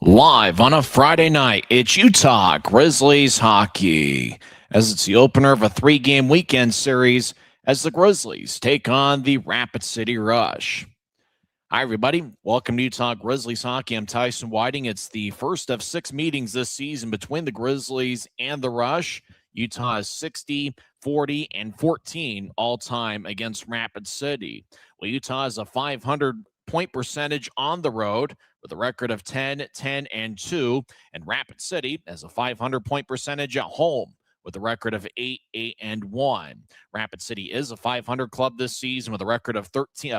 Live on a Friday night, it's Utah Grizzlies hockey, as it's the opener of a three-game weekend series as the Grizzlies take on the Rapid City Rush. Hi, everybody. Welcome to Utah Grizzlies hockey. I'm Tyson Whiting. It's the first of 6 meetings this season between the Grizzlies and the Rush. Utah is 60, 40, and 14 all-time against Rapid City. Well, Utah has a 500-point percentage on the road with a record of 10, 10, and 2, and Rapid City has a 500-point percentage at home with a record of 8, 8, and 1. Rapid City is a 500 club this season with a record of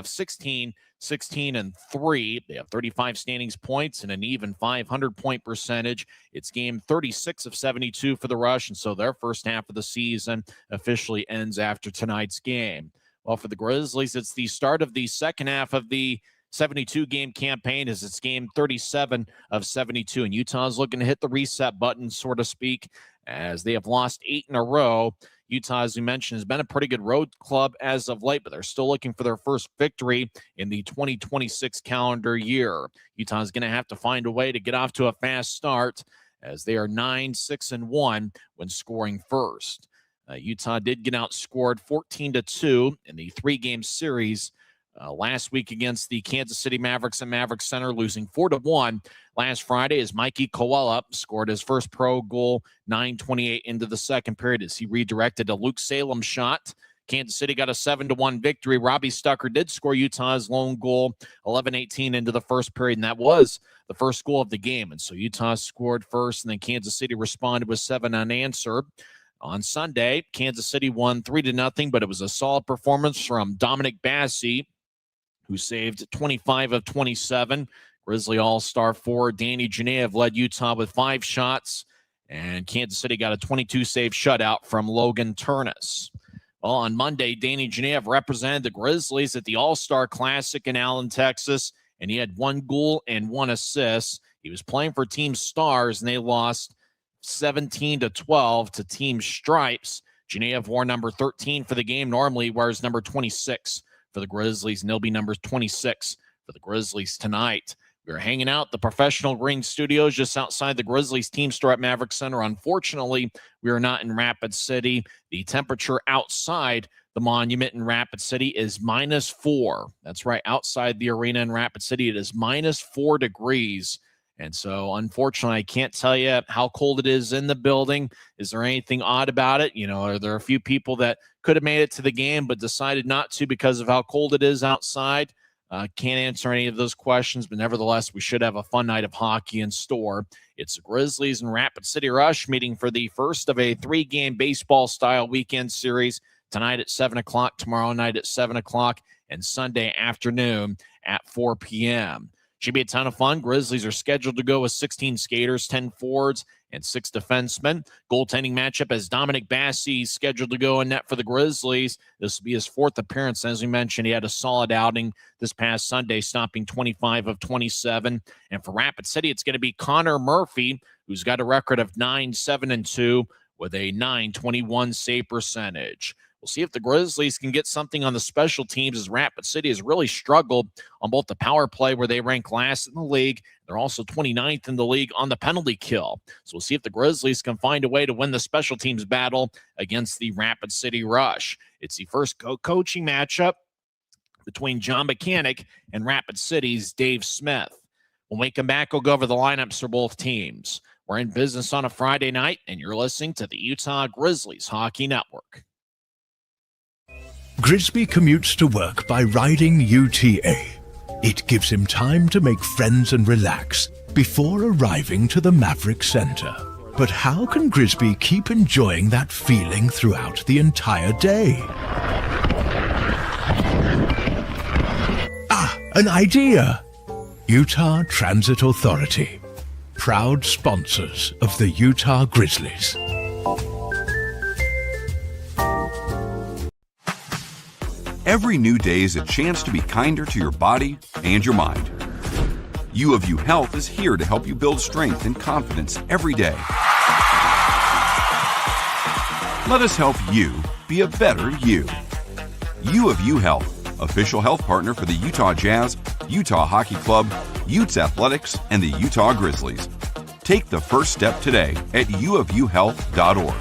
16, 16, and 3. They have 35 standings points and an even 500-point percentage. It's game 36 of 72 for the Rush, and so their first half of the season officially ends after tonight's game. Well, for the Grizzlies, it's the start of the second half of the 72-game campaign as it's game 37 of 72, and Utah's looking to hit the reset button, so to speak, as they have lost 8 in a row. Utah, as we mentioned, has been a pretty good road club as of late, but they're still looking for their first victory in the 2026 calendar year. Utah is going to have to find a way to get off to a fast start as they are 9, 6, and 1 when scoring first. Utah did get outscored 14-2 in the 3-game series last week against the Kansas City Mavericks and Mavericks Center, losing 4-1 last Friday as Mikey Koala scored his first pro goal 9:28 into the second period as he redirected a Luke Salem shot. Kansas City got a 7-1 victory. Robbie Stucker did score Utah's lone goal 11:18 into the first period, and that was the first goal of the game. And so Utah scored first, and then Kansas City responded with 7 unanswered. On Sunday, Kansas City won 3-0, but it was a solid performance from Dominic Bassey, who saved 25 of 27. Grizzly All-Star forward Danny Genev led Utah with 5 shots, and Kansas City got a 22-save shutout from Logan Turnus. Well, on Monday, Danny Genev represented the Grizzlies at the All-Star Classic in Allen, Texas, and he had 1 goal and 1 assist. He was playing for Team Stars, and they lost 17-12 to Team Stripes. Genev wore number 13 for the game. Normally he wears number 26 for the Grizzlies, and he'll be number 26 for the Grizzlies tonight. We're hanging out at the Professional Green Studios just outside the Grizzlies team store at Maverick Center. Unfortunately, we are not in Rapid City. The temperature outside the monument in Rapid City is -4. That's right, outside the arena in Rapid City, it is -4 degrees. And so, unfortunately, I can't tell you how cold it is in the building. Is there anything odd about it? You know, are there a few people that could have made it to the game but decided not to because of how cold it is outside? Can't answer any of those questions, but nevertheless, we should have a fun night of hockey in store. It's the Grizzlies and Rapid City Rush meeting for the first of a 3-game baseball-style weekend series tonight at 7 o'clock, tomorrow night at 7 o'clock, and Sunday afternoon at 4 p.m. Should be a ton of fun. Grizzlies are scheduled to go with 16 skaters, 10 forwards, and 6 defensemen. Goaltending matchup as Dominic Bassey scheduled to go in net for the Grizzlies. This will be his 4th appearance. As we mentioned, he had a solid outing this past Sunday, stopping 25 of 27. And for Rapid City, it's going to be Connor Murphy, who's got a record of 9, 7, and 2 with a .921 save percentage. We'll see if the Grizzlies can get something on the special teams, as Rapid City has really struggled on both the power play, where they rank last in the league. They're also 29th in the league on the penalty kill. So we'll see if the Grizzlies can find a way to win the special teams battle against the Rapid City Rush. It's the first coaching matchup between John Mechanic and Rapid City's Dave Smith. When we come back, we'll go over the lineups for both teams. We're in business on a Friday night, and you're listening to the Utah Grizzlies Hockey Network. Grisby commutes to work by riding UTA. It gives him time to make friends and relax before arriving to the Maverick Center. But how can Grisby keep enjoying that feeling throughout the entire day? An idea! Utah Transit Authority, proud sponsors of the Utah Grizzlies. Every new day is a chance to be kinder to your body and your mind. U of U Health is here to help you build strength and confidence every day. Let us help you be a better you. U of U Health, official health partner for the Utah Jazz, Utah Hockey Club, Utes Athletics, and the Utah Grizzlies. Take the first step today at uofuhealth.org.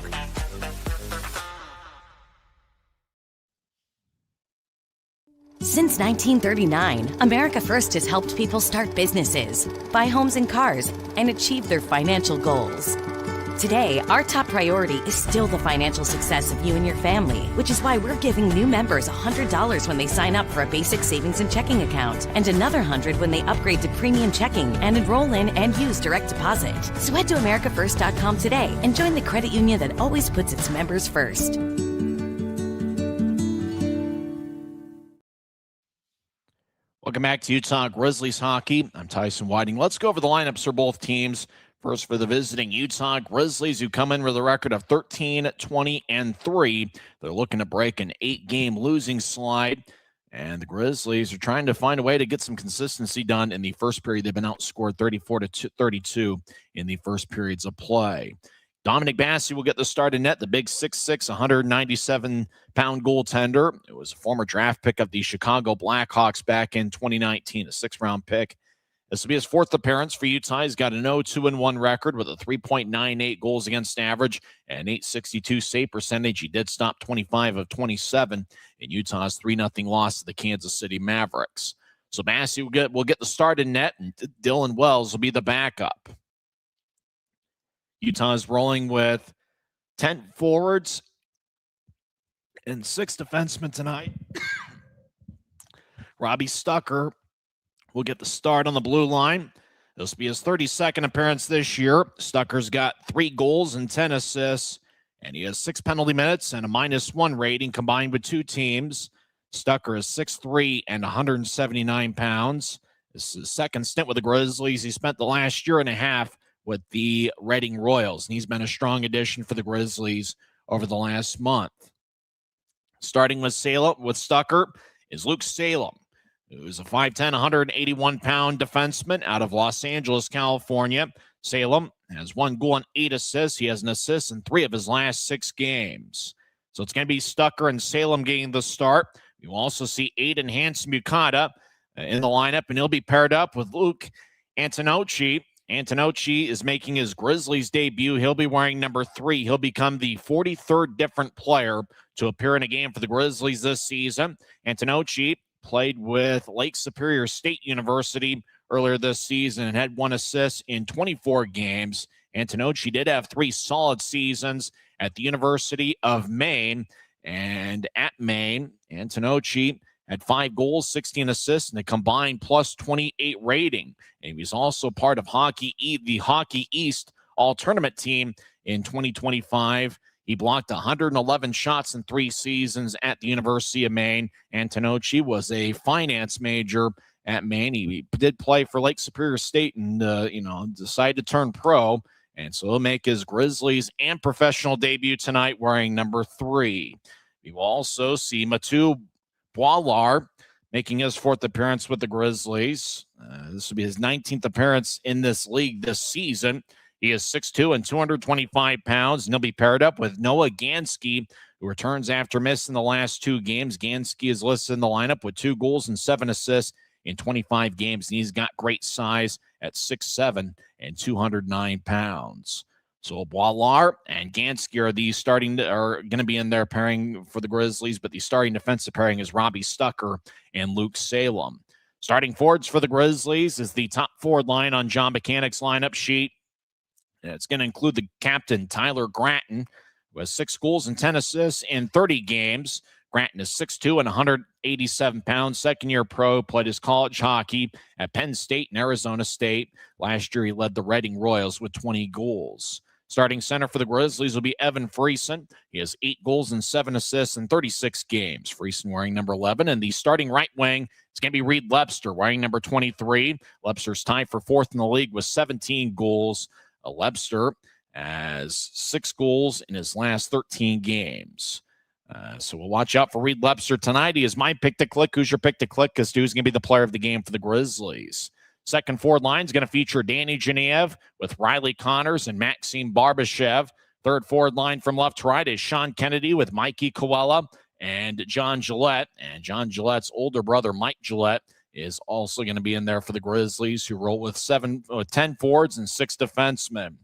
Since 1939, America First has helped people start businesses, buy homes and cars, and achieve their financial goals. Today, our top priority is still the financial success of you and your family, which is why we're giving new members $100 when they sign up for a basic savings and checking account, and another $100 when they upgrade to premium checking and enroll in and use direct deposit. So head to americafirst.com today and join the credit union that always puts its members first. Welcome back to Utah Grizzlies hockey. I'm Tyson Whiting. Let's go over the lineups for both teams. First, for the visiting Utah Grizzlies, who come in with a record of 13-20-3. They're looking to break an 8-game losing slide. And the Grizzlies are trying to find a way to get some consistency done in the first period. They've been outscored 34-32 in the first periods of play. Dominic Bassey will get the start in net, the big 6'6", 197-pound goaltender. It was a former draft pick of the Chicago Blackhawks back in 2019, a 6th-round pick. This will be his 4th appearance for Utah. He's got a 0-2-1 record with a 3.98 goals against average and an .862 save percentage. He did stop 25 of 27 in Utah's 3-0 loss to the Kansas City Mavericks. So Bassey will get the start in net, and Dylan Wells will be the backup. Utah is rolling with 10 forwards and 6 defensemen tonight. Robbie Stucker will get the start on the blue line. This will be his 32nd appearance this year. Stucker's got 3 goals and 10 assists, and he has 6 penalty minutes and a -1 rating combined with 2 teams. Stucker is 6'3" and 179 pounds. This is his second stint with the Grizzlies. He spent the last year and a half with the Reading Royals, and he's been a strong addition for the Grizzlies over the last month. Starting with Stucker is Luke Salem, who's a 5'10", 181-pound defenseman out of Los Angeles, California. Salem has 1 goal and 8 assists. He has an assist in 3 of his last 6 games. So it's going to be Stucker and Salem getting the start. You will also see Aiden Hansen-Bukata in the lineup, and he'll be paired up with Luke Antonocci. Antonocci is making his Grizzlies debut. He'll be wearing number 3. He'll become the 43rd different player to appear in a game for the Grizzlies this season. Antonocci played with Lake Superior State University earlier this season and had 1 assist in 24 games. Antonocci did have 3 solid seasons at the University of Maine. And at Maine, Antonocci had 5 goals, 16 assists, and a combined +28 rating. And he was also part of the Hockey East All-Tournament team in 2025. He blocked 111 shots in 3 seasons at the University of Maine. Antonocci was a finance major at Maine. He did play for Lake Superior State and, decided to turn pro. And so he'll make his Grizzlies and professional debut tonight wearing number 3. We will also see Mathieu Boilard making his 4th appearance with the Grizzlies. This will be his 19th appearance in this league this season. He is 6'2" and 225 pounds, and he'll be paired up with Noah Gansky, who returns after missing the last 2 games. Gansky is listed in the lineup with 2 goals and 7 assists in 25 games, and he's got great size at 6'7" and 209 pounds. So Boilard and Gansky are going to be in their pairing for the Grizzlies, but the starting defensive pairing is Robbie Stucker and Luke Salem. Starting forwards for the Grizzlies is the top forward line on John Mechanic's lineup sheet. It's going to include the captain, Tyler Gratton, who has 6 goals and 10 assists in 30 games. Gratton is 6'2" and 187 pounds, second-year pro, played his college hockey at Penn State and Arizona State. Last year, he led the Reading Royals with 20 goals. Starting center for the Grizzlies will be Evan Friesen. He has 8 goals and 7 assists in 36 games. Friesen wearing number 11. And the starting right wing is going to be Reed Lebster wearing number 23. Lebster's tied for 4th in the league with 17 goals. Lebster has 6 goals in his last 13 games. So we'll watch out for Reed Lebster tonight. He is my pick to click. Who's your pick to click? Because Stu's going to be the player of the game for the Grizzlies. Second forward line is going to feature Danny Genev with Riley Connors and Maxim Barbashev. Third forward line from left to right is Sean Kennedy with Mikey Coella and John Gillette. And John Gillette's older brother, Mike Gillette, is also going to be in there for the Grizzlies, who roll with 10 forwards and 6 defensemen.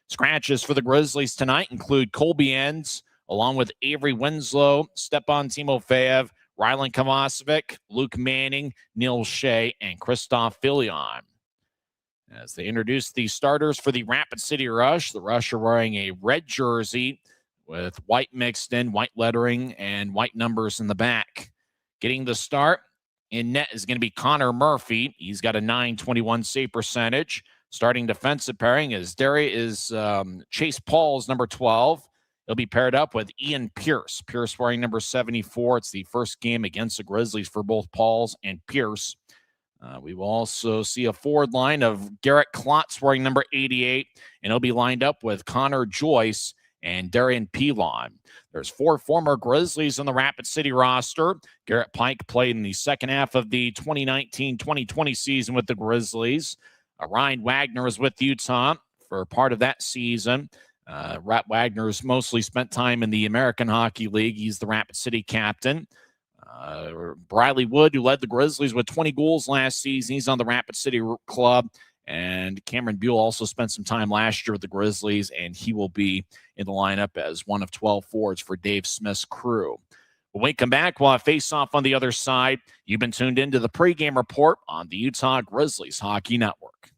Scratches for the Grizzlies tonight include Colby Enns, along with Avery Winslow, Stepan Timofeyev, Rylan Kovacevic, Luke Manning, Neil Shea, and Christoph Filion. As they introduce the starters for the Rapid City Rush, the Rush are wearing a red jersey with white mixed in, white lettering, and white numbers in the back. Getting the start in net is going to be Connor Murphy. He's got a .921 save percentage. Starting defensive pairing is Chase Paul's number 12. He'll be paired up with Ian Pierce. Pierce wearing number 74. It's the first game against the Grizzlies for both Pauls and Pierce. We will also see a forward line of Garrett Klotz wearing number 88, and he'll be lined up with Connor Joyce and Darian Pilon. There's 4 former Grizzlies on the Rapid City roster. Garrett Pike played in the second half of the 2019-2020 season with the Grizzlies. Ryan Wagner was with Utah for part of that season. Rat Wagner's mostly spent time in the American Hockey League. He's the Rapid City captain. Briley Wood, who led the Grizzlies with 20 goals last season, he's on the Rapid City club. And Cameron Buell also spent some time last year with the Grizzlies, and he will be in the lineup as one of 12 forwards for Dave Smith's crew. When we come back, we'll have face-off on the other side. You've been tuned into the pregame report on the Utah Grizzlies Hockey Network.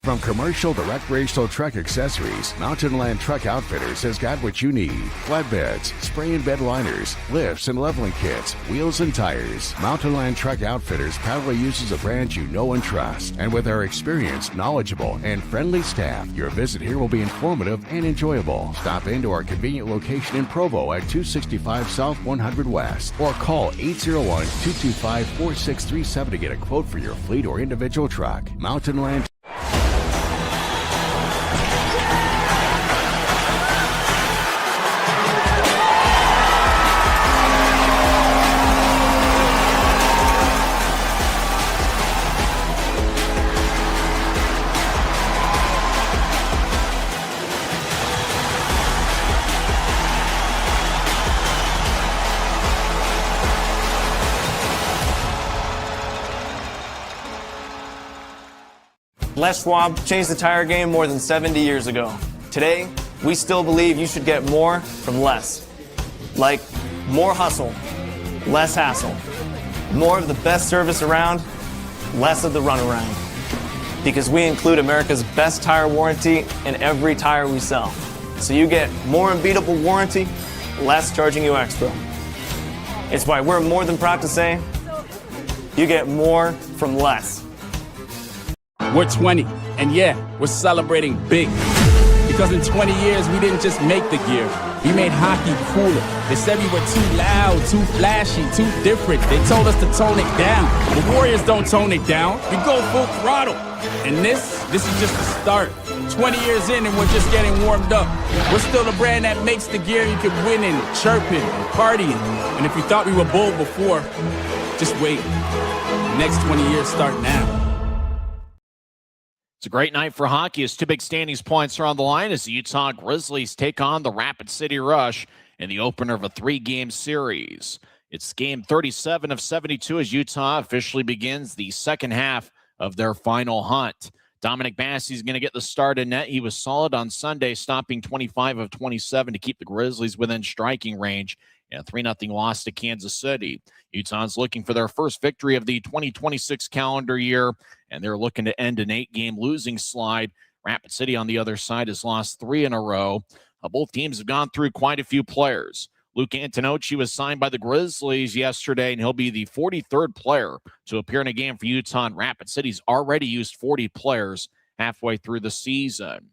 From commercial to recreational truck accessories, Mountain Land Truck Outfitters has got what you need. Flatbeds, spray and bed liners, lifts and leveling kits, wheels and tires. Mountain Land Truck Outfitters proudly uses a brand you know and trust. And with our experienced, knowledgeable, and friendly staff, your visit here will be informative and enjoyable. Stop into our convenient location in Provo at 265 South 100 West or call 801-225-4637 to get a quote for your fleet or individual truck. Mountain Land. Les Schwab changed the tire game more than 70 years ago. Today, we still believe you should get more from less. Like more hustle, less hassle. More of the best service around, less of the runaround. Because we include America's best tire warranty in every tire we sell. So you get more unbeatable warranty, less charging you extra. It's why we're more than proud to say, you get more from less. We're 20, and yeah, we're celebrating big. Because in 20 years, we didn't just make the gear. We made hockey cooler. They said we were too loud, too flashy, too different. They told us to tone it down. The Warriors don't tone it down. We go full throttle. And this is just the start. 20 years in and we're just getting warmed up. We're still the brand that makes the gear you can win in, chirping, and partying. And if you thought we were bold before, just wait. The next 20 years start now. It's a great night for hockey as 2 big standings points are on the line as the Utah Grizzlies take on the Rapid City Rush in the opener of a 3-game series. It's game 37 of 72 as Utah officially begins the second half of their final hunt. Dominic Bassey's going to get the start in net. He was solid on Sunday, stopping 25 of 27 to keep the Grizzlies within striking range and a 3-0 loss to Kansas City. Utah's looking for their first victory of the 2026 calendar year, and they're looking to end an 8-game losing slide. Rapid City on the other side has lost 3 in a row. Both teams have gone through quite a few players. Luke Antonocci was signed by the Grizzlies yesterday, and he'll be the 43rd player to appear in a game for Utah. And Rapid City's already used 40 players halfway through the season.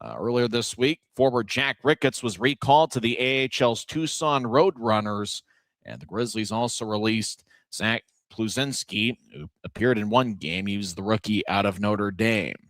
Earlier this week, forward Jack Ricketts was recalled to the AHL's Tucson Roadrunners, and the Grizzlies also released Zach Pluzinski, who appeared in 1 game. He was the rookie out of Notre Dame.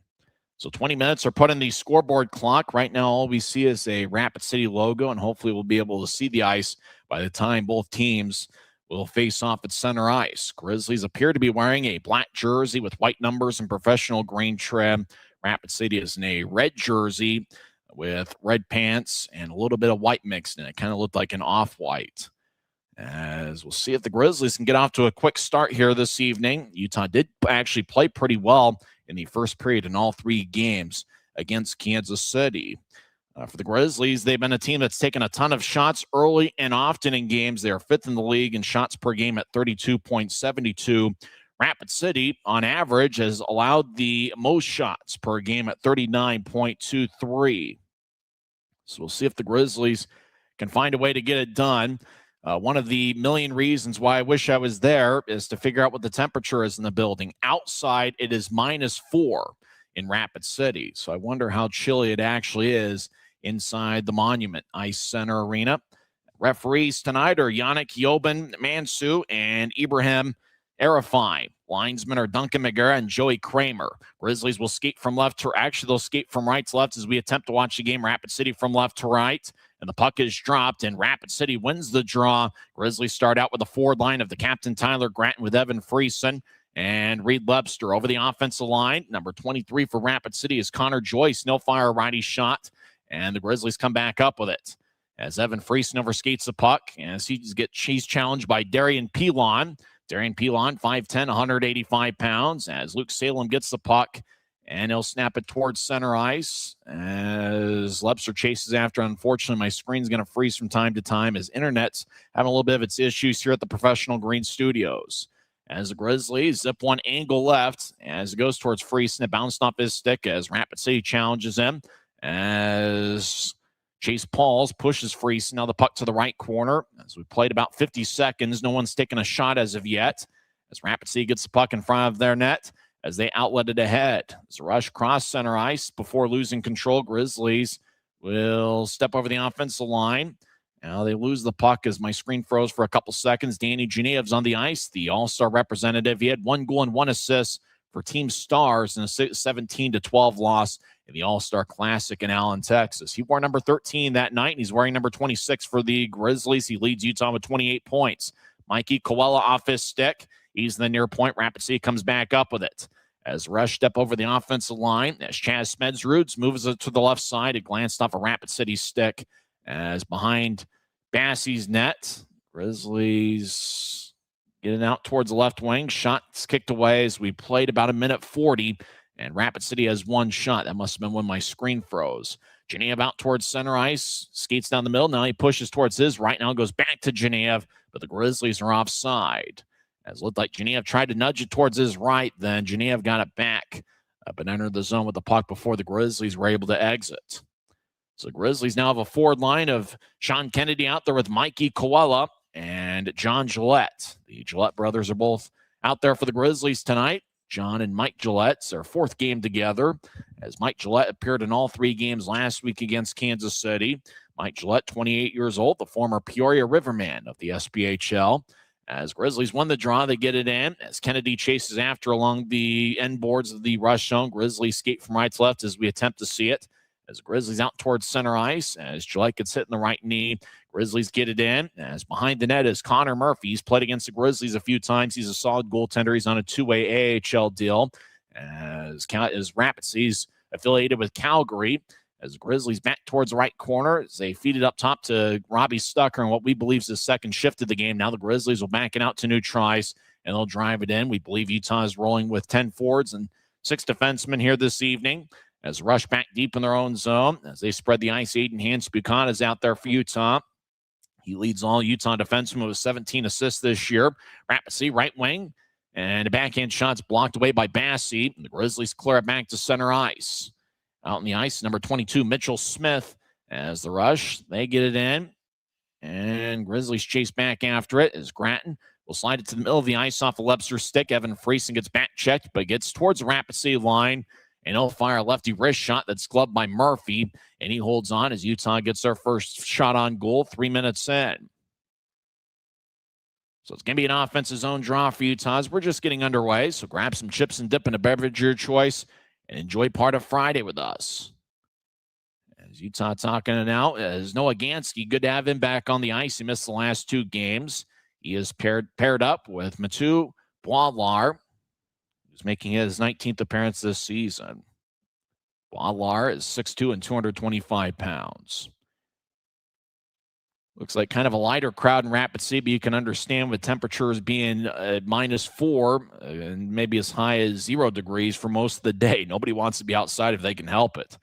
So 20 minutes are put in the scoreboard clock. Right now, all we see is a Rapid City logo, and hopefully we'll be able to see the ice by the time both teams will face off at center ice. Grizzlies appear to be wearing a black jersey with white numbers and professional green trim. Rapid City is in a red jersey with red pants and a little bit of white mixed in it. Kind of looked like an off-white. As we'll see if the Grizzlies can get off to a quick start here this evening. Utah did actually play pretty well in the first period in all 3 games against Kansas City. For the Grizzlies, they've been a team that's taken a ton of shots early and often in games. They are 5th in the league in shots per game at 32.72. Rapid City, on average, has allowed the most shots per game at 39.23. So we'll see if the Grizzlies can find a way to get it done. One of the million reasons why I wish I was there is to figure out what the temperature is in the building. Outside, it is -4 in Rapid City. So I wonder how chilly it actually is inside the Monument Ice Center Arena. Referees tonight are Yannick Yobin Mansu and Ibrahim Arafai. Linesmen are Duncan McGarrett and Joey Kramer. Grizzlies will skate from left to actually they'll skate from right to left as we attempt to watch the game. Rapid City from left to right. And the puck is dropped, and Rapid City wins the draw. Grizzlies start out with a forward line of the captain Tyler Gratton with Evan Friesen and Reed Webster over the offensive line. Number 23 for Rapid City is Connor Joyce. No fire righty shot, and the Grizzlies come back up with it. As Evan Friesen overskates the puck, as he's challenged by Darian Pilon. Darian Pilon, 5'10", 185 pounds, as Luke Salem gets the puck, and he'll snap it towards center ice as Webster chases after. Unfortunately, my screen's going to freeze from time to time as internet's having a little bit of its issues here at the Professional Green Studios. As the Grizzlies zip one angle left, as it goes towards Friesen, it bounced off his stick as Rapid City challenges him. As Chase Pauls pushes Friesen, now the puck to the right corner. As we played about 50 seconds, no one's taken a shot as of yet. As Rapid City gets the puck in front of their net, as they outlet it ahead. As a rush cross center ice before losing control, Grizzlies will step over the offensive line. Now they lose the puck as my screen froze for a couple seconds. Danny Genev's on the ice, the all-star representative. He had 1 goal and 1 assist for Team Stars in a 17-12 loss in the All-Star Classic in Allen, Texas. He wore number 13 that night, and he's wearing number 26 for the Grizzlies. He leads Utah with 28 points. Mikey Coella off his stick. He's in the near point. Rapid City comes back up with it. As rush step over the offensive line, as Chaz Smedsroods moves it to the left side, it glanced off a Rapid City stick. As behind Bassey's net, Grizzlies getting out towards the left wing. Shots kicked away as we played about 1:40, and Rapid City has 1 shot. That must have been when my screen froze. Geneva out towards center ice, skates down the middle. Now he pushes towards his right. Now goes back to Geneva, but the Grizzlies are offside. As it looked like Geneva tried to nudge it towards his right, then Geneva got it back, but entered the zone with the puck before the Grizzlies were able to exit. So the Grizzlies now have a forward line of Sean Kennedy out there with Mikey Coella and John Gillette. The Gillette brothers are both out there for the Grizzlies tonight. John and Mike Gillette's their 4th game together, as Mike Gillette appeared in all 3 games last week against Kansas City. Mike Gillette, 28 years old, the former Peoria Riverman of the SPHL. As Grizzlies won the draw, they get it in. As Kennedy chases after along the end boards of the rush zone, Grizzlies skate from right to left as we attempt to see it. As Grizzlies out towards center ice, as Gillette gets hit in the right knee, Grizzlies get it in. As behind the net is Connor Murphy. He's played against the Grizzlies a few times. He's a solid goaltender. He's on a 2-way AHL deal. As Rapid City's affiliated with Calgary. As the Grizzlies back towards the right corner, as they feed it up top to Robbie Stucker in what we believe is the second shift of the game. Now the Grizzlies will back it out to new tries, and they'll drive it in. We believe Utah is rolling with 10 forwards and 6 defensemen here this evening. As rush back deep in their own zone, as they spread the ice, Aiden Hans-Buchan is out there for Utah. He leads all Utah defensemen with 17 assists this year. Rapid City right wing, and a backhand shot's blocked away by Bassey. The Grizzlies clear it back to center ice. Out on the ice, number 22, Mitchell Smith, as the rush. They get it in, and Grizzlies chase back after it as Gratton will slide it to the middle of the ice off a Webster stick. Evan Friesen gets back checked, but gets towards the Rapid City line, and he'll fire a lefty wrist shot that's gloved by Murphy, and he holds on as Utah gets their first shot on goal 3 minutes in. So it's going to be an offensive zone draw for Utah as we're just getting underway. So grab some chips and dip in a beverage of your choice and enjoy part of Friday with us. As Utah talking it out, as Noah Gansky, good to have him back on the ice. He missed the last 2 games. He is paired up with Matu Boislar, who's making his 19th appearance this season. Boislar is 6'2" and 225 pounds. Looks like kind of a lighter crowd in Rapid City, but you can understand with temperatures being -4 and maybe as high as 0 degrees for most of the day. Nobody wants to be outside if they can help it.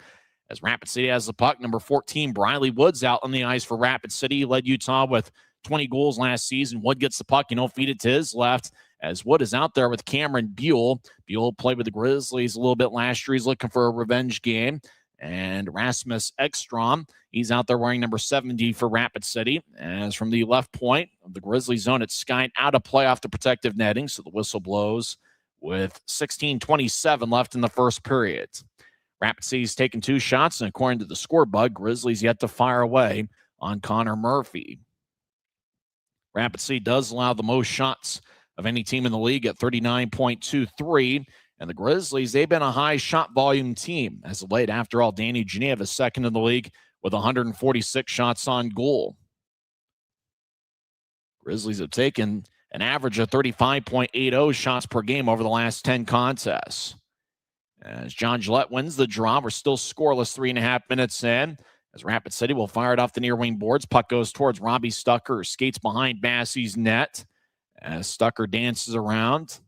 As Rapid City has the puck, number 14, Briley Woods out on the ice for Rapid City. He led Utah with 20 goals last season. Wood gets the puck, feed it to his left as Wood is out there with Cameron Buell. Buell played with the Grizzlies a little bit last year. He's looking for a revenge game. And Rasmus Ekstrom, he's out there wearing number 70 for Rapid City. As from the left point of the Grizzly zone, it's skied out of play off the protective netting, so the whistle blows with 16:27 left in the first period. Rapid City's taken 2 shots, and according to the scorebug, Grizzlies yet to fire away on Connor Murphy. Rapid City does allow the most shots of any team in the league at 39.23. And the Grizzlies, they've been a high shot volume team as of late. After all, Danny Geneva is second in the league with 146 shots on goal. Grizzlies have taken an average of 35.80 shots per game over the last 10 contests. As John Gillette wins the draw, we're still scoreless 3.5 minutes in. As Rapid City will fire it off the near wing boards. Puck goes towards Robbie Stucker, who skates behind Bassey's net. As Stucker dances around.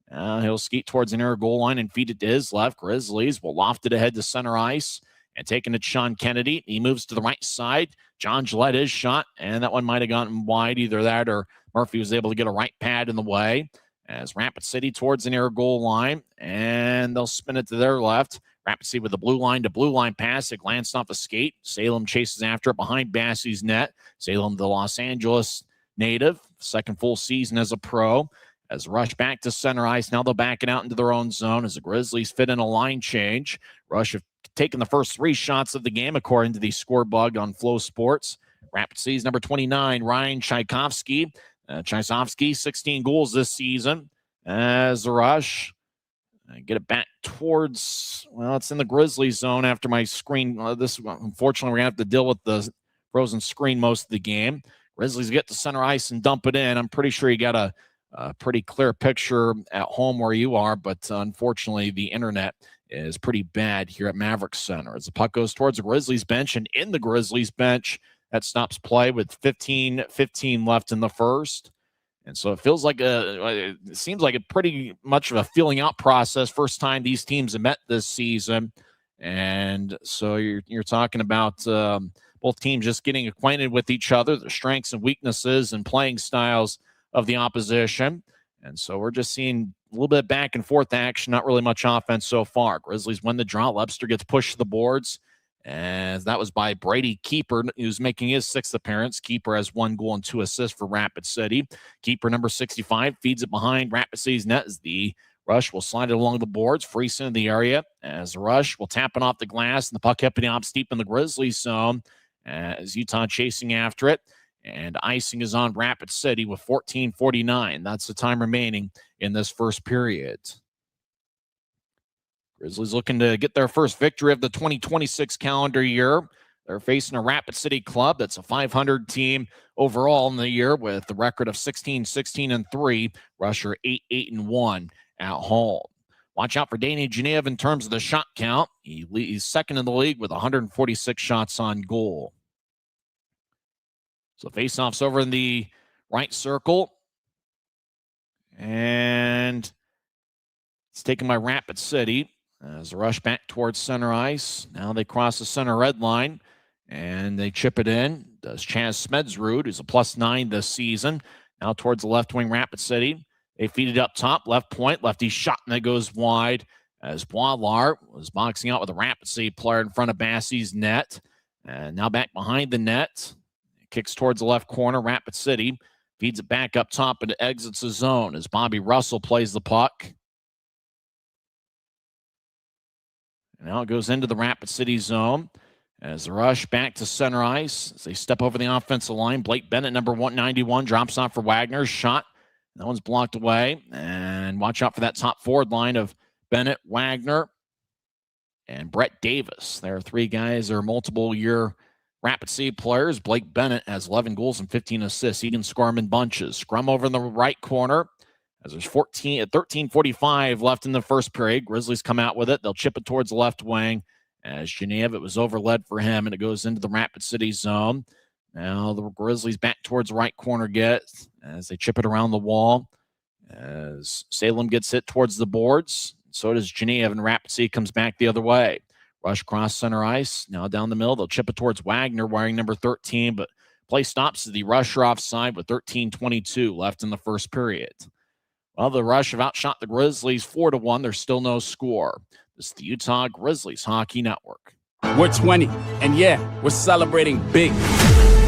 He'll skate towards the near goal line and feed it to his left. Grizzlies will loft it ahead to center ice and taking it to Sean Kennedy. He moves to the right side. John Gillette is shot, and that one might have gotten wide. Either that or Murphy was able to get a right pad in the way. As Rapid City towards the near goal line, and they'll spin it to their left. Rapid City with the blue line to blue line pass. It glanced off a skate. Salem chases after it behind Bassey's net. Salem, the Los Angeles native, second full season as a pro. As Rush back to center ice, now they'll back it out into their own zone as the Grizzlies fit in a line change. Rush have taken the first 3 shots of the game, according to the score bug on Flow Sports. Rapid City's number 29, Ryan Tchaikovsky. Tchaikovsky, 16 goals this season. As the Rush get it back towards, it's in the Grizzlies zone after my screen. Unfortunately, we're going to have to deal with the frozen screen most of the game. Grizzlies get to center ice and dump it in. I'm pretty sure you got a pretty clear picture at home where you are, but unfortunately the internet is pretty bad here at Maverick Center. As the puck goes towards the Grizzlies bench, and in the Grizzlies bench, that stops play with 15:15 left in the first. And so it feels like it seems like a pretty much of a feeling out process. First time these teams have met this season. And so you're talking about both teams just getting acquainted with each other, the strengths and weaknesses and playing styles of the opposition. And so we're just seeing a little bit back and forth action, not really much offense so far. Grizzlies win the draw. Webster gets pushed to the boards, and that was by Brady Keeper, who's making his 6th appearance. Keeper has 1 goal and 2 assists for Rapid City. Keeper, number 65, feeds it behind Rapid City's net as the Rush will slide it along the boards, free in the area, as the Rush will tap it off the glass, and the puck heading up steep in the Grizzlies zone as Utah chasing after it. And icing is on Rapid City with 14:49. That's the time remaining in this first period. Grizzlies looking to get their first victory of the 2026 calendar year. They're facing a Rapid City club that's a 500 team overall in the year with the record of 16-16-3. Rusher 8-8-1 at home. Watch out for Danny Geneva in terms of the shot count. He's second in the league with 146 shots on goal. So faceoff's over in the right circle. And it's taken by Rapid City as a rush back towards center ice. Now they cross the center red line and they chip it in. Does Chaz Smedsrud, who's a +9 this season. Now towards the left wing, Rapid City. They feed it up top, left point, lefty shot, and that goes wide as Boilar was boxing out with a Rapid City player in front of Bassey's net. And now back behind the net. Kicks towards the left corner. Rapid City feeds it back up top and exits the zone as Bobby Russell plays the puck. And now it goes into the Rapid City zone as the rush back to center ice. As they step over the offensive line, Blake Bennett, number 191, drops off for Wagner's shot. That one's blocked away. And watch out for that top forward line of Bennett, Wagner, and Brett Davis. There are 3 guys that are multiple-year Rapid City players. Blake Bennett has 11 goals and 15 assists. He can score them in bunches. Scrum over in the right corner as there's 13:45 left in the first period. Grizzlies come out with it. They'll chip it towards the left wing as Geneva. It was overled for him, and it goes into the Rapid City zone Now the Grizzlies back towards the right corner as they chip it around the wall. As Salem gets hit towards the boards, so does Geneva, and Rapid City comes back the other way. Rush cross center ice, now down the middle. They'll chip it towards Wagner, wearing number 13, but play stops as the Rusher offside with 13:22 left in the first period. Well, the Rush have outshot the Grizzlies 4-1. There's still no score. This is the Utah Grizzlies Hockey Network. We're 20, and yeah, we're celebrating big.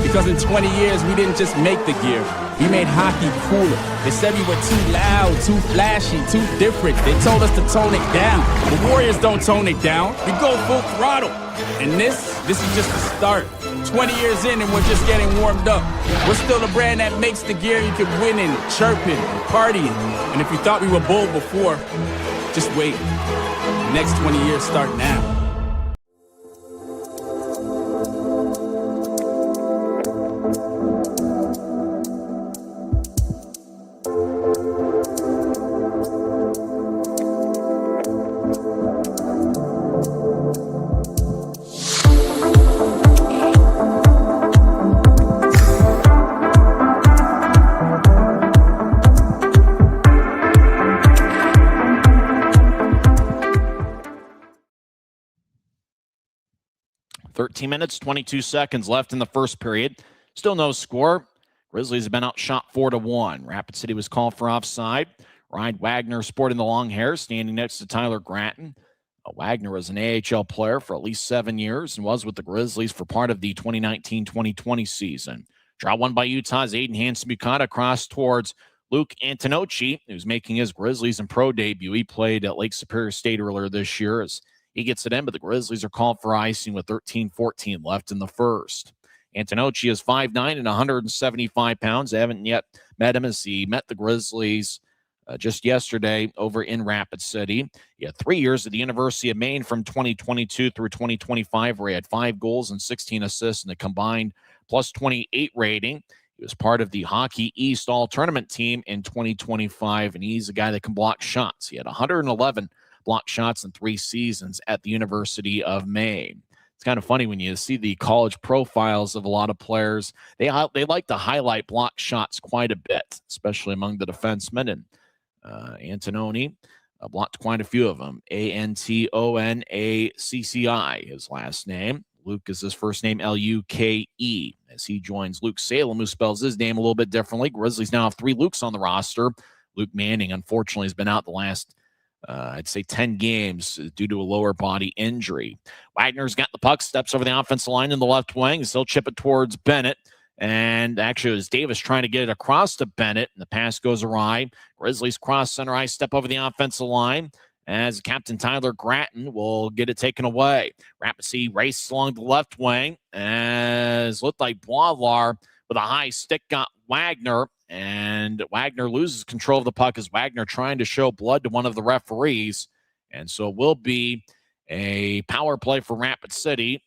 Because in 20 years, we didn't just make the gear. We made hockey cooler. They said we were too loud, too flashy, too different. They told us to tone it down. The Warriors don't tone it down. We go full throttle. And this is just the start. 20 years in and we're just getting warmed up. We're still the brand that makes the gear you can win in, chirping, partying. And if you thought we were bold before, just wait. The next 20 years start now. Minutes, 22 seconds left in the first period. Still no score. Grizzlies have been outshot 4-1. Rapid City was called for offside. Ryan Wagner sporting the long hair, standing next to Tyler Gratton. Wagner was an AHL player for at least 7 years and was with the Grizzlies for part of the 2019-2020 season. Draw won by Utah's Aiden Hansen-Bukata across towards Luke Antonocci, who's making his Grizzlies and pro debut. He played at Lake Superior State earlier this year as he gets it in, but the Grizzlies are called for icing with 13:14 left in the first. Antonocci is 5'9" and 175 pounds. They haven't yet met him as he met the Grizzlies just yesterday over in Rapid City. He had 3 years at the University of Maine from 2022 through 2025, where he had 5 goals and 16 assists in a combined plus 28 rating. He was part of the Hockey East All-Tournament team in 2025, and he's a guy that can block shots. He had 111 block shots in 3 seasons at the University of Maine. It's kind of funny when you see the college profiles of a lot of players. They like to highlight block shots quite a bit, especially among the defensemen. And Antononi blocked quite a few of them. Antonacci, his last name. Luke is his first name, Luke, as he joins Luke Salem, who spells his name a little bit differently. Grizzlies now have 3 Lukes on the roster. Luke Manning, unfortunately, has been out the last I'd say 10 games due to a lower body injury. Wagner's got the puck, steps over the offensive line in the left wing. Still chip it towards Bennett. And actually, it was Davis trying to get it across to Bennett, and the pass goes awry. Grizzlies cross center ice, step over the offensive line, as Captain Tyler Gratton will get it taken away. Rapid City races along the left wing, as looked like Boilar with a high stick got Wagner, and Wagner loses control of the puck as Wagner trying to show blood to one of the referees. And so it will be a power play for Rapid City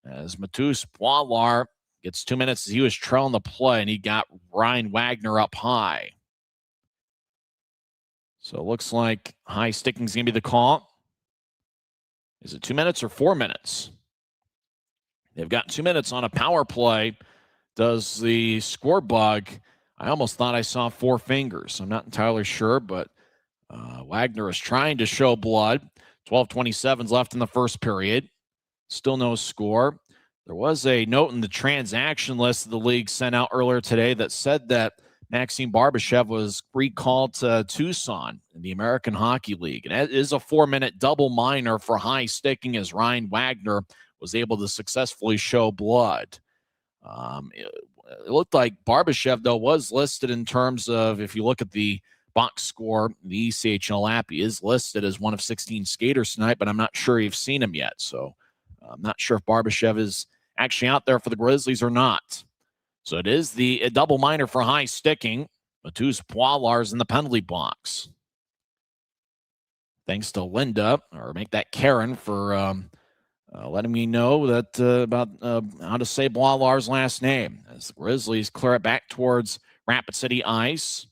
as Matus Boilar gets 2 minutes as he was trailing the play, and he got Ryan Wagner up high. So it looks like high sticking is going to be the call. Is it 2 minutes or 4 minutes? They've got 2 minutes on a power play. Does the score bug? I almost thought I saw 4 fingers. I'm not entirely sure, but Wagner is trying to show blood. 12:27 left in the first period. Still no score. There was a note in the transaction list that the league sent out earlier today that said that Maxim Barbashev was recalled to Tucson in the American Hockey League. And it is a 4-minute double minor for high sticking as Ryan Wagner was able to successfully show blood. It looked like Barbashev, though, was listed in terms of, if you look at the box score, the ECHL app, he is listed as one of 16 skaters tonight, but I'm not sure you've seen him yet. So I'm not sure if Barbashev is actually out there for the Grizzlies or not. So it is a double minor for high sticking. Matus Boilar's in the penalty box. Thanks to Linda, or make that Karen, for letting me know that about how to say Boilar's last name. As the Grizzlies clear it back towards Rapid City ice,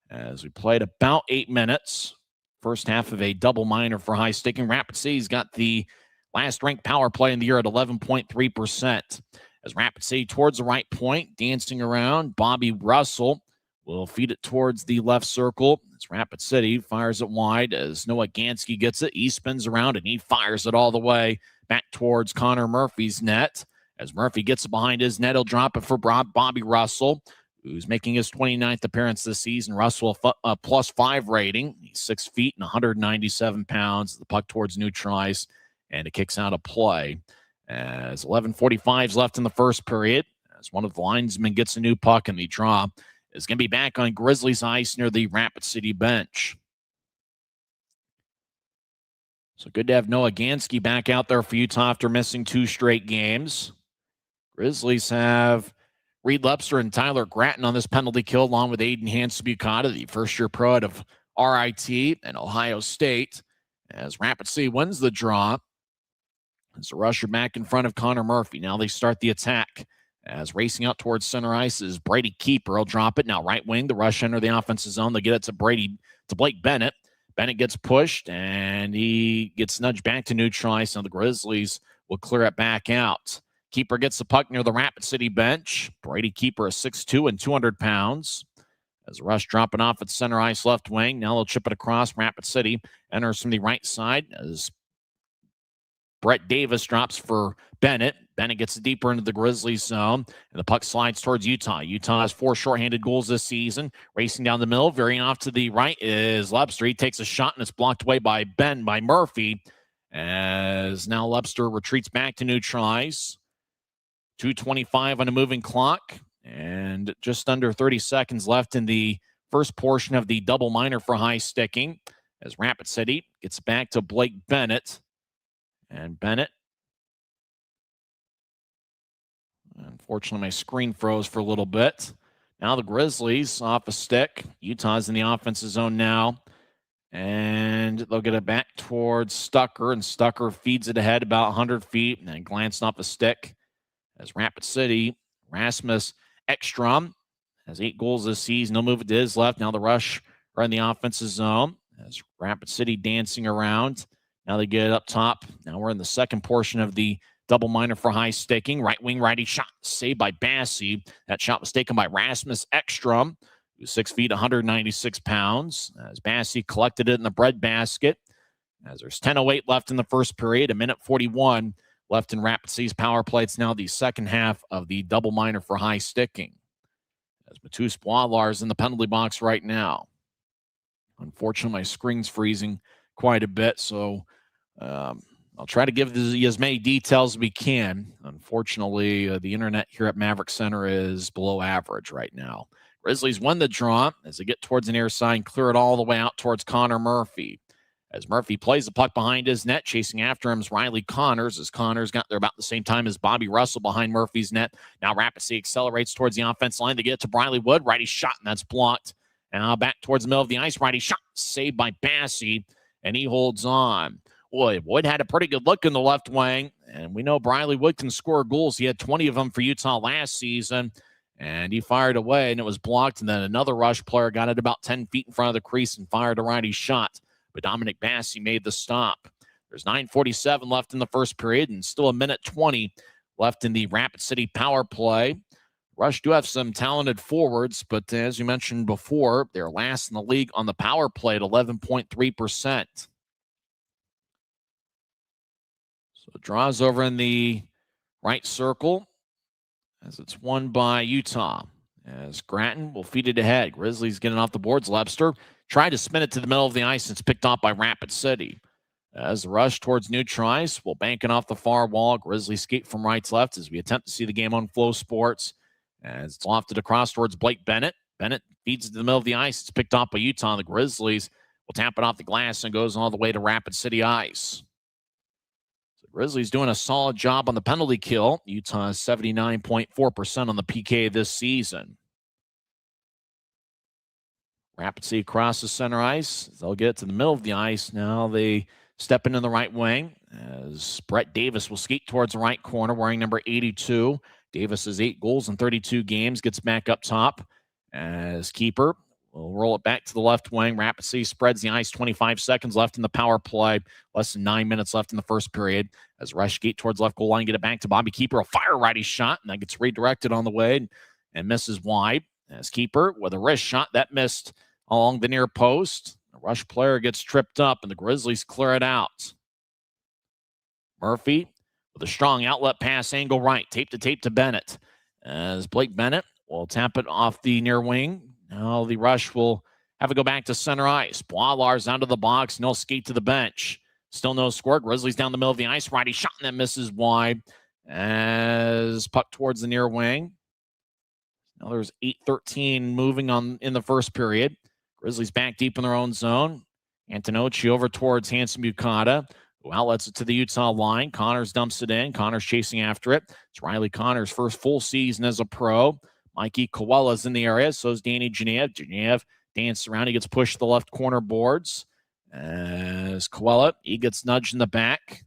as we played about 8 minutes. First half of a double minor for high sticking. Rapid City's got the last ranked power play in the year at 11.3%. As Rapid City towards the right point, dancing around, Bobby Russell will feed it towards the left circle. As Rapid City fires it wide as Noah Gansky gets it. He spins around and he fires it all the way back towards Connor Murphy's net. As Murphy gets it behind his net, he'll drop it for Bobby Russell, who's making his 29th appearance this season. Russell, a +5 rating. He's 6 feet and 197 pounds. The puck towards neutral ice, and it kicks out of play. As 11:45 is left in the first period, as one of the linesmen gets a new puck, and the draw is going to be back on Grizzlies ice near the Rapid City bench. So good to have Noah Gansky back out there for Utah after missing 2 straight games. Grizzlies have Reed Lepster and Tyler Gratton on this penalty kill, along with Aiden Hansen-Bukata, the first-year pro out of RIT and Ohio State, as Rapid City wins the draw. As the rusher back in front of Connor Murphy. Now they start the attack. As racing out towards center ice is Brady Keeper. He'll drop it. Now right wing, the rush enter the offensive zone. They get it to Blake Bennett. Bennett gets pushed, and he gets nudged back to neutral ice. Now the Grizzlies will clear it back out. Keeper gets the puck near the Rapid City bench. Brady Keeper is 6'2" and 200 pounds. As Rush dropping off at center ice left wing. Now they'll chip it across. Rapid City enters from the right side as Brett Davis drops for Bennett. Bennett gets deeper into the Grizzlies zone, and the puck slides towards Utah. Utah has 4 shorthanded goals this season. Racing down the middle, veering off to the right is Lepster. He takes a shot, and it's blocked away by Murphy. As now Lepster retreats back to neutral ice. 2:25 on a moving clock, and just under 30 seconds left in the first portion of the double minor for high sticking. As Rapid City gets back to Blake Bennett. And Bennett, unfortunately, my screen froze for a little bit. Now the Grizzlies off a stick. Utah's in the offensive zone now. And they'll get it back towards Stucker, and Stucker feeds it ahead about 100 feet and then glancing off a stick. As Rapid City, Rasmus Ekstrom has 8 goals this season. He'll move it to his left. Now the Rush are in the offensive zone. As Rapid City dancing around. Now they get it up top. Now we're in the second portion of the double minor for high sticking. Right wing righty shot saved by Bassey. That shot was taken by Rasmus Ekstrom, who's 6 feet, 196 pounds. As Bassey collected it in the breadbasket. As there's 10:08 left in the first period, 1:41 left in Rapid City's power play. It's now the second half of the double minor for high sticking. As Matus Boilar's in the penalty box right now. Unfortunately, my screen's freezing quite a bit, so I'll try to give as many details as we can. Unfortunately, the internet here at Maverick Center is below average right now. Grizzlies win the draw as they get towards the near side and clear it all the way out towards Connor Murphy. As Murphy plays the puck behind his net, chasing after him is Riley Connors, as Connors got there about the same time as Bobby Russell behind Murphy's net. Now Rapid City accelerates towards the offense line to get it to Briley Wood. Righty shot, and that's blocked. Now back towards the middle of the ice. Righty shot, saved by Bassey, and he holds on. Boy, Wood had a pretty good look in the left wing, and we know Briley Wood can score goals. He had 20 of them for Utah last season, and he fired away, and it was blocked. And then another Rush player got it about 10 feet in front of the crease and fired a righty shot. But Dominic Bassey made the stop. There's 9:47 left in the first period and still 1:20 left in the Rapid City power play. Rush do have some talented forwards, but as you mentioned before, they're last in the league on the power play at 11.3%. So draws over in the right circle as it's won by Utah. As Gratton will feed it ahead. Grizzlies getting off the boards. Lepster tried to spin it to the middle of the ice, and it's picked off by Rapid City. As the rush towards neutral ice, will bank it off the far wall. Grizzlies skate from right to left as we attempt to see the game on Flow Sports. As it's lofted across towards Blake Bennett. Bennett feeds it to the middle of the ice. It's picked off by Utah. The Grizzlies will tap it off the glass and goes all the way to Rapid City ice. So the Grizzlies doing a solid job on the penalty kill. Utah is 79.4% on the PK this season. Rapid City crosses center ice. They'll get to the middle of the ice. Now they step into the right wing as Brett Davis will skate towards the right corner wearing number 82. Davis has 8 goals in 32 games, gets back up top as keeper We'll roll it back to the left wing. Rapid City spreads the ice. 25 seconds left in the power play. Less than 9 minutes left in the first period. As Rush gate towards left goal line, get it back to Bobby Keeper. A fire righty shot, and that gets redirected on the way and misses wide. As Keeper with a wrist shot that missed along the near post. The Rush player gets tripped up, and the Grizzlies clear it out. Murphy with a strong outlet pass, angle right. Tape to Bennett. As Blake Bennett will tap it off the near wing. Now the Rush will have it go back to center ice. Boilar's out of the box. No skate to the bench. Still no score. Grizzlies down the middle of the ice. Righty shot, and that misses wide. As puck towards the near wing. Now there's 8:13 moving on in the first period. Grizzlies back deep in their own zone. Antonocci over towards Hanson Bukata, who outlets it to the Utah line. Connors dumps it in. Connors chasing after it. It's Riley Connors' first full season as a pro. Mikey Koala's in the area. So is Danny Genev. Genev dances around. He gets pushed to the left corner boards. As Koala, he gets nudged in the back.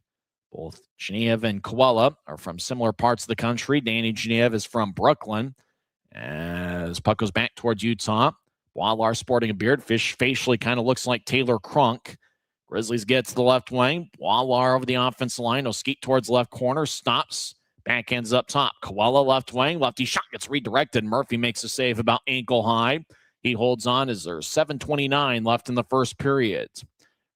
Both Genev and Koala are from similar parts of the country. Danny Genev is from Brooklyn. As puck goes back towards Utah. Boilar sporting a beard. Facially kind of looks like Taylor Crunk. Grizzlies get to the left wing. Boilar over the offensive line. He'll skate towards left corner. Stops. Backhands up top. Koala left wing. Lefty shot gets redirected. Murphy makes a save about ankle high. He holds on as there's 7:29 left in the first period.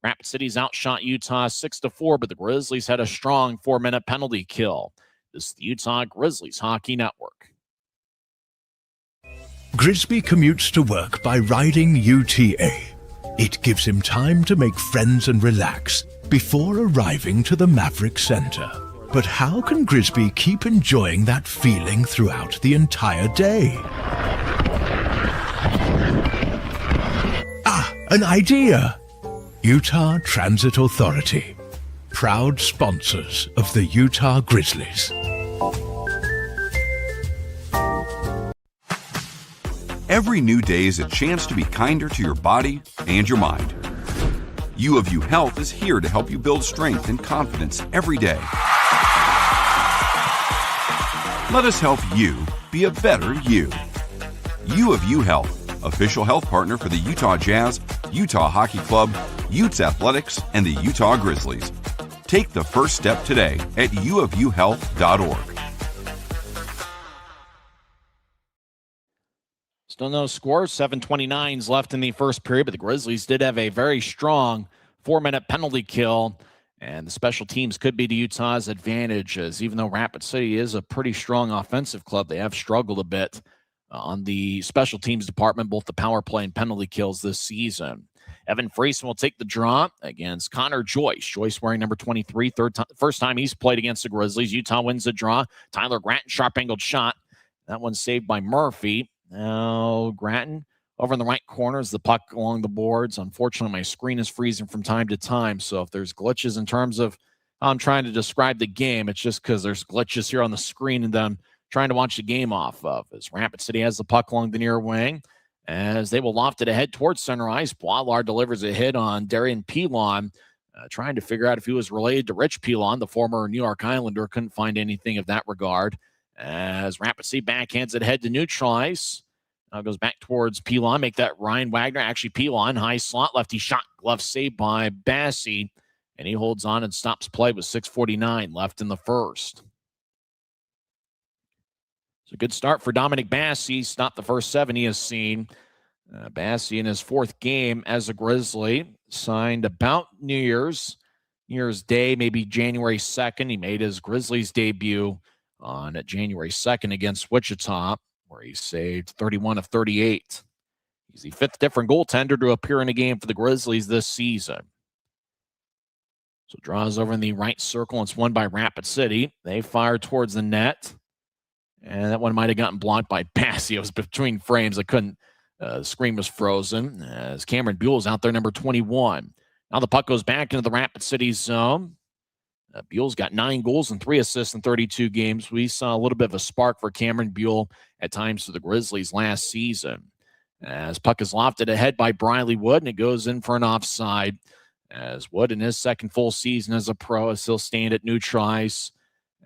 Rapid City's outshot Utah 6-4, but the Grizzlies had a strong 4-minute penalty kill. This is the Utah Grizzlies Hockey Network. Grisby commutes to work by riding UTA. It gives him time to make friends and relax before arriving to the Maverick Center. But how can Grisby keep enjoying that feeling throughout the entire day? An idea! Utah Transit Authority, proud sponsors of the Utah Grizzlies. Every new day is a chance to be kinder to your body and your mind. U of U Health is here to help you build strength and confidence every day. Let us help you be a better you. U of U Health, official health partner for the Utah Jazz, Utah Hockey Club, Utes Athletics, and the Utah Grizzlies. Take the first step today at uofuhealth.org. Still no score. 7:29 left in the first period, but the Grizzlies did have a very strong 4-minute penalty kill, and the special teams could be to Utah's advantage, as even though Rapid City is a pretty strong offensive club, they have struggled a bit on the special teams department, both the power play and penalty kills this season. Evan Friesen will take the draw against Connor Joyce. Joyce wearing number 23, first time he's played against the Grizzlies. Utah wins the draw. Tyler Gratton, sharp-angled shot. That one's saved by Murphy. Now Gratton over in the right corner is the puck along the boards. Unfortunately, my screen is freezing from time to time, so if there's glitches in terms of how I'm trying to describe the game, it's just because there's glitches here on the screen and I'm trying to watch the game off of. As Rapid City has the puck along the near wing, as they will loft it ahead towards center ice. Boilar delivers a hit on Darian Pilon, trying to figure out if he was related to Rich Pilon, the former New York Islander. Couldn't find anything of that regard. As Rapid City backhands it ahead to neutral ice. Now goes back towards Pilon. Make that Ryan Wagner. Actually, Pilon, high slot, lefty shot. Glove saved by Bassie. And he holds on and stops play with 6:49 left in the first. It's a good start for Dominic Bassie. Stopped the first 7 he has seen. Bassie in his 4th game as a Grizzly. Signed about New Year's Day, maybe January 2nd. He made his Grizzlies debut on January 2nd against Wichita, where he saved 31 of 38. He's the 5th different goaltender to appear in a game for the Grizzlies this season. So draws over in the right circle. It's won by Rapid City. They fire towards the net. And that one might have gotten blocked by Bassie. It was between frames. I couldn't. The screen was frozen. As Cameron Buell's out there, number 21. Now the puck goes back into the Rapid City zone. Buell's got 9 goals and 3 assists in 32 games. We saw a little bit of a spark for Cameron Buell at times for the Grizzlies last season. As puck is lofted ahead by Briley Wood, and it goes in for an offside. As Wood in his 2nd full season as a pro is still stand at neutral ice.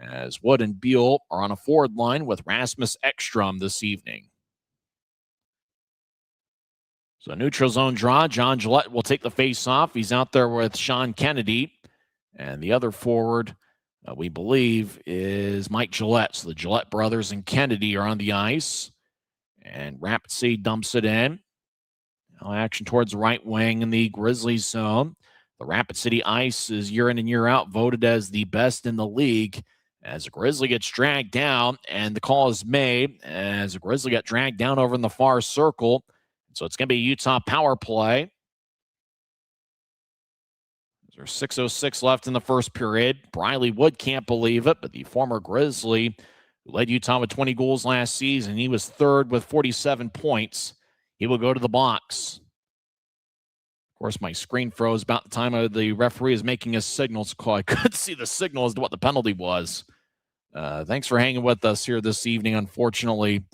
As Wood and Buell are on a forward line with Rasmus Ekstrom this evening. So neutral zone draw. John Gillette will take the face-off. He's out there with Sean Kennedy. And the other forward, we believe, is Mike Gillette. So the Gillette brothers and Kennedy are on the ice. And Rapid City dumps it in. Now action towards the right wing in the Grizzlies zone. The Rapid City ice is year in and year out voted as the best in the league. As a Grizzly gets dragged down, and the call is made as a Grizzly got dragged down over in the far circle. So it's going to be a Utah power play. There's 6:06 left in the first period. Briley Wood can't believe it, but the former Grizzly who led Utah with 20 goals last season, he was third with 47 points. He will go to the box. Of course, my screen froze about the time the referee is making his signals call. I couldn't see the signal as to what the penalty was. Thanks for hanging with us here this evening. Unfortunately,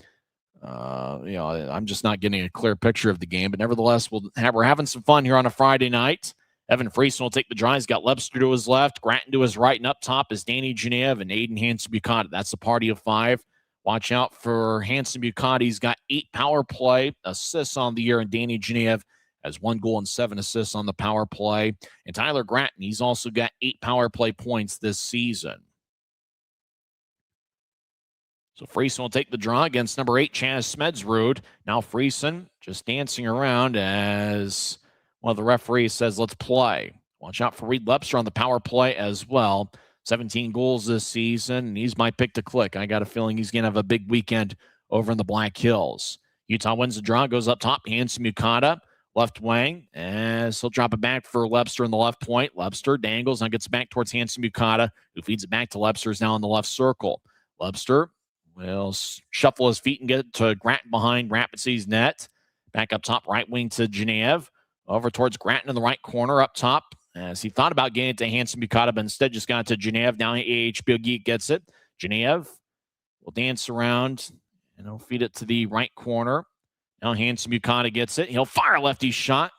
I'm just not getting a clear picture of the game, but nevertheless, we're having some fun here on a Friday night. Evan Friesen will take the draw. He's got Lebster to his left, Gratton to his right, and up top is Danny Genev and Aiden Hansen-Bucata. That's a party of five. Watch out for Hansen-Bucata. He's got 8 power play assists on the year, and Danny Genev has 1 goal and 7 assists on the power play. And Tyler Gratton, he's also got 8 power play points this season. So Friesen will take the draw against number 8, Chaz Smedsrud. Now Friesen just dancing around as one of the referees says, let's play. Watch out for Reed Lepster on the power play as well. 17 goals this season, and he's my pick to click. I got a feeling he's going to have a big weekend over in the Black Hills. Utah wins the draw, goes up top. Hansen-Bucata, left wing, as he'll drop it back for Lepster in the left point. Lepster dangles and gets back towards Hansen-Bucata, who feeds it back to Lepster, is now in the left circle. Lepster will shuffle his feet and get to Gratton behind Rapid City's net. Back up top, right wing to Genev. Over towards Gratton in the right corner up top. As he thought about getting it to Hansen-Bucata, but instead just got to Genev. Now Boogie gets it. Genev will dance around and he'll feed it to the right corner. Now Hansen-Bucata gets it. He'll fire a lefty shot.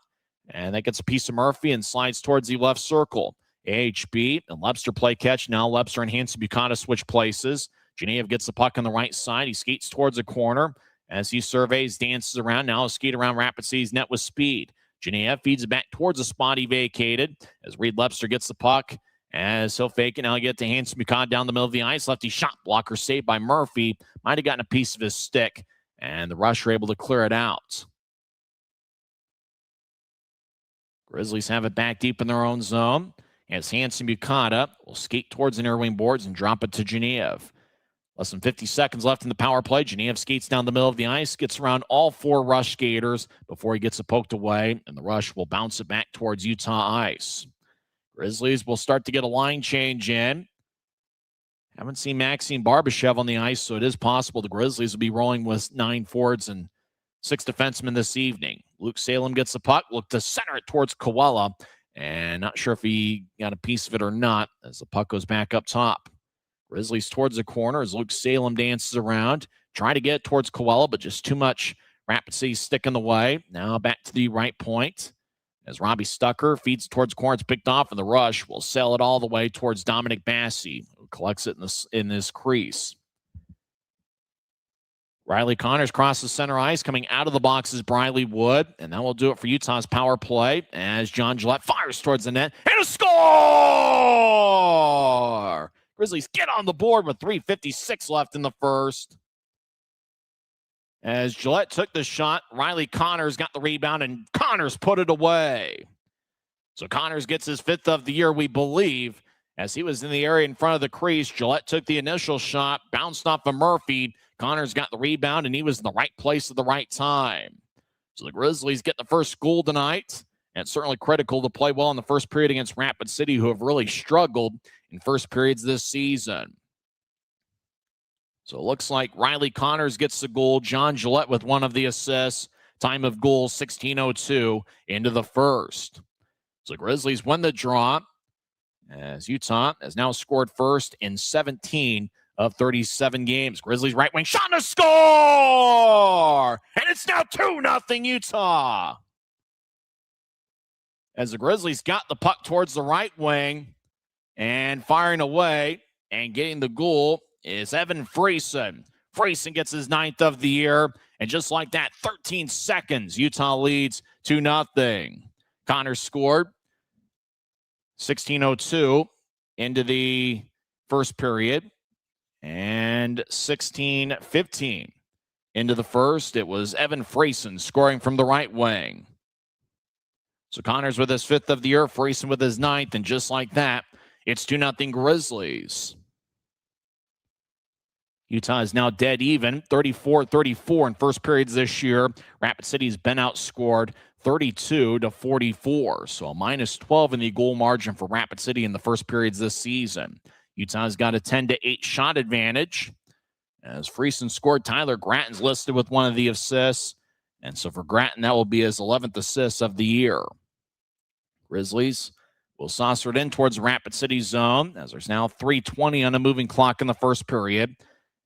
And that gets a piece of Murphy and slides towards the left circle. AHB and Lepster play catch. Now Lepster and Hansen-Bucata switch places. Genev gets the puck on the right side. He skates towards the corner. As he surveys, dances around. Now he'll skate around Rapid City's net with speed. Genev feeds it back towards the spot he vacated as Reed Lepster gets the puck. As he'll fake it, now he'll get to Hansen-Bucata down the middle of the ice. Lefty shot blocker saved by Murphy. Might have gotten a piece of his stick, and the Rush are able to clear it out. Grizzlies have it back deep in their own zone as Hansen-Bucata will skate towards the near wing boards and drop it to Genev. Less than 50 seconds left in the power play. Genev skates down the middle of the ice, gets around all 4 Rush skaters before he gets it poked away, and the Rush will bounce it back towards Utah ice. Grizzlies will start to get a line change in. Haven't seen Maxime Barbashev on the ice, so it is possible the Grizzlies will be rolling with 9 forwards and 6 defensemen this evening. Luke Salem gets the puck, look to center it towards Koala, and not sure if he got a piece of it or not as the puck goes back up top. Grizzlies towards the corner as Luke Salem dances around, trying to get towards Koala, but just too much Rapid City stick in the way. Now back to the right point as Robbie Stucker feeds towards corner. It's picked off, and the Rush will sail it all the way towards Dominic Bassey, who collects it in this crease. Riley Connors crosses center ice. Coming out of the box is Briley Wood, and that will do it for Utah's power play as John Gillette fires towards the net, and a score! Grizzlies get on the board with 3:56 left in the first. As Gillette took the shot, Riley Connors got the rebound, and Connors put it away. So Connors gets his 5th of the year, we believe. As he was in the area in front of the crease, Gillette took the initial shot, bounced off of Murphy. Connors got the rebound, and he was in the right place at the right time. So the Grizzlies get the first goal tonight. And it's certainly critical to play well in the first period against Rapid City, who have really struggled in first periods this season. So it looks like Riley Connors gets the goal. John Gillette with one of the assists. Time of goal, 16:02 into the first. So the Grizzlies win the draw as Utah has now scored first in 17 of 37 games. Grizzlies right wing shot to score! And it's now 2-0 Utah. As the Grizzlies got the puck towards the right wing and firing away and getting the goal is Evan Friesen. Friesen gets his 9th of the year, And just like that, 13 seconds, Utah leads 2-0. Connors scored 16:02 into the first period and 16:15 into the first. It was Evan Freyson scoring from the right wing. So Connors with his 5th of the year, Freyson with his 9th, and just like that, it's 2-0 Grizzlies. Utah is now dead even, 34-34 in first periods this year. Rapid City's been outscored 32-44. So a -12 in the goal margin for Rapid City in the first periods this season. Utah's got a 10-8 shot advantage. As Freyson scored, Tyler Gratton's listed with one of the assists. And so for Gratton, that will be his 11th assist of the year. Grizzlies will saucer it in towards the Rapid City zone, as there's now 3:20 on a moving clock in the first period.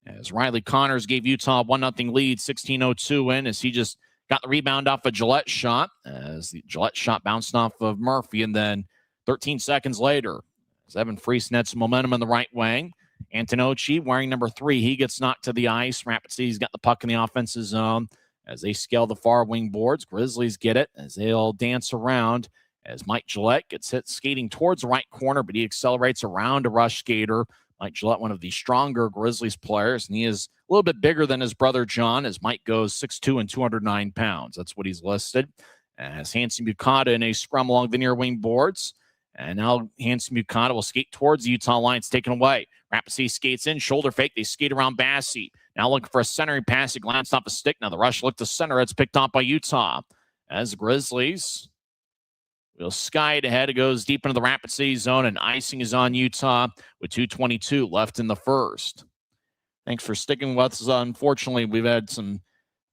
As Riley Connors gave Utah a 1-0 lead, 16:02 in, as he just got the rebound off a Gillette shot, as the Gillette shot bounced off of Murphy, and then 13 seconds later, as Evan Freyson had some momentum in the right wing, Antonocci, wearing number 3, he gets knocked to the ice. Rapid City's got the puck in the offensive zone as they scale the far wing boards. Grizzlies get it as they'll dance around as Mike Gillette gets hit skating towards the right corner, but he accelerates around a rush skater. Mike Gillette, one of the stronger Grizzlies players, and he is a little bit bigger than his brother John, as Mike goes 6'2" and 209 pounds. That's what he's listed. As Hanson Bukata in a scrum along the near wing boards. And now Hanson Bukata will skate towards the Utah line. It's taken away. Rapid City skates in, shoulder fake. They skate around Bassey. Now looking for a centering pass. He glanced off a stick. Now the rush look to center. It's picked off by Utah. As the Grizzlies will sky it ahead. It goes deep into the Rapid City zone, and icing is on Utah with 2:22 left in the first. Thanks for sticking with us. Unfortunately, we've had some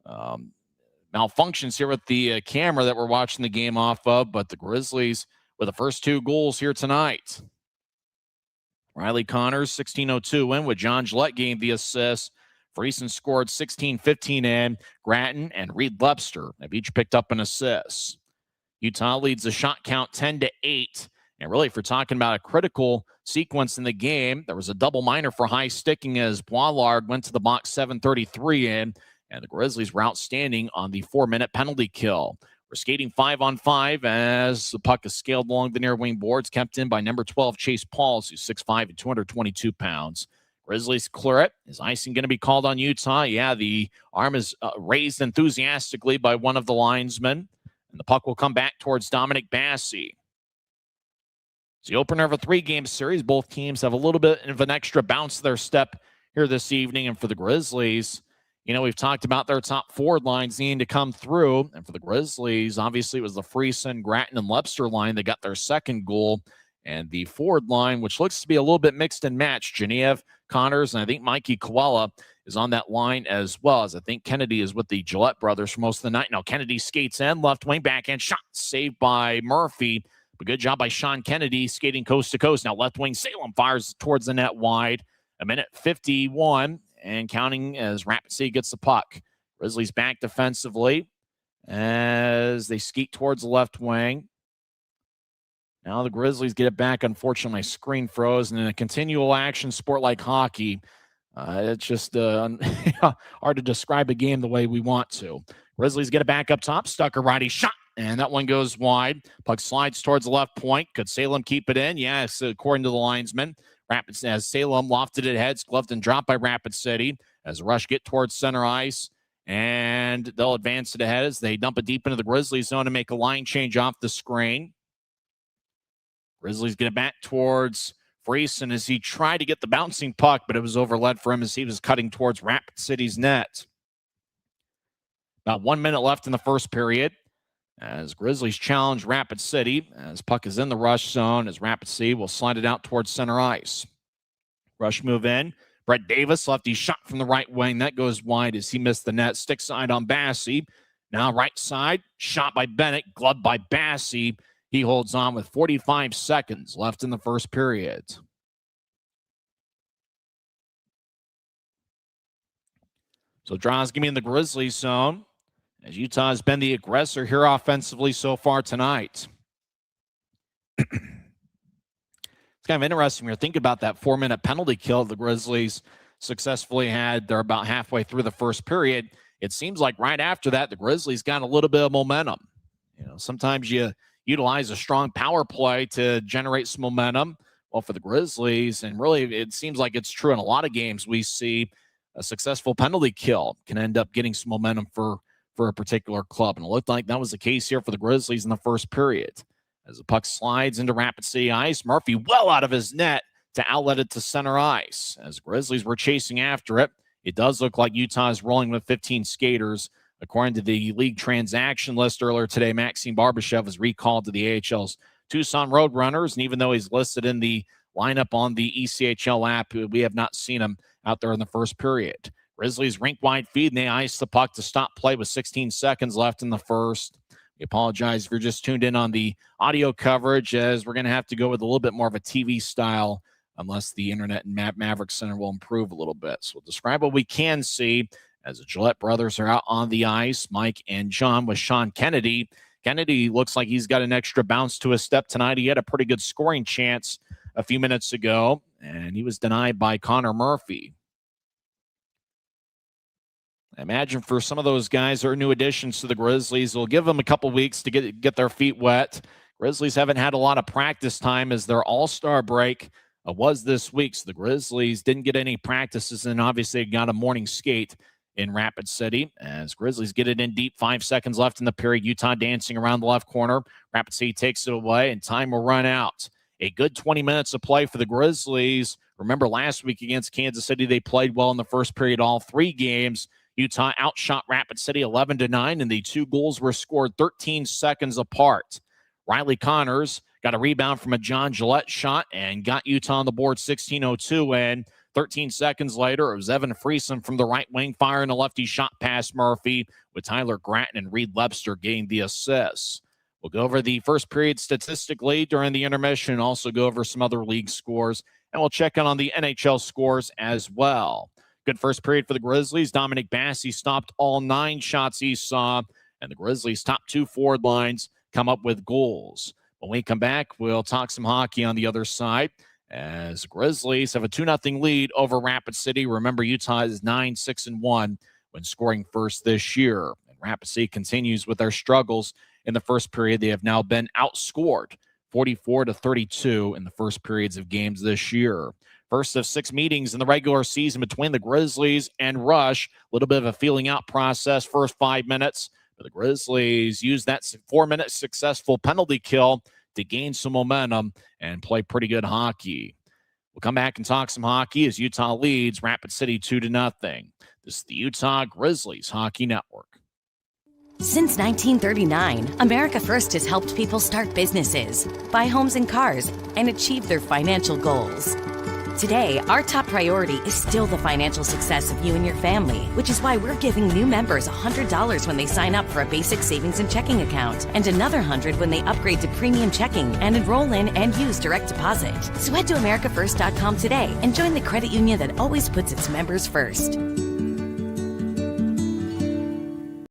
malfunctions here with the camera that we're watching the game off of, but the Grizzlies with the first 2 goals here tonight. Riley Connors, 16:02 win with John Gillette getting the assist. Freyson scored 16:15 in. Gratton and Reed Lepster have each picked up an assist. Utah leads the shot count 10-8. And really, if we're talking about a critical sequence in the game, there was a double minor for high sticking as Boilard went to the box 7:33 in, and the Grizzlies were outstanding on the 4-minute penalty kill. We're skating 5-on-5 as the puck is scaled along the near wing boards, kept in by number 12, Chase Pauls, who's 6'5" and 222 pounds. Grizzlies clear it. Is icing going to be called on Utah? Yeah, the arm is raised enthusiastically by one of the linesmen, and the puck will come back towards Dominic Bassey. It's the opener of a 3-game series. Both teams have a little bit of an extra bounce to their step here this evening, and for the Grizzlies, you know, we've talked about their top forward lines needing to come through. And for the Grizzlies, obviously, it was the Freyson, Gratton, and Lepster line that got their second goal. And the forward line, which looks to be a little bit mixed and matched. Genevieve, Connors, and I think Mikey Koala is on that line as well, as I think Kennedy is with the Gillette brothers for most of the night. Now, Kennedy skates in, left wing, backhand shot, saved by Murphy. But good job by Sean Kennedy skating coast to coast. Now, left wing, Salem fires towards the net wide. 1:51. And counting as Rapid City gets the puck. Grizzlies back defensively as they skeet towards the left wing. Now the Grizzlies get it back. Unfortunately, my screen froze. And in a continual action sport like hockey, it's just hard to describe a game the way we want to. Grizzlies get it back up top. Stucker righty shot. And that one goes wide. Puck slides towards the left point. Could Salem keep it in? Yes, according to the linesman. Rapid, as Salem lofted it ahead, gloved and dropped by Rapid City as Rush get towards center ice, and they'll advance it ahead as they dump it deep into the Grizzlies zone to make a line change off the screen. Grizzlies get it back towards Freyson as he tried to get the bouncing puck, but it was overled for him as he was cutting towards Rapid City's net. About 1 minute left in the first period as Grizzlies challenge Rapid City as puck is in the rush zone as Rapid City will slide it out towards center ice. Rush move in. Brett Davis, lefty shot from the right wing. That goes wide as he missed the net. Stick side on Bassey. Now right side, shot by Bennett, gloved by Bassey. He holds on with 45 seconds left in the first period. So draws give me in the Grizzlies zone, as Utah has been the aggressor here offensively so far tonight. It's kind of interesting when you're thinking about that 4-minute penalty kill the Grizzlies successfully had. They're about halfway through the first period. it seems like right after that, the Grizzlies got a little bit of momentum. Sometimes you utilize a strong power play to generate some momentum. Well, for the Grizzlies, and really it seems like it's true in a lot of games, we see a successful penalty kill can end up getting some momentum for a particular club. And it looked like that was the case here for the Grizzlies in the first period. As the puck slides into Rapid City ice, Murphy well out of his net to outlet it to center ice. As the Grizzlies were chasing after it, it does look like Utah is rolling with 15 skaters. According to the league transaction list earlier today, Maxime Barbashev was recalled to the AHL's Tucson Roadrunners, and even though he's listed in the lineup on the ECHL app, we have not seen him out there in the first period. Grizzlies rink-wide feed, and they ice the puck to stop play with 16 seconds left in the first. We apologize if you're just tuned in on the audio coverage, as we're going to have to go with a little bit more of a TV style unless the internet and Maverick Center will improve a little bit. So we'll describe what we can see as the Gillette brothers are out on the ice. Mike and John with Sean Kennedy. Kennedy looks like he's got an extra bounce to his step tonight. He had a pretty good scoring chance a few minutes ago, and he was denied by Connor Murphy. I imagine for some of those guys that are new additions to the Grizzlies, we'll give them a couple weeks to get their feet wet. Grizzlies haven't had a lot of practice time as their all-star break was this week. So the Grizzlies didn't get any practices, and obviously got a morning skate in Rapid City. As Grizzlies get it in deep, 5 seconds left in the period. Utah dancing around the left corner. Rapid City takes it away, and time will run out. A good 20 minutes of play for the Grizzlies. Remember last week against Kansas City, they played well in the first period all 3 games. Utah outshot Rapid City 11-9, and the 2 goals were scored 13 seconds apart. Riley Connors got a rebound from a John Gillette shot and got Utah on the board 16:02, and 13 seconds later, it was Evan Friesen from the right wing firing a lefty shot past Murphy, with Tyler Gratton and Reed Webster getting the assists. We'll go over the first period statistically during the intermission, and also go over some other league scores, and we'll check in on the NHL scores as well. Good first period for the Grizzlies. Dominic Bassey stopped all 9 shots he saw, and the Grizzlies' top 2 forward lines come up with goals. When we come back, we'll talk some hockey on the other side, as Grizzlies have a 2-0 lead over Rapid City. Remember, Utah is 9-6-1 when scoring first this year. And Rapid City continues with their struggles in the first period. They have now been outscored 44-32 in the first periods of games this year. First of 6 meetings in the regular season between the Grizzlies and Rush. A little bit of a feeling out process, first 5 minutes. But the Grizzlies used that 4-minute successful penalty kill to gain some momentum and play pretty good hockey. We'll come back and talk some hockey as Utah leads Rapid City 2-0. This is the Utah Grizzlies Hockey Network. Since 1939, America First has helped people start businesses, buy homes and cars, and achieve their financial goals. Today, our top priority is still the financial success of you and your family, which is why we're giving new members $100 when they sign up for a basic savings and checking account, and another $100 when they upgrade to premium checking and enroll in and use direct deposit. So head to americafirst.com today and join the credit union that always puts its members first.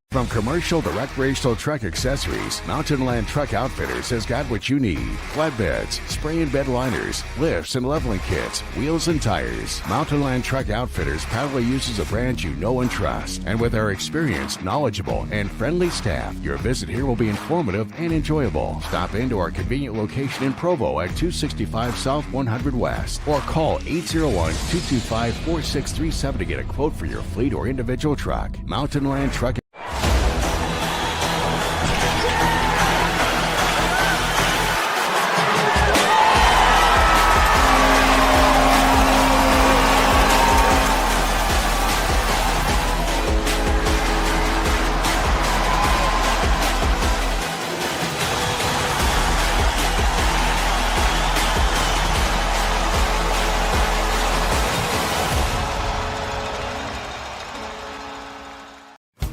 From commercial to recreational truck accessories, Mountain Land Truck Outfitters has got what you need. Flatbeds, spray and bed liners, lifts and leveling kits, wheels and tires. Mountain Land Truck Outfitters proudly uses a brand you know and trust. And with our experienced, knowledgeable, and friendly staff, your visit here will be informative and enjoyable. Stop into our convenient location in Provo at 265 South 100 West, or call 801-225-4637 to get a quote for your fleet or individual truck. Mountain Land Truck.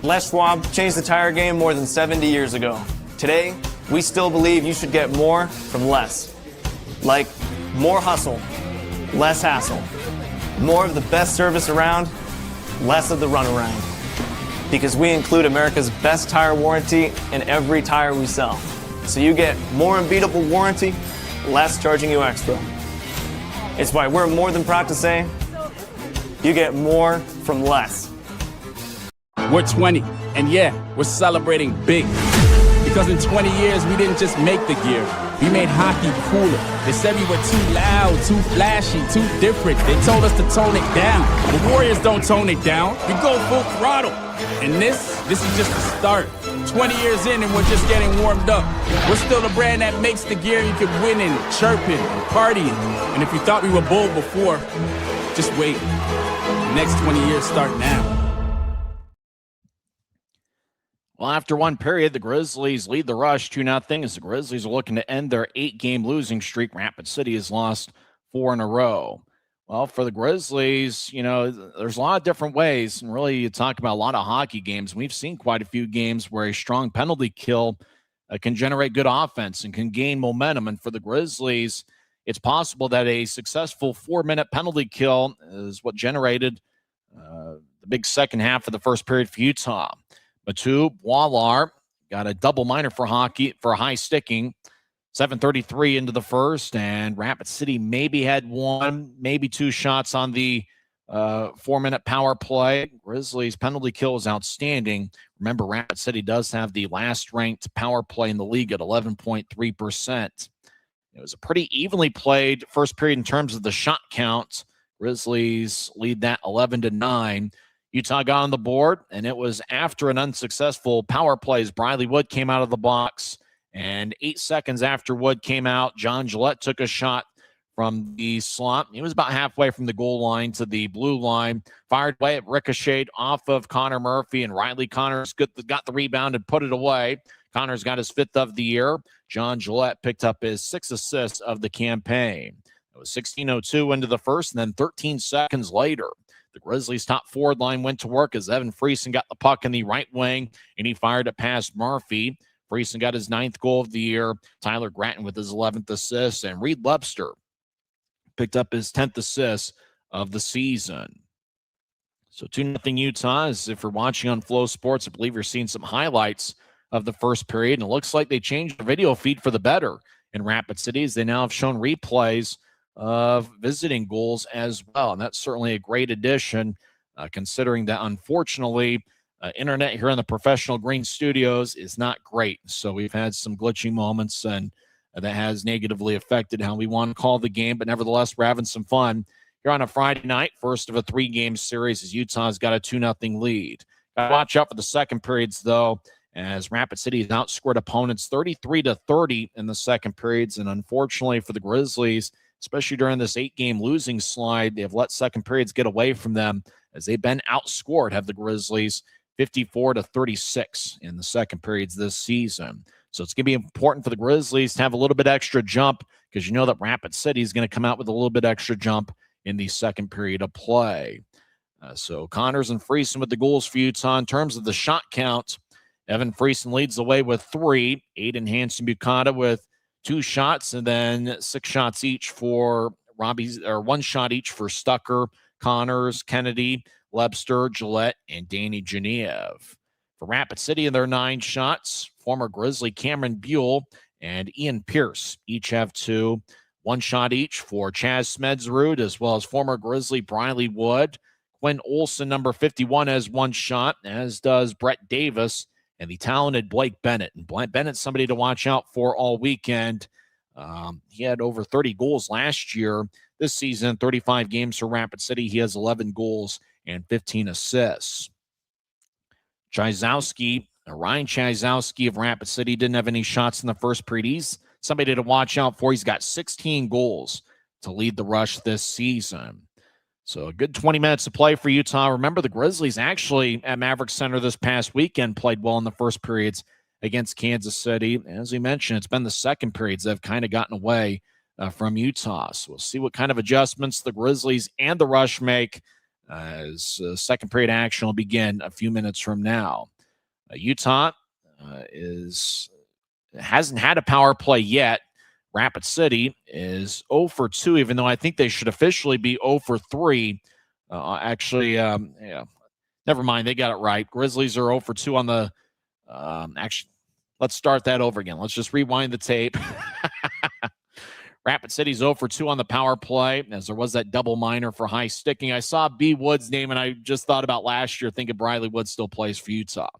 Les Schwab changed the tire game more than 70 years ago. Today, we still believe you should get more from less. Like more hustle, less hassle. More of the best service around, less of the runaround. Because we include America's best tire warranty in every tire we sell. So you get more unbeatable warranty, less charging you extra. It's why we're more than proud to say, you get more from less. We're 20, and yeah, we're celebrating big. Because in 20 years, we didn't just make the gear. We made hockey cooler. They said we were too loud, too flashy, too different. They told us to tone it down. The Warriors don't tone it down. We go full throttle. And this is just the start. 20 years in and we're just getting warmed up. We're still the brand that makes the gear you can win in, chirping, partying. And if you thought we were bold before, just wait. The next 20 years start now. Well, after one period, the Grizzlies lead the Rush 2-0 as the Grizzlies are looking to end their 8-game losing streak. Rapid City has lost 4 in a row. Well, for the Grizzlies, there's a lot of different ways. And really, you talk about a lot of hockey games. We've seen quite a few games where a strong penalty kill can generate good offense and can gain momentum. And for the Grizzlies, it's possible that a successful 4-minute penalty kill is what generated the big second half of the first period for Utah. Matub Walar got a double minor for hockey for high sticking. 7:33 into the first, and Rapid City maybe had one, maybe two shots on the 4-minute power play. Grizzlies' penalty kill was outstanding. Remember, Rapid City does have the last-ranked power play in the league at 11.3%. It was a pretty evenly played first period in terms of the shot count. Grizzlies lead that 11-9. Utah got on the board, and it was after an unsuccessful power play as Briley Wood came out of the box. And 8 seconds after Wood came out, John Gillette took a shot from the slot. He was about halfway from the goal line to the blue line. Fired away, it ricocheted off of Connor Murphy, and Riley Connors got the rebound and put it away. Connors got his 5th of the year. John Gillette picked up his 6th assist of the campaign. It was 16:02 into the first, and then 13 seconds later, the Grizzlies' top forward line went to work as Evan Friesen got the puck in the right wing, and he fired it past Murphy. Friesen got his 9th goal of the year. Tyler Gratton with his 11th assist, and Reed Lebster picked up his 10th assist of the season. So 2-0 Utah. As if you're watching on Flow Sports, I believe you're seeing some highlights of the first period, and it looks like they changed the video feed for the better in Rapid City, as they now have shown replays of visiting goals as well. And that's certainly a great addition, considering that, unfortunately, internet here in the Professional Green Studios is not great. So we've had some glitching moments, and that has negatively affected how we want to call the game. But nevertheless, we're having some fun here on a Friday night, first of a 3-game series, as Utah's got a 2-0 lead. Got to watch out for the second periods, though, as Rapid City has outscored opponents 33-30 in the second periods. And unfortunately for the Grizzlies, especially during this 8-game losing slide, they have let second periods get away from them, as they've been outscored, have the Grizzlies 54-36 in the second periods this season. So it's going to be important for the Grizzlies to have a little bit extra jump, because you know that Rapid City is going to come out with a little bit extra jump in the second period of play. So Connors and Friesen with the goals for Utah. In terms of the shot count, Evan Friesen leads the way with 3, Aiden Hanson-Bukata with 2 shots, and then 6 shots each for or 1 shot each for Stucker, Connors, Kennedy, Lebster, Gillette, and Danny Genev. For Rapid City, in their 9 shots, former Grizzly Cameron Buell and Ian Pierce each have 2. 1 shot each for Chaz Smedzrud, as well as former Grizzly Briley Wood. Quinn Olson, number 51, has 1 shot, as does Brett Davis and the talented Blake Bennett. And Blake Bennett's somebody to watch out for all weekend. He had over 30 goals last year. This season, 35 games for Rapid City. He has 11 goals and 15 assists. Ryan Chizowski of Rapid City didn't have any shots in the first period. He's somebody to watch out for. He's got 16 goals to lead the Rush this season. So a good 20 minutes of play for Utah. Remember, the Grizzlies actually at Maverick Center this past weekend played well in the first periods against Kansas City. As we mentioned, it's been the second periods that have kind of gotten away from Utah. So we'll see what kind of adjustments the Grizzlies and the Rush make as second period action will begin a few minutes from now. Utah hasn't had a power play yet. Rapid City is 0 for 2, even though I think they should officially be 0 for 3. Never mind. They got it right. Grizzlies are 0 for 2 on the let's start that over again. Let's just rewind the tape. Rapid City's 0 for 2 on the power play, as there was that double minor for high sticking. I saw B. Wood's name, and I just thought about last year, thinking Briley Wood still plays for Utah.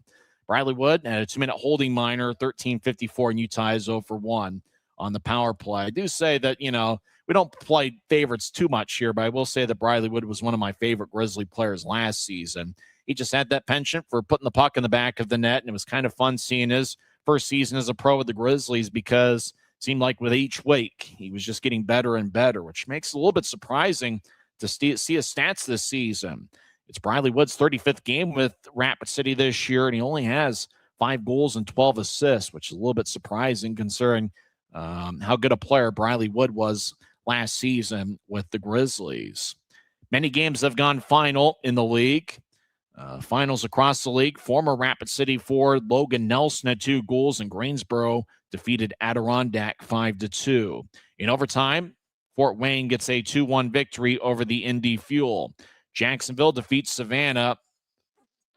Briley Wood had a 2-minute holding minor, 13:54, and Utah is 0 for 1 on the power play. I do say that, we don't play favorites too much here, but I will say that Briley Wood was one of my favorite Grizzly players last season. He just had that penchant for putting the puck in the back of the net, and it was kind of fun seeing his first season as a pro with the Grizzlies because it seemed like with each week he was just getting better and better, which makes it a little bit surprising to see his stats this season. It's Briley Wood's 35th game with Rapid City this year, and he only has 5 goals and 12 assists, which is a little bit surprising considering how good a player Briley Wood was last season with the Grizzlies. Many games have gone final in the league. Finals across the league. Former Rapid City forward Logan Nelson had 2 goals, and Greensboro defeated Adirondack 5-2. In overtime, Fort Wayne gets a 2-1 victory over the Indy Fuel. Jacksonville defeats Savannah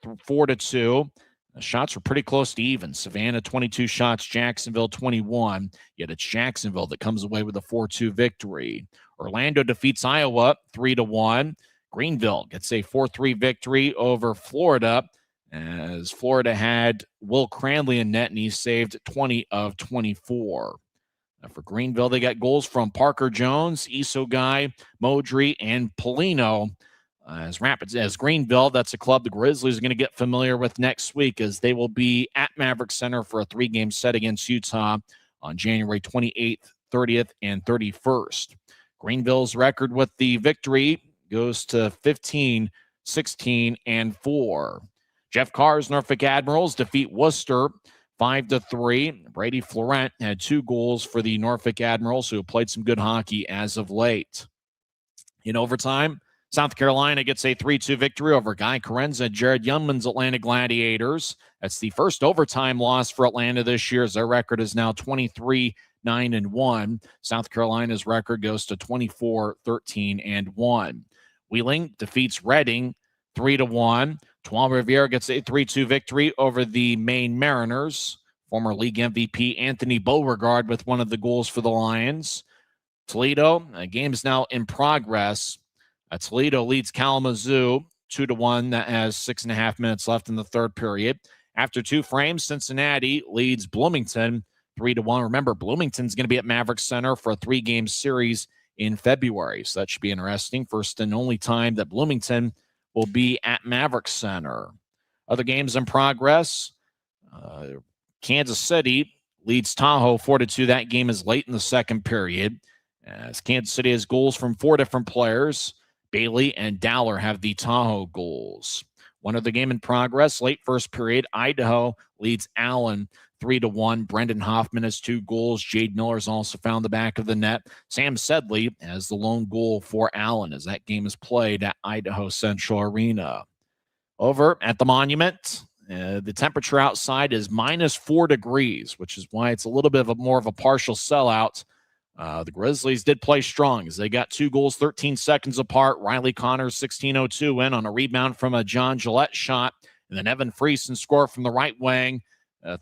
4-2. The shots were pretty close to even. Savannah 22 shots, Jacksonville 21. Yet it's Jacksonville that comes away with a 4-2 victory. Orlando defeats Iowa 3-1. Greenville gets a 4-3 victory over Florida, as Florida had Will Cranley in net, and he saved 20 of 24. Now for Greenville, they got goals from Parker Jones, Isogai, Modry, and Polino. As Greenville, that's a club the Grizzlies are going to get familiar with next week, as they will be at Maverick Center for a 3-game set against Utah on January 28th, 30th, and 31st. Greenville's record with the victory goes to 15, 16, and 4. Jeff Carr's Norfolk Admirals defeat Worcester 5-3. Brady Florent had 2 goals for the Norfolk Admirals, who have played some good hockey as of late. In overtime, South Carolina gets a 3-2 victory over Guy Carenza and Jared Youngman's Atlanta Gladiators. That's the first overtime loss for Atlanta this year, as their record is now 23-9-1. South Carolina's record goes to 24-13-1. Wheeling defeats Reading 3-1. Trois Riviere gets a 3-2 victory over the Maine Mariners. Former league MVP Anthony Beauregard with one of the goals for the Lions. Toledo, a game is now in progress. Toledo leads Kalamazoo 2-1. That has 6.5 minutes left in the third period. After 2 frames, Cincinnati leads Bloomington 3-1. Remember, Bloomington's going to be at Maverick Center for a 3-game series in February, so that should be interesting. First and only time that Bloomington will be at Maverick Center. Other games in progress. Kansas City leads Tahoe 4-2. That game is late in the second period, as Kansas City has goals from 4 different players. Bailey and Dowler have the Tahoe goals. One other game in progress, late first period. Idaho leads Allen 3-1. Brendan Hoffman has 2 goals. Jade Miller's also found the back of the net. Sam Sedley has the lone goal for Allen, as that game is played at Idaho Central Arena. Over at the Monument, the temperature outside is -4 degrees, which is why it's a little bit more of a partial sellout. The Grizzlies did play strong, as they got 2 goals 13 seconds apart. Riley Connors 16:02 win on a rebound from a John Gillette shot, and then Evan Friesen scored from the right wing.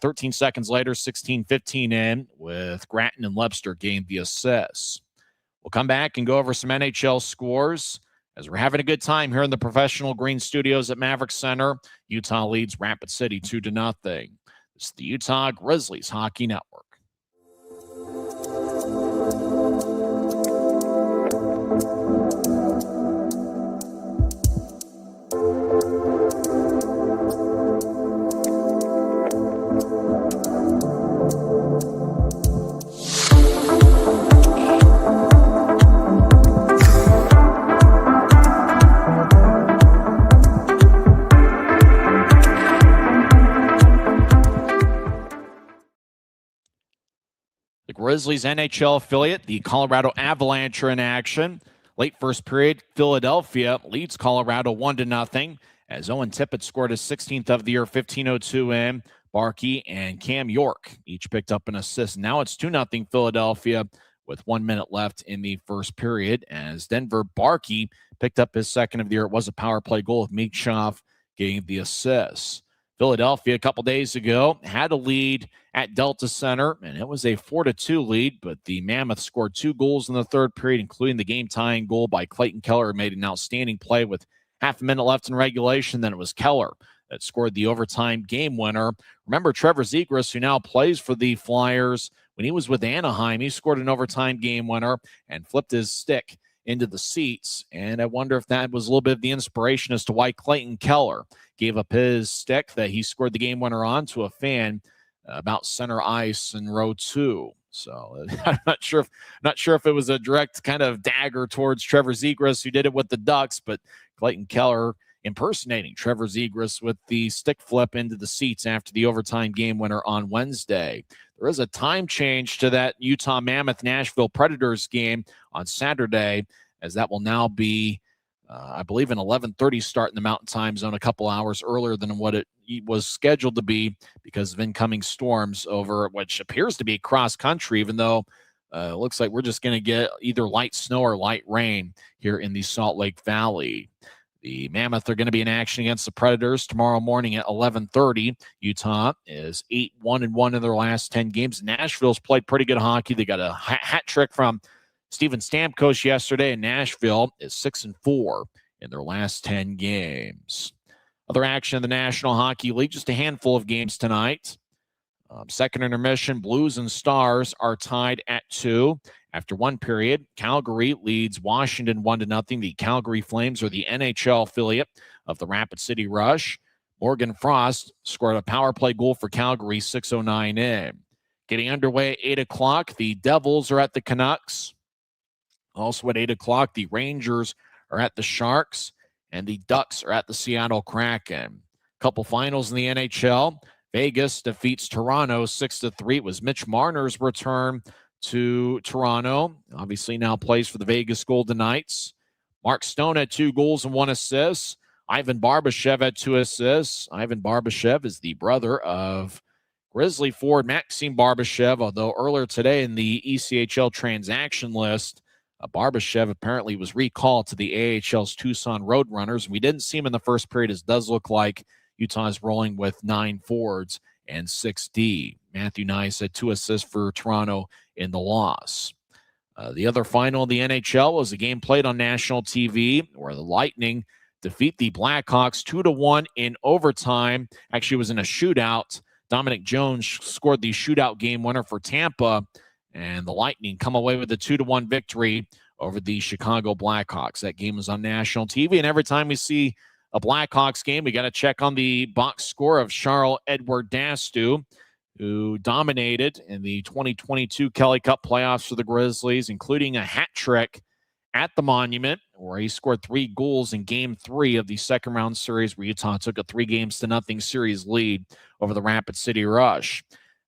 13 seconds later, 16:15 in, with Gratton and Lebster gained the assists. We'll come back and go over some NHL scores, as we're having a good time here in the Professional Green Studios at Maverick Center. Utah leads Rapid City 2-0. This is the Utah Grizzlies Hockey Network. Grizzlies NHL affiliate, the Colorado Avalanche, are in action. Late first period, Philadelphia leads Colorado 1-0, as Owen Tippett scored his 16th of the year, 15:02 in. Barkey and Cam York each picked up an assist. Now it's 2-0 Philadelphia with 1 minute left in the first period, as Denver Barkey picked up his second of the year. It was a power play goal, with Michkov getting the assist. Philadelphia a couple days ago had a lead at Delta Center, and it was a 4-2 lead, but the Mammoth scored 2 goals in the third period, including the game-tying goal by Clayton Keller, who made an outstanding play with half a minute left in regulation. Then it was Keller that scored the overtime game winner. Remember, Trevor Zegras, who now plays for the Flyers, when he was with Anaheim, he scored an overtime game winner and flipped his stick into the seats. And I wonder if that was a little bit of the inspiration as to why Clayton Keller gave up his stick that he scored the game winner on to a fan about center ice in row 2. So I'm not sure if it was a direct kind of dagger towards Trevor Zegras, who did it with the Ducks, but Clayton Keller impersonating Trevor Zegras with the stick flip into the seats after the overtime game winner on Wednesday. There is a time change to that Utah Mammoth Nashville Predators game on Saturday, as that will now be, I believe, an 11:30 start in the Mountain Time Zone, a couple hours earlier than what it was scheduled to be because of incoming storms over which appears to be cross country, even though it looks like we're just going to get either light snow or light rain here in the Salt Lake Valley. The Mammoth are going to be in action against the Predators tomorrow morning at 11:30. Utah is 8-1-1 in their last 10 games. Nashville's played pretty good hockey. They got a hat trick from Steven Stamkos yesterday, and Nashville is 6-4 in their last 10 games. Other action in the National Hockey League, just a handful of games tonight. Second intermission, Blues and Stars are tied at 2. After one period, Calgary leads Washington 1-0. The Calgary Flames are the NHL affiliate of the Rapid City Rush. Morgan Frost scored a power play goal for Calgary, 6:09 in. Getting underway at 8 o'clock, the Devils are at the Canucks. Also at 8 o'clock, the Rangers are at the Sharks, and the Ducks are at the Seattle Kraken. Couple finals in the NHL. Vegas defeats Toronto 6-3. It was Mitch Marner's return to Toronto. Obviously now plays for the Vegas Golden Knights. Mark Stone had 2 goals and 1 assist. Ivan Barbashev had 2 assists. Ivan Barbashev is the brother of Grizzly forward Maxim Barbashev, although earlier today in the ECHL transaction list, Barbashev apparently was recalled to the AHL's Tucson Roadrunners. We didn't see him in the first period. It does look like Utah is rolling with 9 forwards and 6D. Matthew Nice had 2 assists for Toronto in the loss. The other final of the NHL was a game played on national TV where the Lightning defeat the Blackhawks 2-1 in overtime. Actually, it was in a shootout. Dominic Jones scored the shootout game winner for Tampa, and the Lightning come away with a 2-1 victory over the Chicago Blackhawks. That game was on national TV, and every time we see a Blackhawks game, we got to check on the box score of Charles-Edouard Dastou, who dominated in the 2022 Kelly Cup playoffs for the Grizzlies, including a hat trick at the Monument, where he scored 3 goals in Game 3 of the second-round series, where Utah took a 3-0 series lead over the Rapid City Rush.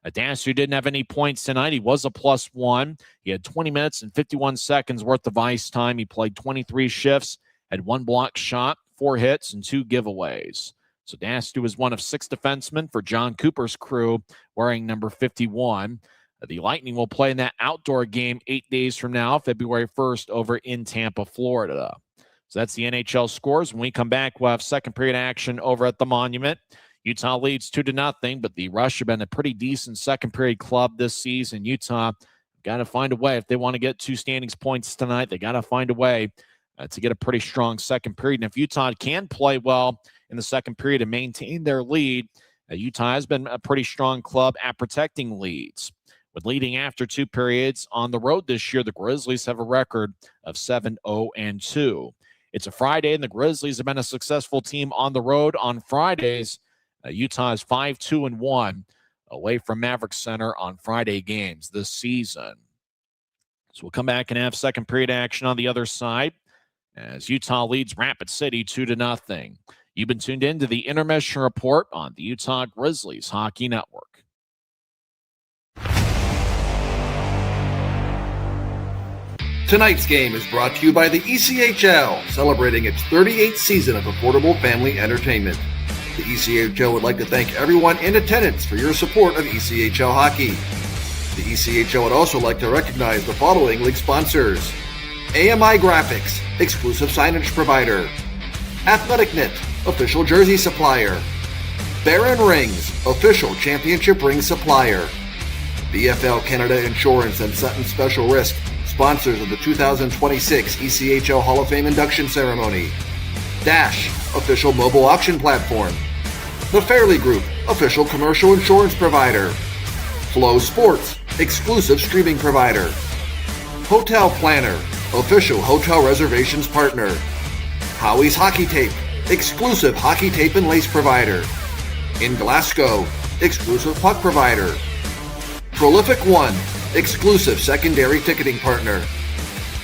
Dastou didn't have any points tonight. He was a +1. He had 20 minutes and 51 seconds worth of ice time. He played 23 shifts, had 1 block shot, 4 hits, and 2 giveaways. So Dastou is one of 6 defensemen for John Cooper's crew, wearing number 51. The Lightning will play in that outdoor game 8 days from now, February 1st, over in Tampa, Florida. So that's the NHL scores. When we come back, we'll have second period action over at the Monument. Utah leads 2-0, but the Rush have been a pretty decent second period club this season. Utah got to find a way. If they want to get 2 standings points tonight, they got to find a way to get a pretty strong second period. And if Utah can play well in the second period and maintain their lead, Utah has been a pretty strong club at protecting leads. With leading after 2 periods on the road this year, the Grizzlies have a record of 7-0-2. It's a Friday, and the Grizzlies have been a successful team on the road on Fridays. Utah is 5-2-1 away from Maverick Center on Friday games this season. So we'll come back and have second period action on the other side as Utah leads Rapid City 2-0. You've been tuned in to the Intermission Report on the Utah Grizzlies Hockey Network. Tonight's game is brought to you by the ECHL, celebrating its 38th season of affordable family entertainment. The ECHL would like to thank everyone in attendance for your support of ECHL hockey. The ECHL would also like to recognize the following league sponsors: AMI Graphics, exclusive signage provider; Athletic Knit, official jersey supplier; Baron Rings, official championship ring supplier. BFL Canada Insurance and Sutton Special Risk, sponsors of the 2026 ECHL Hall of Fame induction ceremony. Dash, official mobile auction platform. The Fairley Group, official commercial insurance provider. Flow Sports, exclusive streaming provider. Hotel Planner, official hotel reservations partner. Howie's Hockey Tape, exclusive hockey tape and lace provider. In Glasgow, exclusive puck provider. Prolific One, exclusive secondary ticketing partner.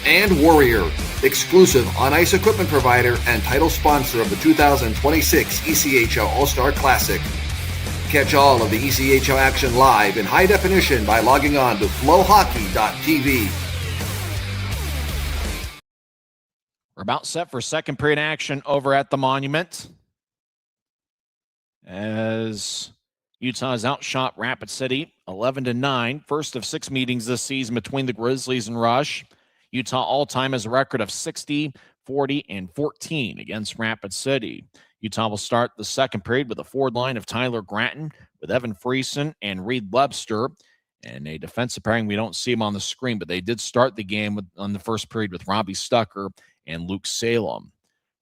And Warrior, exclusive on-ice equipment provider and title sponsor of the 2026 ECHL All-Star Classic. Catch all of the ECHL action live in high definition by logging on to flowhockey.tv. We're about set for second period action over at the Monument, as Utah has outshot Rapid City 11-9. First of 6 meetings this season between the Grizzlies and Rush. Utah all-time has a record of 60, 40, and 14 against Rapid City. Utah will start the second period with a forward line of Tyler Gratton with Evan Friesen and Reed Webster, and a defensive pairing. We don't see him on the screen, but they did start the game on the first period with Robbie Stucker and Luke Salem.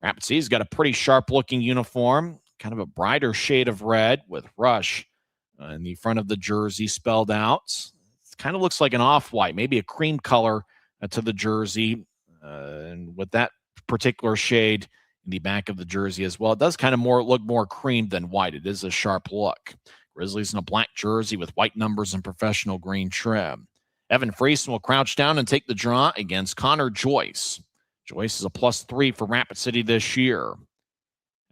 Rapid City's got a pretty sharp-looking uniform, kind of a brighter shade of red with Rush in the front of the jersey spelled out. It kind of looks like an off-white, maybe a cream color to the jersey, and with that particular shade in the back of the jersey as well. It does kind of look more cream than white. It is a sharp look. Grizzlies in a black jersey with white numbers and professional green trim. Evan Friesen will crouch down and take the draw against Connor Joyce. Joyce is a +3 for Rapid City this year.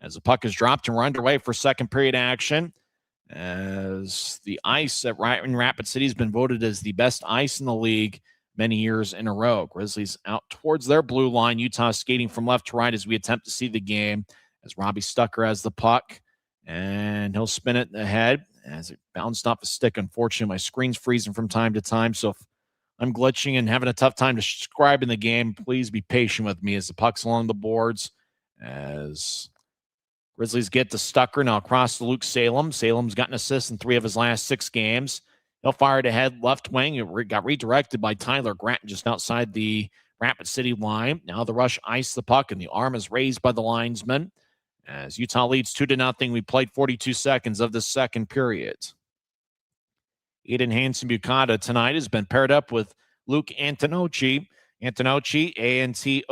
As the puck is dropped and we're underway for second period action, as the ice at Rapid City has been voted as the best ice in the league many years in a row. Grizzlies out towards their blue line. Utah skating from left to right as we attempt to see the game, as Robbie Stucker has the puck, and he'll spin it ahead as it bounced off a stick. Unfortunately, my screen's freezing from time to time, so if I'm glitching and having a tough time describing the game, please be patient with me as the puck's along the boards, as Grizzlies get to Stucker, now across to Luke Salem. Salem's got an assist in 3 of his last 6 games. He'll fire it ahead left wing. It got redirected by Tyler Gratton just outside the Rapid City line. Now the Rush ice the puck, and the arm is raised by the linesman. As Utah leads 2-0, we played 42 seconds of the second period. Eden Hansen-Bukata tonight has been paired up with Luke Antonocci. Antonocci, A-N-T-O-N-A-C-C-I,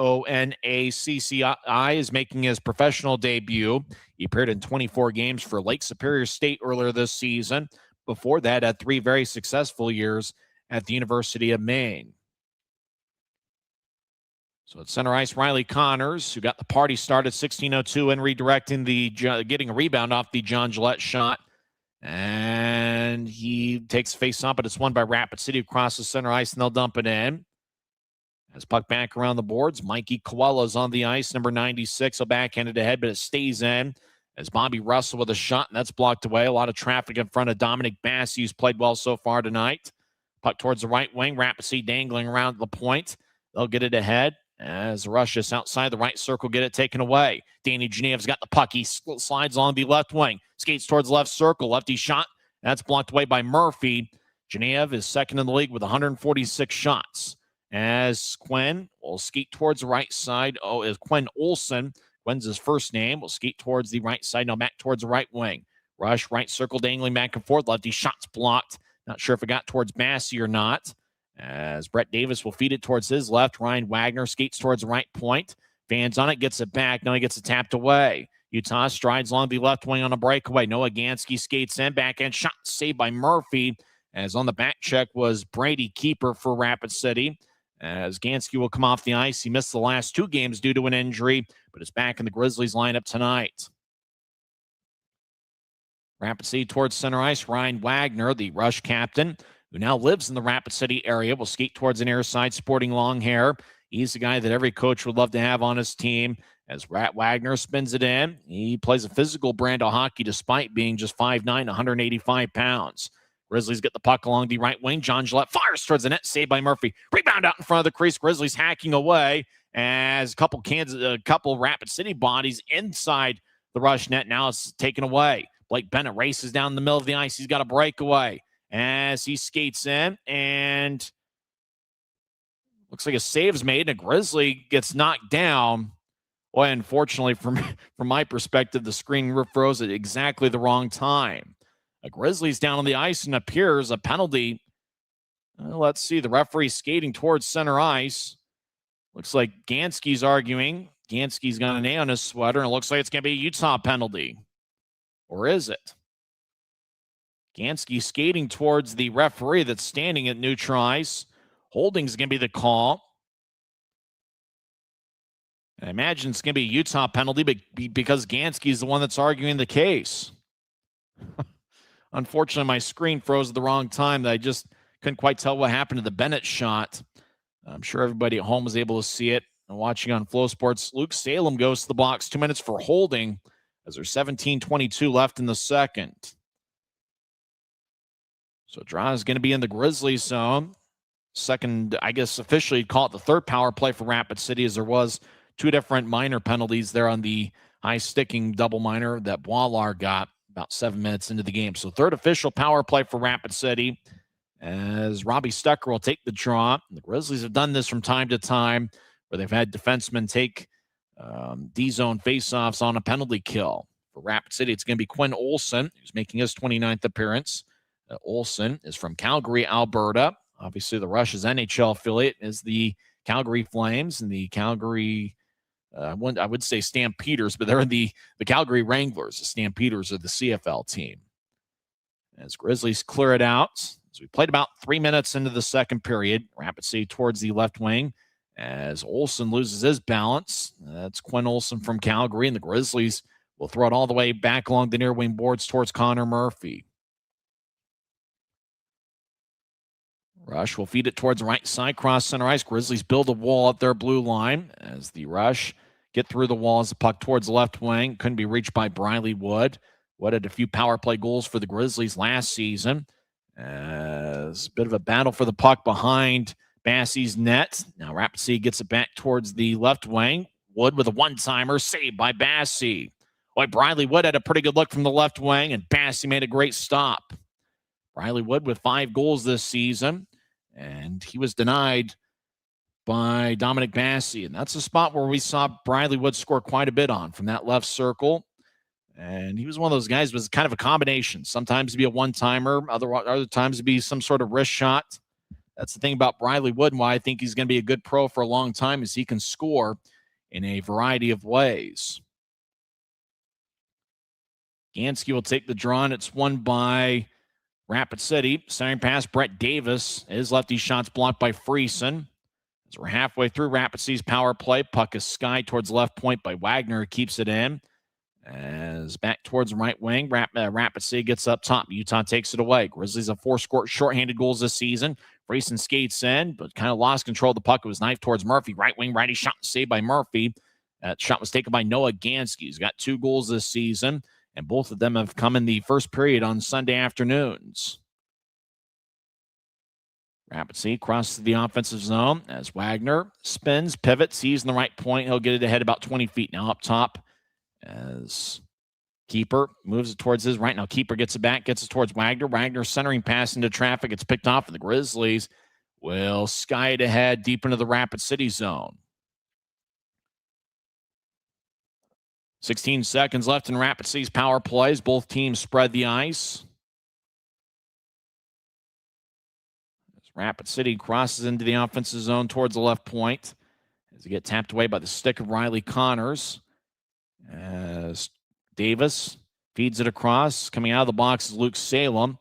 is making his professional debut. He appeared in 24 games for Lake Superior State earlier this season. Before that, had 3 very successful years at the University of Maine. So at center ice, Riley Connors, who got the party started 16:02 and redirecting getting a rebound off the John Gillette shot. And he takes face on, but it's won by Rapid City across the center ice, and they'll dump it in. As puck back around the boards, Mikey Coelho's on the ice, number 96. He'll backhand it ahead, but it stays in. As Bobby Russell with a shot, and that's blocked away. A lot of traffic in front of Dominic Bassey, who's played well so far tonight. Puck towards the right wing. Rapid City dangling around the point. They'll get it ahead. As Rush is outside the right circle, get it taken away. Danny Geneva's got the puck. He slides along the left wing. Skates towards the left circle. Lefty shot. That's blocked away by Murphy. Geneva is second in the league with 146 shots. As Quinn will skate towards the right side. Oh, is Quinn Olson. Quinn's his first name. Will skate towards the right side. Now back towards the right wing. Rush, right circle, dangling back and forth. Lefty shot's blocked. Not sure if it got towards Massey or not. As Brett Davis will feed it towards his left. Ryan Wagner skates towards the right point. Fans on it, gets it back. Now he gets it tapped away. Utah strides along the left wing on a breakaway. Noah Gansky skates in. Backhand shot saved by Murphy. As on the back check was Brady, keeper for Rapid City. As Gansky will come off the ice. He missed the last 2 games due to an injury, but is back in the Grizzlies lineup tonight. Rapid City towards center ice. Ryan Wagner, the Rush captain, who now lives in the Rapid City area, will skate towards an air side, sporting long hair. He's the guy that every coach would love to have on his team. As Rat Wagner spins it in, he plays a physical brand of hockey despite being just 5'9", 185 pounds. Grizzlies get the puck along the right wing. John Gillette fires towards the net, saved by Murphy. Rebound out in front of the crease. Grizzlies hacking away as a couple Rapid City bodies inside the Rush net. Now it's taken away. Blake Bennett races down the middle of the ice. He's got a breakaway as he skates in, and looks like a save's made, and a Grizzly gets knocked down. Boy, unfortunately, from my perspective, the screen froze at exactly the wrong time. A Grizzly's down on the ice and appears a penalty. Let's see. The referee skating towards center ice. Looks like Gansky's arguing. Gansky's got an A on his sweater, and it looks like it's going to be a Utah penalty. Or is it? Gansky skating towards the referee that's standing at neutral ice. Holding's going to be the call. I imagine it's going to be a Utah penalty because Gansky's the one that's arguing the case. Unfortunately, my screen froze at the wrong time. I just couldn't quite tell what happened to the Bennett shot. I'm sure everybody at home was able to see it. And watching on Flow Sports, Luke Salem goes to the box. 2 minutes for holding as there's 17:22 left in the second. So draw is going to be in the Grizzlies zone. Second, I guess officially call it the third power play for Rapid City, as there was two different minor penalties there on the high sticking double minor that Boilar got about 7 minutes into the game. So third official power play for Rapid City as Robbie Stucker will take the draw. The Grizzlies have done this from time to time where they've had defensemen take D-zone faceoffs on a penalty kill. For Rapid City, it's going to be Quinn Olson, who's making his 29th appearance. Olson is from Calgary, Alberta. Obviously, the Rush's NHL affiliate is the Calgary Flames, and the Calgary, I would say Stampeders, but they're the Calgary Wranglers. The Stampeders are the CFL team. As Grizzlies clear it out, as we played about 3 minutes into the second period, Rapid City towards the left wing as Olson loses his balance. That's Quinn Olson from Calgary, and the Grizzlies will throw it all the way back along the near wing boards towards Connor Murphy. Rush will feed it towards the right side, cross center ice. Grizzlies build a wall at their blue line as the Rush get through the wall as the puck towards the left wing. Couldn't be reached by Briley Wood. Wood had a few power play goals for the Grizzlies last season. As a bit of a battle for the puck behind Bassey's net. Now Rapid City gets it back towards the left wing. Wood with a one-timer saved by Bassey. Boy, Briley Wood had a pretty good look from the left wing, and Bassey made a great stop. Briley Wood with 5 goals this season. And he was denied by Dominic Bassey. And that's a spot where we saw Briley Wood score quite a bit on from that left circle. And he was one of those guys who was kind of a combination. Sometimes it'd be a one-timer. Other times it'd be some sort of wrist shot. That's the thing about Briley Wood and why I think he's going to be a good pro for a long time is he can score in a variety of ways. Gansky will take the draw, and it's won by Rapid City. Centering pass, Brett Davis. His lefty shot's blocked by Friesen. As we're halfway through Rapid City's power play, puck is skied towards left point by Wagner, who keeps it in. As back towards the right wing, Rapid City gets up top. Utah takes it away. Grizzlies have 4 shorthanded goals this season. Friesen skates in, but kind of lost control of the puck. It was knifed towards Murphy. Right wing, righty shot saved by Murphy. That shot was taken by Noah Gansky. He's got 2 goals this season, and both of them have come in the first period on Sunday afternoons. Rapid City crosses the offensive zone as Wagner spins, pivots. He's in the right point. He'll get it ahead about 20 feet now up top as Keeper moves it towards his right. Now Keeper gets it back, gets it towards Wagner. Wagner centering pass into traffic. It's picked off, and the Grizzlies will sky it ahead deep into the Rapid City zone. 16 seconds left in Rapid City's power plays. Both teams spread the ice. As Rapid City crosses into the offensive zone towards the left point. As they get tapped away by the stick of Riley Connors. As Davis feeds it across. Coming out of the box is Luke Salem.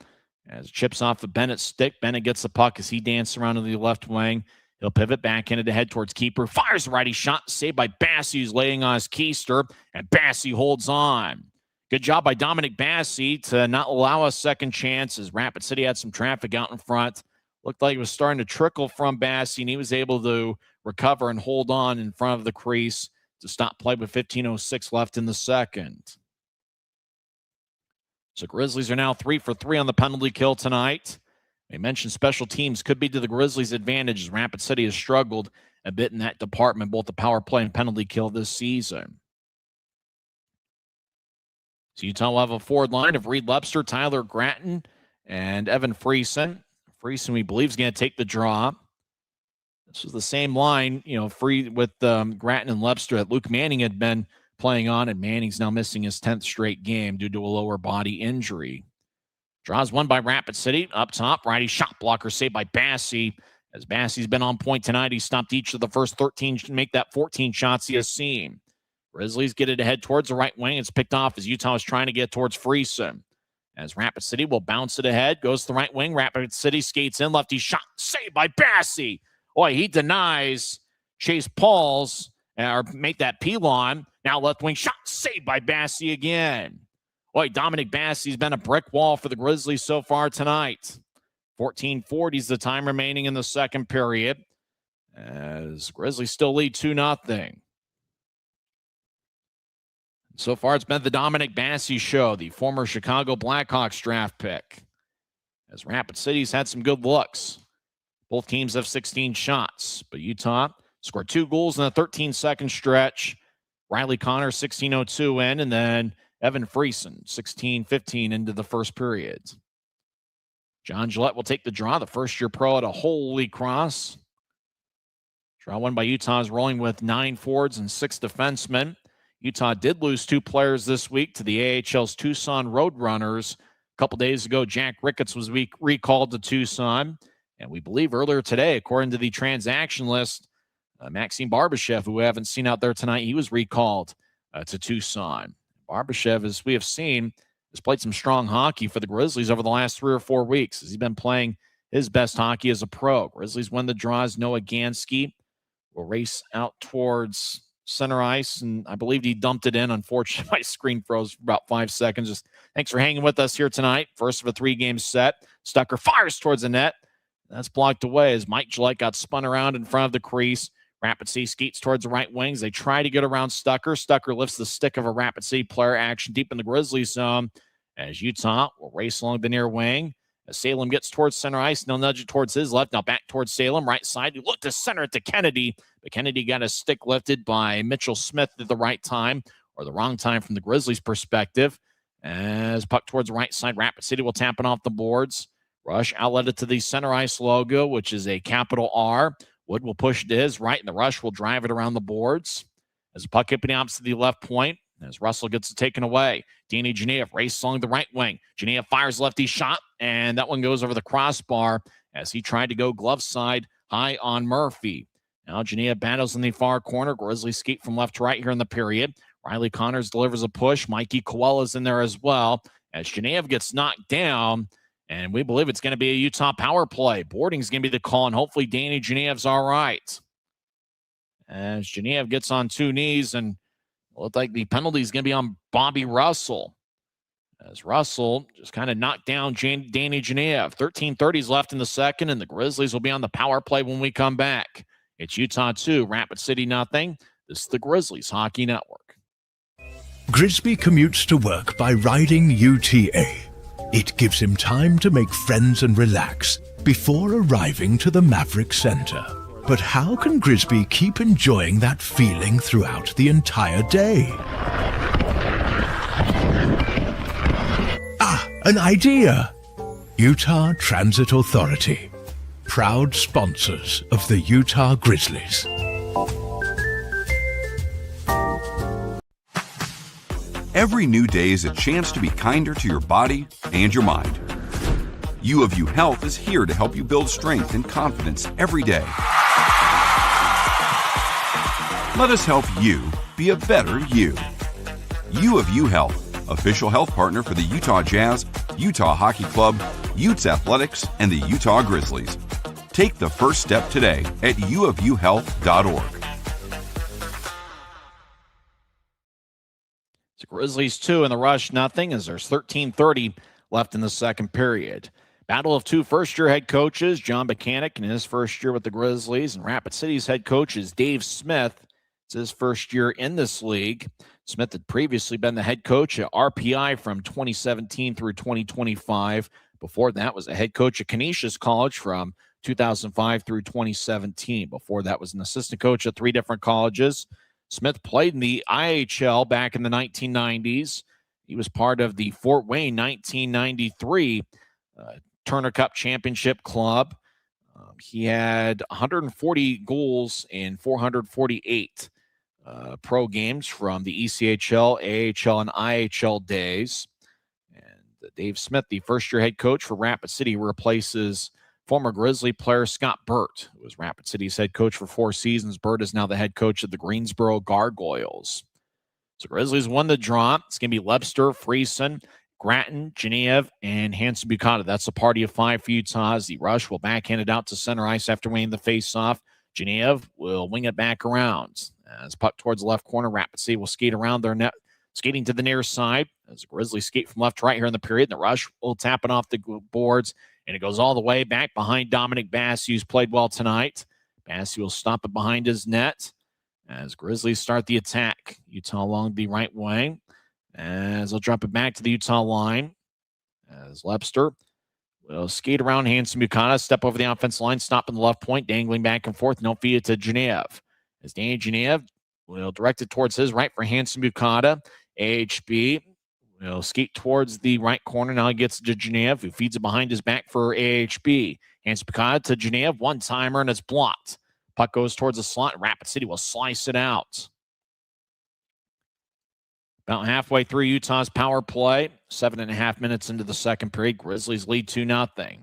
As it chips off the Bennett stick. Bennett gets the puck as he dances around to the left wing. He'll pivot back into the head towards Keeper. Fires the righty shot. Saved by Bassey, who's laying on his keister. And Bassey holds on. Good job by Dominic Bassey to not allow a second chance as Rapid City had some traffic out in front. Looked like it was starting to trickle from Bassey, and he was able to recover and hold on in front of the crease to stop play with 15:06 left in the second. So Grizzlies are now 3 for 3 on the penalty kill tonight. They mentioned special teams could be to the Grizzlies' advantage as Rapid City has struggled a bit in that department, both the power play and penalty kill this season. So Utah will have a forward line of Reed Lepster, Tyler Gratton, and Evan Friesen. Friesen, we believe, is going to take the draw. This was the same line, free with Gratton and Lepster that Luke Manning had been playing on, and Manning's now missing his 10th straight game due to a lower body injury. Draws won by Rapid City. Up top, righty shot blocker saved by Bassey. As Bassey's been on point tonight, he stopped each of the first 13 to make that 14 shots he has seen. Grizzlies get it ahead towards the right wing. It's picked off as Utah is trying to get towards Friesen. As Rapid City will bounce it ahead, goes to the right wing. Rapid City skates in, lefty shot saved by Bassey. Boy, he denies Chase Pauls or make that Pilon. Now left wing shot saved by Bassey again. Boy, Dominic Bassey's been a brick wall for the Grizzlies so far tonight. 14:40 is the time remaining in the second period, as Grizzlies still lead 2-0. So far, it's been the Dominic Bassey show, the former Chicago Blackhawks draft pick. As Rapid City's had some good looks. Both teams have 16 shots, but Utah scored 2 goals in a 13-second stretch. Riley Connor, 16:02 in, and then Evan Friesen, 16:15 into the first period. John Gillette will take the draw, the first-year pro at a Holy Cross. Draw won by Utah is rolling with 9 forwards and 6 defensemen. Utah did lose 2 players this week to the AHL's Tucson Roadrunners. A couple days ago, Jack Ricketts was recalled to Tucson. And we believe earlier today, according to the transaction list, Maxime Barbashev, who we haven't seen out there tonight, he was recalled to Tucson. Barbashev, as we have seen, has played some strong hockey for the Grizzlies over the last 3 or 4 weeks. As he's been playing his best hockey as a pro. Grizzlies win the draws. Noah Gansky will race out towards center ice, and I believe he dumped it in. Unfortunately, my screen froze for about 5 seconds. Just thanks for hanging with us here tonight. First of a 3-game set. Stucker fires towards the net. That's blocked away as Mike Gillette got spun around in front of the crease. Rapid City skates towards the right wings. They try to get around Stucker. Stucker lifts the stick of a Rapid City player. Action deep in the Grizzlies zone as Utah will race along the near wing. As Salem gets towards center ice, they'll nudge it towards his left. Now back towards Salem, right side. He looked to center it to Kennedy, but Kennedy got his stick lifted by Mitchell Smith at the right time, or the wrong time from the Grizzlies' perspective. As puck towards the right side, Rapid City will tap it off the boards. Rush outlet it to the center ice logo, which is a capital R. Wood will push it to his right, and the Rush will drive it around the boards. As the puck hitting opposite the left point, as Russell gets it taken away. Danny Genev races along the right wing. Genev fires lefty shot, and that one goes over the crossbar as he tried to go glove side high on Murphy. Now Genev battles in the far corner. Grizzlies skate from left to right here in the period. Riley Connors delivers a push. Mikey Koala's in there as well as Genev gets knocked down. And we believe it's going to be a Utah power play. Boarding's going to be the call, and hopefully Danny Genev's all right. As Genev gets on 2 knees, and it looked like the penalty is going to be on Bobby Russell. As Russell just kind of knocked down Danny Genev. 13:30 left in the second, and the Grizzlies will be on the power play when we come back. It's Utah 2, Rapid City nothing. This is the Grizzlies Hockey Network. Grisby commutes to work by riding UTA. It gives him time to make friends and relax before arriving to the Maverick Center. But how can Grisby keep enjoying that feeling throughout the entire day? An idea! Utah Transit Authority, proud sponsors of the Utah Grizzlies. Every new day is a chance to be kinder to your body and your mind. U of U Health is here to help you build strength and confidence every day. Let us help you be a better you. U of U Health, official health partner for the Utah Jazz, Utah Hockey Club, Utes Athletics, and the Utah Grizzlies. Take the first step today at uofuhealth.org. So Grizzlies 2 and the Rush nothing as there's 13:30 left in the second period. Battle of 2 first-year head coaches, John Buchanan in his first year with the Grizzlies, and Rapid City's head coach is Dave Smith. It's his first year in this league. Smith had previously been the head coach at RPI from 2017 through 2025. Before that was a head coach at Canisius College from 2005 through 2017. Before that was an assistant coach at 3 different colleges. Smith played in the IHL back in the 1990s. He was part of the Fort Wayne 1993 Turner Cup Championship club. He had 140 goals in 448 pro games from the ECHL, AHL, and IHL days. And Dave Smith, the first-year head coach for Rapid City, replaces former Grizzly player Scott Burt, who was Rapid City's head coach for 4 seasons. Burt is now the head coach of the Greensboro Gargoyles. So Grizzlies won the draw. It's going to be Webster, Friesen, Grattan, Genev, and Hanson Bucata. That's a party of 5 for Utah as the Rush will backhand it out to center ice after winning the faceoff. Genev will wing it back around. As puck towards the left corner, Rapid City will skate around their net, skating to the near side. As the Grizzlies skate from left to right here in the period, the Rush will tap it off the boards, and it goes all the way back behind Dominic Bassey, who's played well tonight. Bassey will stop it behind his net as Grizzlies start the attack. Utah along the right wing as they'll drop it back to the Utah line as Webster will skate around Hanson Bucata, step over the offensive line, stop in the left point, dangling back and forth, no feed it to Genev. As Danny Genev will direct it towards his right for Hanson Bucata. AHB will skate towards the right corner. Now he gets to Genev, who feeds it behind his back for AHB. Hanson Bucata to Genev, one-timer, and it's blocked. Puck goes towards the slot. Rapid City will slice it out. About halfway through Utah's power play, 7.5 minutes into the second period, Grizzlies lead 2-0.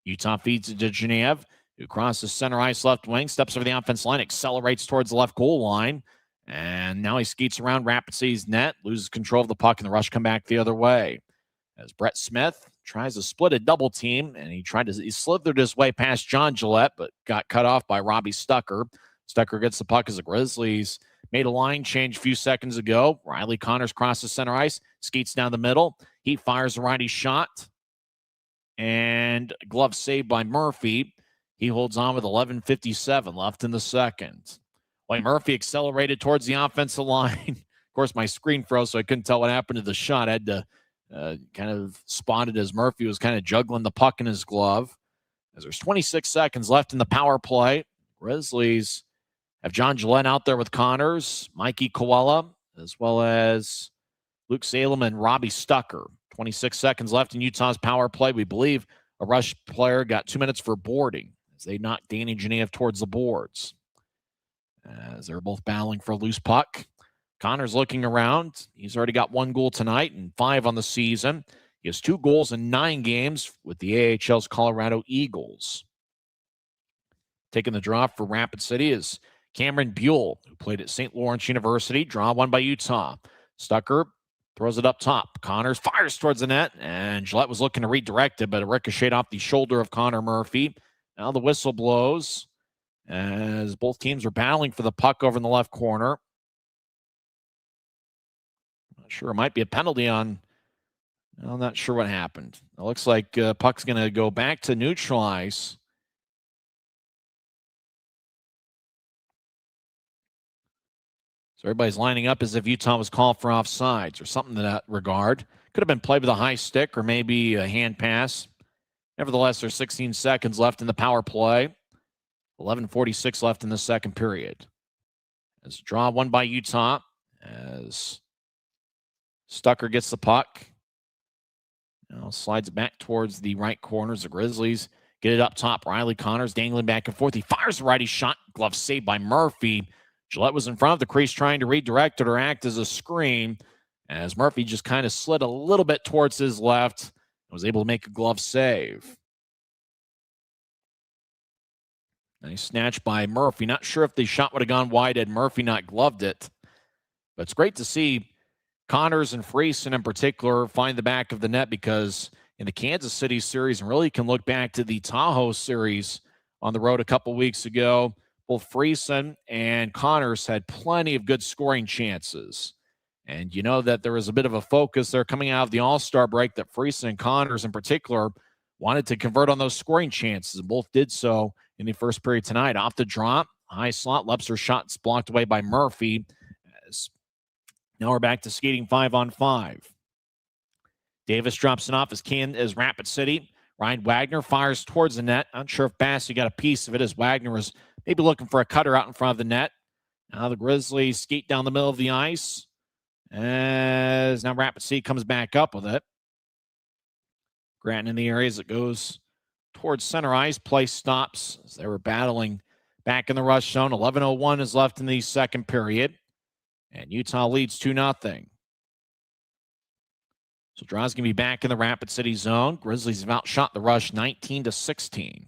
Utah feeds it to Genev, who crosses center ice left wing, steps over the offense line, accelerates towards the left goal line, and now he skates around Rapid City's net, loses control of the puck, and the Rush come back the other way. As Brett Smith tries to split a double team, and he slithered his way past John Gillette, but got cut off by Robbie Stucker. Stucker gets the puck as the Grizzlies made a line change a few seconds ago. Riley Connors crosses center ice, skates down the middle. He fires a righty shot, and glove saved by Murphy. He holds on with 11:57 left in the second. While Murphy accelerated towards the offensive line. Of course, my screen froze, so I couldn't tell what happened to the shot. I had to kind of spotted as Murphy was kind of juggling the puck in his glove. As there's 26 seconds left in the power play, Grizzlies have John Gillette out there with Connors, Mikey Koala, as well as Luke Salem and Robbie Stucker. 26 seconds left in Utah's power play. We believe a Rush player got 2 minutes for boarding as they knocked Danny Genev towards the boards. As they're both battling for a loose puck. Connors looking around. He's already got 1 goal tonight and 5 on the season. He has 2 goals in 9 games with the AHL's Colorado Eagles. Taking the draw for Rapid City is Cameron Buell, who played at St. Lawrence University. Draw won by Utah. Stucker throws it up top. Connors fires towards the net, and Gillette was looking to redirect it, but it ricocheted off the shoulder of Connor Murphy. Now the whistle blows as both teams are battling for the puck over in the left corner. Not sure. It might be a penalty on. I'm not sure what happened. It looks like puck's going to go back to neutral ice. So everybody's lining up as if Utah was called for offsides or something in that regard. Could have been played with a high stick or maybe a hand pass. Nevertheless, there's 16 seconds left in the power play. 11:46 left in the second period. As a draw won by Utah as Stucker gets the puck. Now slides it back towards the right corners. The Grizzlies get it up top. Riley Connors dangling back and forth. He fires a righty shot. Glove saved by Murphy. Gillette was in front of the crease trying to redirect it or act as a screen as Murphy just kind of slid a little bit towards his left and was able to make a glove save. Nice snatch by Murphy. Not sure if the shot would have gone wide had Murphy not gloved it. But it's great to see Connors and Friesen in particular find the back of the net because in the Kansas City series, and really can look back to the Tahoe series on the road a couple weeks ago, both Friesen and Connors had plenty of good scoring chances. And you know that there was a bit of a focus there coming out of the All-Star break that Friesen and Connors in particular wanted to convert on those scoring chances, and both did so in the first period tonight. Off the drop, high slot, Lebster's shot's blocked away by Murphy. Now we're back to skating 5-on-5. Davis drops it off as Rapid City. Ryan Wagner fires towards the net. Not sure if Bassey got a piece of it as Wagner was maybe looking for a cutter out in front of the net. Now the Grizzlies skate down the middle of the ice As now Rapid City comes back up with it. Granton in the area as it goes towards center ice. Play stops as they were battling back in the rush zone. 11:01 is left in the second period. And Utah leads 2-0. So Draw's going to be back in the Rapid City zone. Grizzlies have outshot the rush 19-16.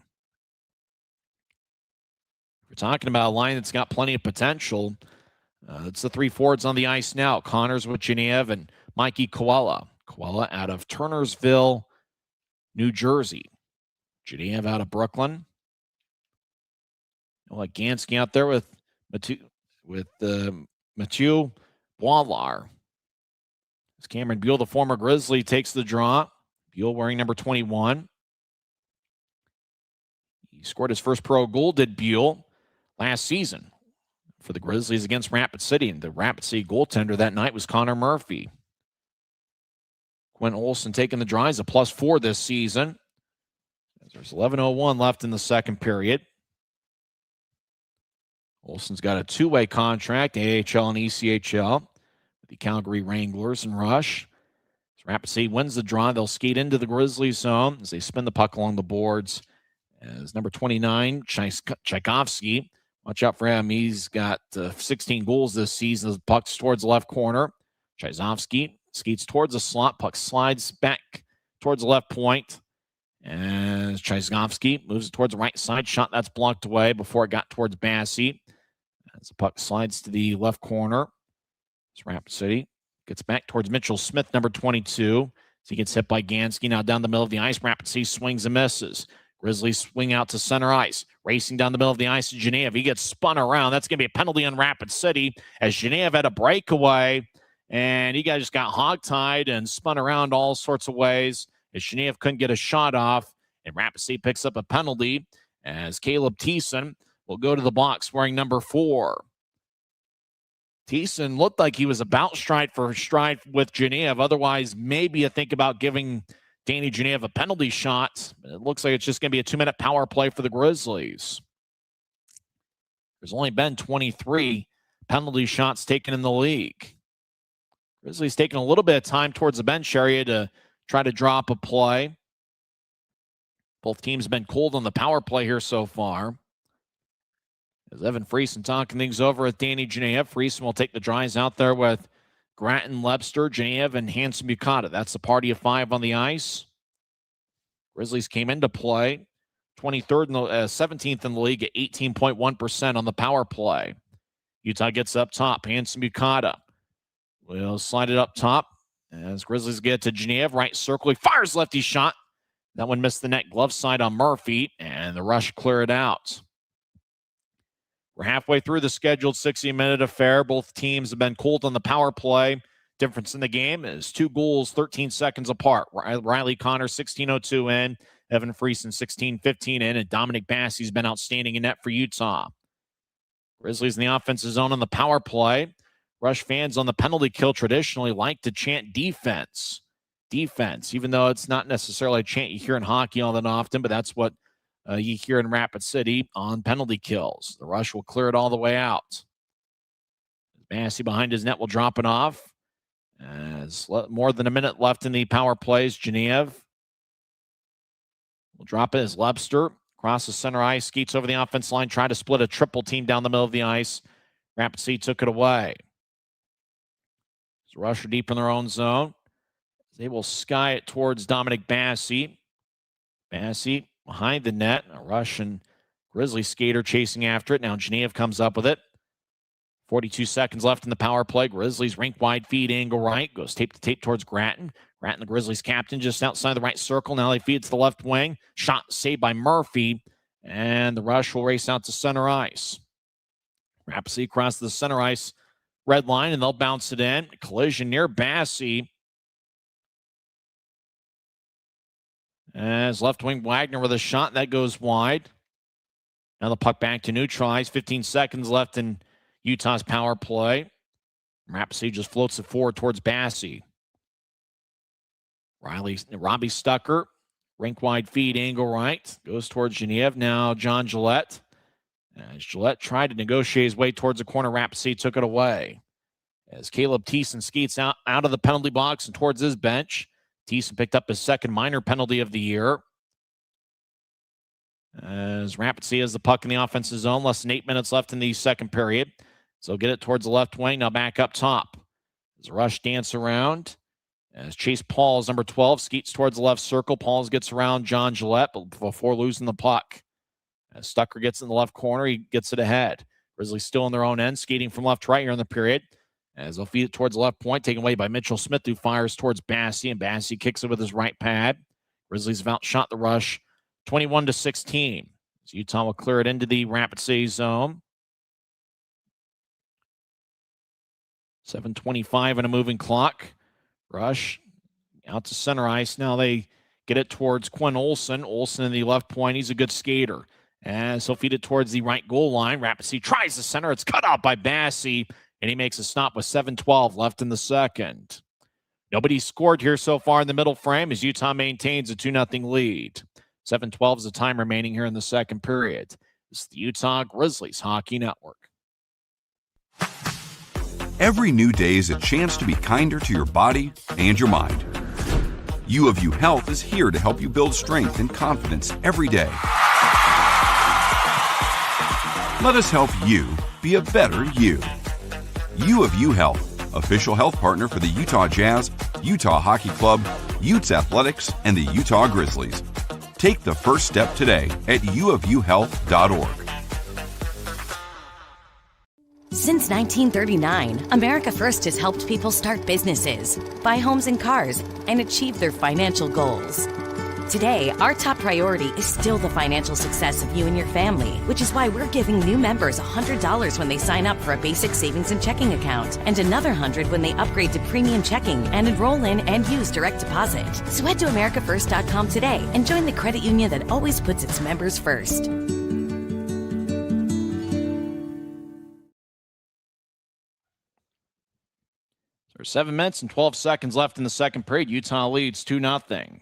We're talking about a line that's got plenty of potential. It's the three forwards on the ice now. Connors with Genev and Mikey Koala. Koala out of Turnersville, New Jersey. Genev out of Brooklyn. Gansky out there with Mathieu Boilar. As Cameron Buell, the former Grizzly, takes the draw. Buell wearing number 21. He scored his first pro goal, did Buell, last season for the Grizzlies against Rapid City. And the Rapid City goaltender that night was Connor Murphy. Quinn Olson taking the draw. He's a +4 this season. There's 11:01 left in the second period. Olson's got a two-way contract, AHL and ECHL, with the Calgary Wranglers and Rush. As Rapid City wins the draw, they'll skate into the Grizzlies zone as they spin the puck along the boards. As number 29, Tchaikovsky, watch out for him. He's got 16 goals this season. The puck's towards the left corner. Tchaikovsky skates towards the slot. Puck slides back towards the left point. And Tchaikovsky moves it towards the right side. Shot that's blocked away before it got towards Bassey. As the puck slides to the left corner. It's Rapid City. Gets back towards Mitchell Smith, number 22. So he gets hit by Gansky. Now down the middle of the ice. Rapid City swings and misses. Grizzlies swing out to center ice. Racing down the middle of the ice to Genev. He gets spun around. That's going to be a penalty on Rapid City as Genev had a breakaway. And he just got hogtied and spun around all sorts of ways as Genev couldn't get a shot off. And Rapid City picks up a penalty as Caleb Thiessen will go to the box wearing number 4. Thiessen looked like he was about stride for stride with Genev. Otherwise, maybe you think about giving Danny Genev a penalty shot. It looks like it's just going to be a 2-minute power play for the Grizzlies. There's only been 23 penalty shots taken in the league. Grizzlies taking a little bit of time towards the bench area to try to drop a play. Both teams have been cold on the power play here so far. As Evan Friesen talking things over with Danny Genev. Friesen will take the drives out there with Gratton, Lebster, Genev, and Hanson Bukata. That's the party of 5 on the ice. Grizzlies came into play 23rd and 17th in the league at 18.1% on the power play. Utah gets up top. Hanson Bukata will slide it up top as Grizzlies get to Genev. Right circle. He fires lefty shot. That one missed the net glove side on Murphy, and the Rush clear it out. We're halfway through the scheduled 60-minute affair. Both teams have been cold on the power play. Difference in the game is 2 goals, 13 seconds apart. Riley Connor, 16:02 in. Evan Friesen, 16:15 in. And Dominic Bassey's been outstanding in net for Utah. Grizzlies in the offensive zone on the power play. Rush fans on the penalty kill traditionally like to chant defense. Defense, even though it's not necessarily a chant you hear in hockey all that often, but that's what you hear in Rapid City on penalty kills. The Rush will clear it all the way out. Bassey behind his net will drop it off. As more than a minute left in the power plays, Genev will drop it as Lebster crosses center ice, skates over the offense line, try to split a triple team down the middle of the ice. Rapid City took it away. So Rush are deep in their own zone. They will sky it towards Dominic Bassey. Bassey behind the net. A Russian Grizzly skater chasing after it. Now Genev comes up with it. 42 seconds left in the power play. Grizzlies rink wide feed, angle right. Goes tape to tape towards Gratton. Gratton, the Grizzlies captain, just outside the right circle. Now they feed to the left wing. Shot saved by Murphy. And the Rush will race out to center ice. Rapid City across the center ice red line, and they'll bounce it in. Collision near Bassey. As left wing Wagner with a shot, that goes wide. Now the puck back to neutralize. 15 seconds left in Utah's power play. Rapid City just floats it forward towards Bassey. Robbie Stucker, rink wide feed, angle right. Goes towards Genev. Now John Gillette. As Gillette tried to negotiate his way towards the corner, Rapid City took it away. as Caleb Thiessen skates out of the penalty box and towards his bench. Thiessen picked up his second minor penalty of the year. As Rapid City has the puck in the offensive zone, less than 8 minutes left in the second period. So get it towards the left wing, now back up top. As Rush dance around. As Chase Pauls, number 12, skates towards the left circle. Pauls gets around John Gillette before losing the puck. As Stucker gets in the left corner, he gets it ahead. Grizzlies still on their own end, skating from left to right here in the period. As they'll feed it towards the left point, taken away by Mitchell Smith, who fires towards Bassey, and Bassey kicks it with his right pad. Grizzlies have outshot the Rush 21-16. As Utah will clear it into the Rapid City zone. 7:25 and a moving clock. Rush out to center ice. Now they get it towards Quinn Olson. Olson in the left point. He's a good skater. As he'll feed it towards the right goal line. Rapid City tries the center. It's cut out by Bassey, and he makes a stop with 7:12 left in the second. Nobody scored here so far in the middle frame as Utah maintains a 2-0 lead. 7:12 is the time remaining here in the second period. This is the Utah Grizzlies Hockey Network. Every new day is a chance to be kinder to your body and your mind. U of U Health is here to help you build strength and confidence every day. Let us help you be a better you. U of U Health, official health partner for the Utah Jazz, Utah Hockey Club, Utes Athletics, and the Utah Grizzlies. Take the first step today at uofuhealth.org. Since 1939, America First has helped people start businesses, buy homes and cars, and achieve their financial goals. Today, our top priority is still the financial success of you and your family, which is why we're giving new members $100 when they sign up for a basic savings and checking account, and another $100 when they upgrade to premium checking and enroll in and use direct deposit. So head to americafirst.com today and join the credit union that always puts its members first. There's 7 minutes and 12 seconds left in the second period. Utah leads 2-0.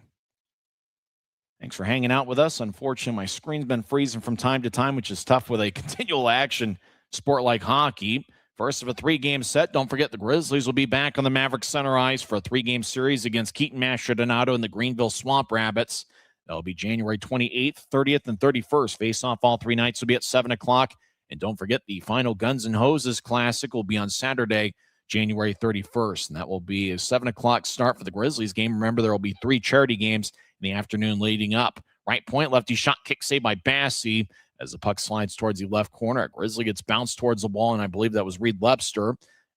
Thanks for hanging out with us. Unfortunately, my screen's been freezing from time to time, which is tough with a continual action sport like hockey. First of a 3-game set. Don't forget the Grizzlies will be back on the Maverick Center ice for a 3-game series against Keaton Mastrodonato and the Greenville Swamp Rabbits. That'll be January 28th, 30th, and 31st. Face-off all 3 nights will be at 7 o'clock. And don't forget the final Guns N' Hoses Classic will be on Saturday, January 31st. And that will be a 7 o'clock start for the Grizzlies game. Remember, there will be 3 charity games in the afternoon leading up. Right point, lefty shot, kick saved by Bassey as the puck slides towards the left corner. Grizzly gets bounced towards the wall, and I believe that was Reed Lepster.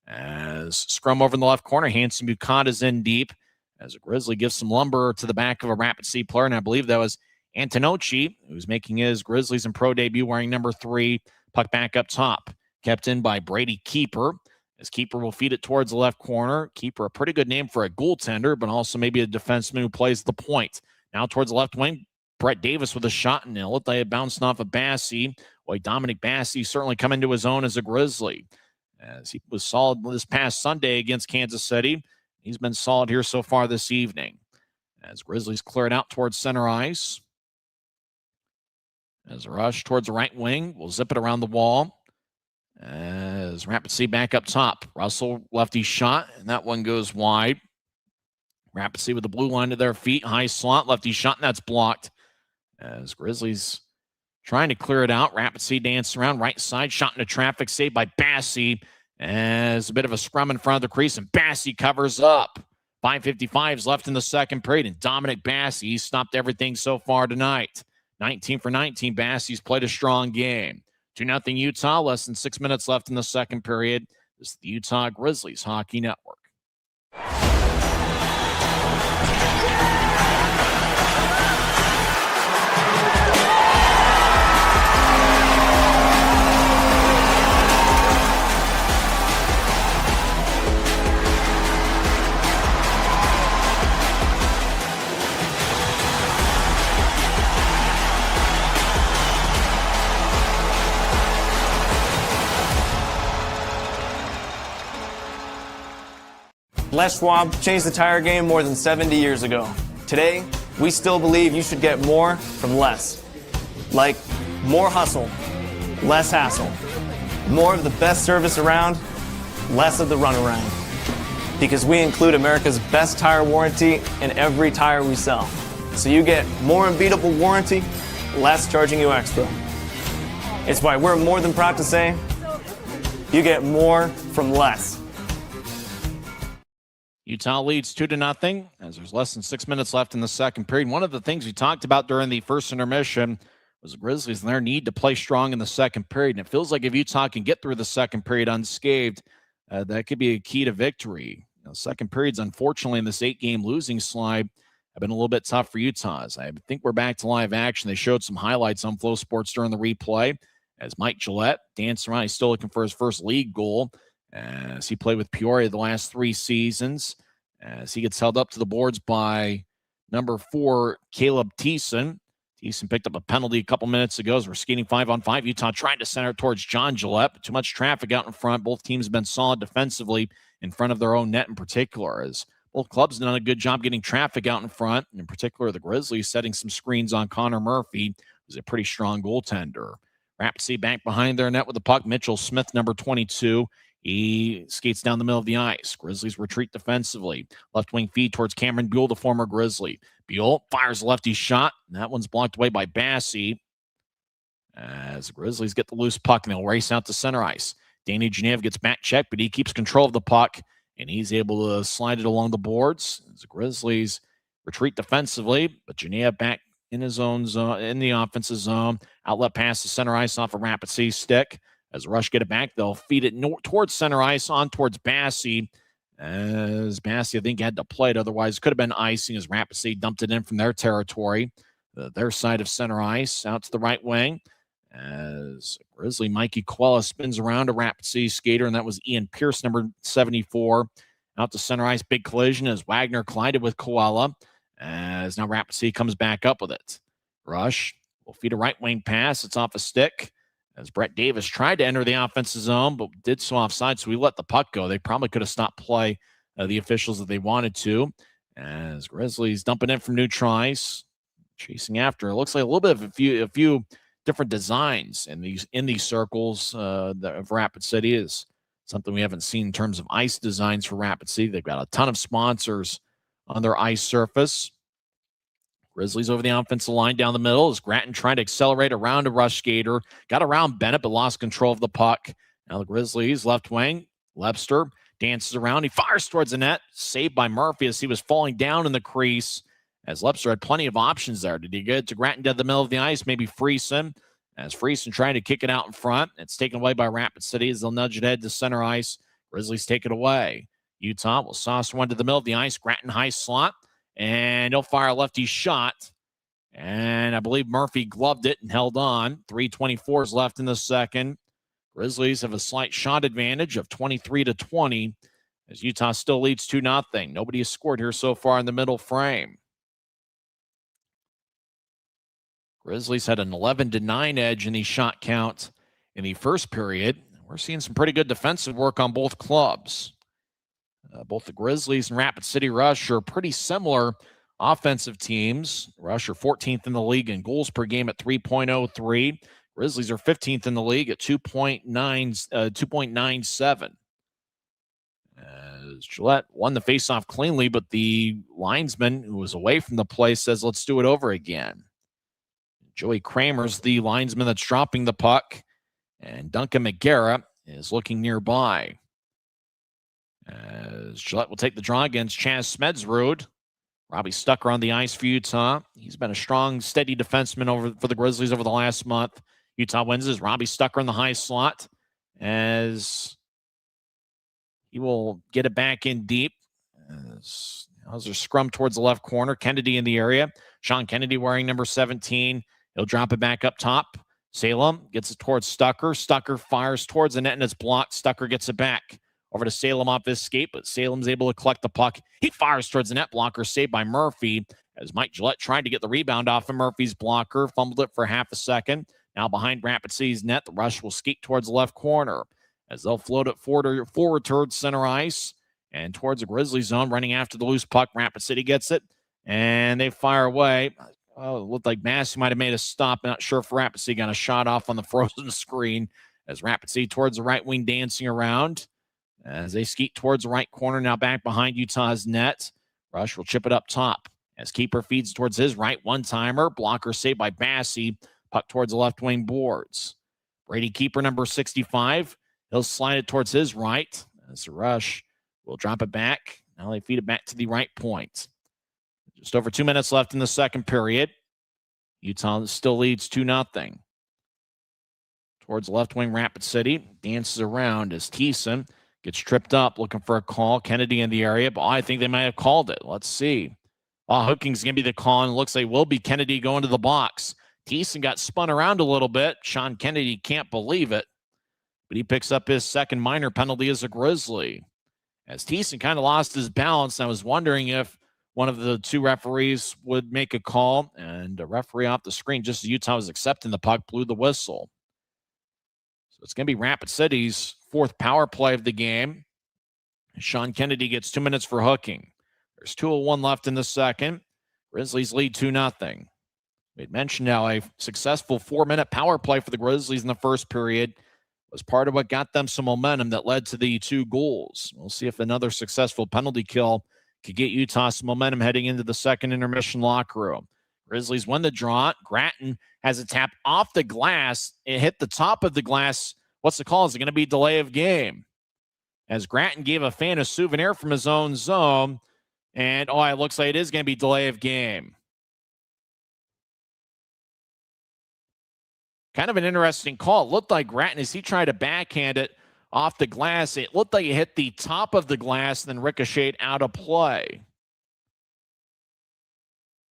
As scrum over in the left corner, Hanson Bucott is in deep as a Grizzly gives some lumber to the back of a Rapid City player, and I believe that was Antonocci, who's making his Grizzlies and pro debut wearing number 3. Puck back up top, kept in by Brady Keeper. As Keeper will feed it towards the left corner. Keeper, a pretty good name for a goaltender, but also maybe a defenseman who plays the point. Now towards the left wing, Brett Davis with a shot and it. They had bounced off of Bassey. Boy, Dominic Bassey certainly come into his own as a Grizzly, as he was solid this past Sunday against Kansas City. He's been solid here so far this evening. As Grizzlies clear it out towards center ice. As a rush towards the right wing, we'll zip it around the wall. As Rapid City back up top. Russell, lefty shot, and that one goes wide. Rapid City with the blue line to their feet. High slot, lefty shot, and that's blocked. As Grizzlies trying to clear it out. Rapid City dancing around. Right side, shot into traffic, saved by Bassey. As a bit of a scrum in front of the crease, and Bassey covers up. 5:55 is left in the second period, and Dominic Bassey, he's stopped everything so far tonight. 19 for 19, Bassey's played a strong game. 2-0 Utah, less than 6 minutes left in the second period. This is the Utah Grizzlies Hockey Network. Les Schwab changed the tire game more than 70 years ago. Today, we still believe you should get more from less. Like more hustle, less hassle, more of the best service around, less of the runaround. Because we include America's best tire warranty in every tire we sell. So you get more unbeatable warranty, less charging you extra. It's why we're more than proud to say, you get more from less. Utah leads 2-0 as there's less than 6 minutes left in the second period. One of the things we talked about during the first intermission was the Grizzlies and their need to play strong in the second period. And it feels like if Utah can get through the second period unscathed, that could be a key to victory. Second periods, unfortunately, in this 8-game losing slide have been a little bit tough for Utah. I think we're back to live action. They showed some highlights on Flow Sports during the replay as Mike Gillette danced around. He's still looking for his first league goal as he played with Peoria the last 3 seasons. As he gets held up to the boards by number 4, Caleb Thiessen. Thiessen picked up a penalty a couple minutes ago as we're skating 5-on-5. Utah trying to center it towards John Gillette, but too much traffic out in front. Both teams have been solid defensively in front of their own net in particular, as both clubs have done a good job getting traffic out in front, and in particular the Grizzlies setting some screens on Connor Murphy, who's a pretty strong goaltender. Rapid City back behind their net with the puck. Mitchell Smith, number 22. He skates down the middle of the ice. Grizzlies retreat defensively. Left wing feed towards Cameron Buell, the former Grizzly. Buell fires a lefty shot, and that one's blocked away by Bassey. As the Grizzlies get the loose puck, and they'll race out to center ice. Danny Genev gets back checked, but he keeps control of the puck, and he's able to slide it along the boards. As the Grizzlies retreat defensively, but Genev back in his own zone, in the offensive zone. Outlet pass to center ice off a Rapid City stick. As Rush get it back, they'll feed it towards center ice, on towards Bassey. As Bassey, I think, had to play it. Otherwise, could have been icing as Rapid City dumped it in from their territory. Their side of center ice, out to the right wing. As Grizzly Mikey Quella spins around a Rapid City skater, and that was Ian Pierce, number 74. Out to center ice, big collision as Wagner collided with Koala. As now Rapid City comes back up with it. Rush will feed a right wing pass. It's off a stick. As Brett Davis tried to enter the offensive zone, but did so offside, so we let the puck go. They probably could have stopped play, the officials, if they wanted to. As Grizzlies dumping in from neutral ice, chasing after. It looks like a little bit of a few different designs in these circles of Rapid City is something we haven't seen in terms of ice designs for Rapid City. They've got a ton of sponsors on their ice surface. Grizzlies over the offensive line down the middle as Grattan trying to accelerate around a Rush skater. Got around Bennett, but lost control of the puck. Now the Grizzlies left wing. Lebster dances around. He fires towards the net. Saved by Murphy as he was falling down in the crease. As Lebster had plenty of options there. Did he get it to Grattan down the middle of the ice? Maybe Friesen. As Friesen trying to kick it out in front. It's taken away by Rapid City as they'll nudge it head to center ice. Grizzlies take it away. Utah will sauce one to the middle of the ice. Grattan high slot. And he'll fire a lefty shot. And I believe Murphy gloved it and held on. 3:24 is left in the second. Grizzlies have a slight shot advantage of 23-20 as Utah still leads 2-0. Nobody has scored here so far in the middle frame. Grizzlies had an 11-9 edge in the shot count in the first period. We're seeing some pretty good defensive work on both clubs. Both the Grizzlies and Rapid City Rush are pretty similar offensive teams. Rush are 14th in the league in goals per game at 3.03. Grizzlies are 15th in the league at 2.97. As Gillette won the faceoff cleanly, but the linesman who was away from the play says, let's do it over again. Joey Kramer's the linesman that's dropping the puck, and Duncan McGarrett is looking nearby. As Gillette will take the draw against Chaz Smedsrud. Robbie Stucker on the ice for Utah. He's been a strong, steady defenseman for the Grizzlies over the last month. Utah wins as Robbie Stucker in the high slot as he will get it back in deep. As there's scrum towards the left corner. Kennedy in the area. Sean Kennedy wearing number 17. He'll drop it back up top. Salem gets it towards Stucker. Stucker fires towards the net and it's blocked. Stucker gets it back. Over to Salem off his skate, but Salem's able to collect the puck. He fires towards the net blocker, saved by Murphy, as Mike Gillette tried to get the rebound off of Murphy's blocker, fumbled it for half a second. Now behind Rapid City's net, the Rush will skate towards the left corner, as they'll float it forward towards center ice and towards the Grizzly zone, running after the loose puck. Rapid City gets it, and they fire away. Oh, it looked like Massey might have made a stop. Not sure if Rapid City got a shot off on the frozen screen, as Rapid City towards the right wing dancing around. as they skeet towards the right corner, now back behind Utah's net. Rush will chip it up top as keeper feeds towards his right. One-timer. Blocker saved by Bassey. Puck towards the left wing boards. Brady keeper number 65. He'll slide it towards his right as the Rush will drop it back. Now they feed it back to the right point. Just over 2 minutes left in the second period. Utah still leads 2-0. Towards the left wing, Rapid City dances around as Thiessen gets tripped up looking for a call. Kennedy in the area, but I think they might have called it. Let's see. Hooking's going to be the call, and it looks like will be Kennedy going to the box. Thiessen got spun around a little bit. Sean Kennedy can't believe it, but he picks up his second minor penalty as a Grizzly. As Thiessen kind of lost his balance, I was wondering if one of the two referees would make a call, and a referee off the screen, just as Utah was accepting the puck, blew the whistle. So it's going to be Rapid City's fourth power play of the game. Sean Kennedy gets 2 minutes for hooking. There's 2:01 left in the second. Grizzlies lead 2-0. We had mentioned how a successful 4-minute power play for the Grizzlies in the first period was part of what got them some momentum that led to the 2 goals. We'll see if another successful penalty kill could get Utah some momentum heading into the second intermission locker room. Grizzlies win the draw. Gratton has a tap off the glass. It hit the top of the glass. What's the call? Is it going to be delay of game? As Gratton gave a fan a souvenir from his own zone. And, it looks like it is going to be delay of game. Kind of an interesting call. It looked like Gratton, as he tried to backhand it off the glass, it looked like it hit the top of the glass and then ricocheted out of play.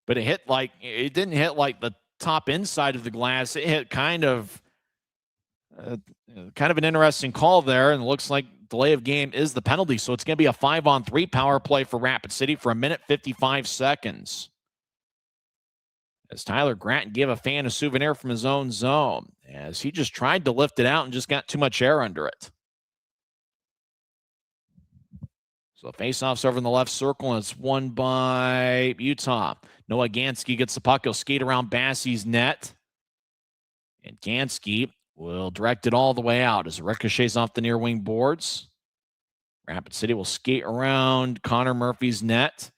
But it didn't hit like the top inside of the glass. It hit kind of an interesting call there, and it looks like delay of game is the penalty. So it's going to be a 5-on-3 power play for Rapid City for 1:55 seconds. As Tyler Gratton gave a fan a souvenir from his own zone, as he just tried to lift it out and just got too much air under it. So faceoff's over in the left circle, and it's won by Utah. Noah Gansky gets the puck. He'll skate around Bassey's net. And Gansky will direct it all the way out as it ricochets off the near wing boards. Rapid City will skate around Connor Murphy's net.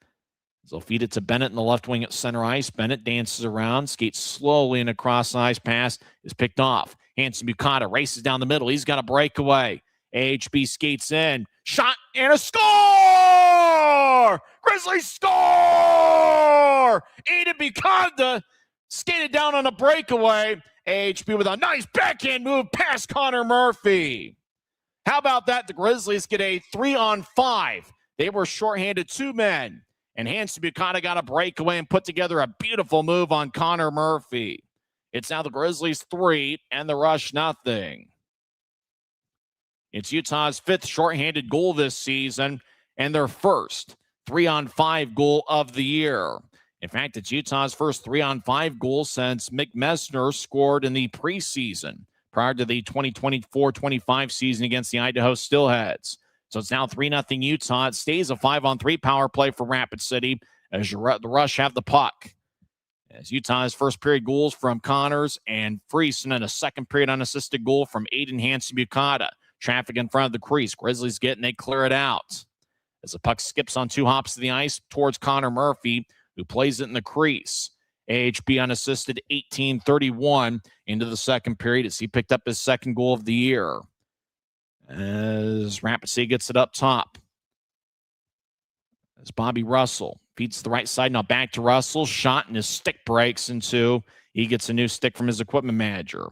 They'll feed it to Bennett in the left wing at center ice. Bennett dances around, skates slowly, and a cross ice pass is picked off. Hanson Bukata races down the middle. He's got a breakaway. AHB skates in. Shot and a score! Grizzlies score! Aiden Bukata skated down on a breakaway. AHB with a nice backhand move past Connor Murphy. How about that? The Grizzlies get a 3-on-5. They were shorthanded 2 men. And Hanson Bukata got a breakaway and put together a beautiful move on Connor Murphy. It's now the Grizzlies 3 and the Rush 0. It's Utah's 5th shorthanded goal this season and their first 3-on-5 goal of the year. In fact, it's Utah's first 3-on-5 goal since Mick Messner scored in the preseason prior to the 2024-25 season against the Idaho Steelheads. So it's now 3-0 Utah. It stays a 5-on-3 power play for Rapid City as the Rush have the puck. As Utah's first period goals from Connors and Friesen, and a second period unassisted goal from Aiden Hanson Bukata. Traffic in front of the crease. Grizzlies get and they clear it out. As the puck skips on 2 hops to the ice towards Connor Murphy, who plays it in the crease. AHB unassisted 18-31 into the second period as he picked up his second goal of the year. As Rapid City gets it up top. As Bobby Russell feeds to the right side. Now back to Russell. Shot and his stick breaks into. He gets a new stick from his equipment manager.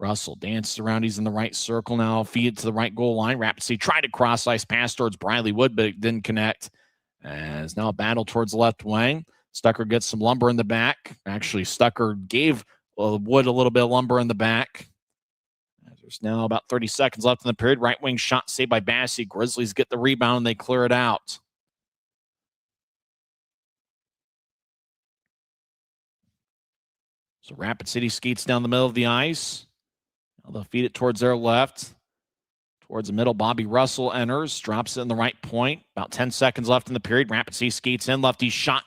Russell dances around. He's in the right circle now. Feed to the right goal line. Rapid City tried to cross ice pass towards Briley Wood, but it didn't connect. As now a battle towards the left wing. Stucker gets some lumber in the back. Actually, Stucker gave Wood a little bit of lumber in the back. There's now about 30 seconds left in the period. Right wing shot saved by Bassey. Grizzlies get the rebound and they clear it out. So Rapid City skates down the middle of the ice. Now they'll feed it towards their left. Towards the middle, Bobby Russell enters. Drops it in the right point. About 10 seconds left in the period. Rapid City skates in. Lefty shot.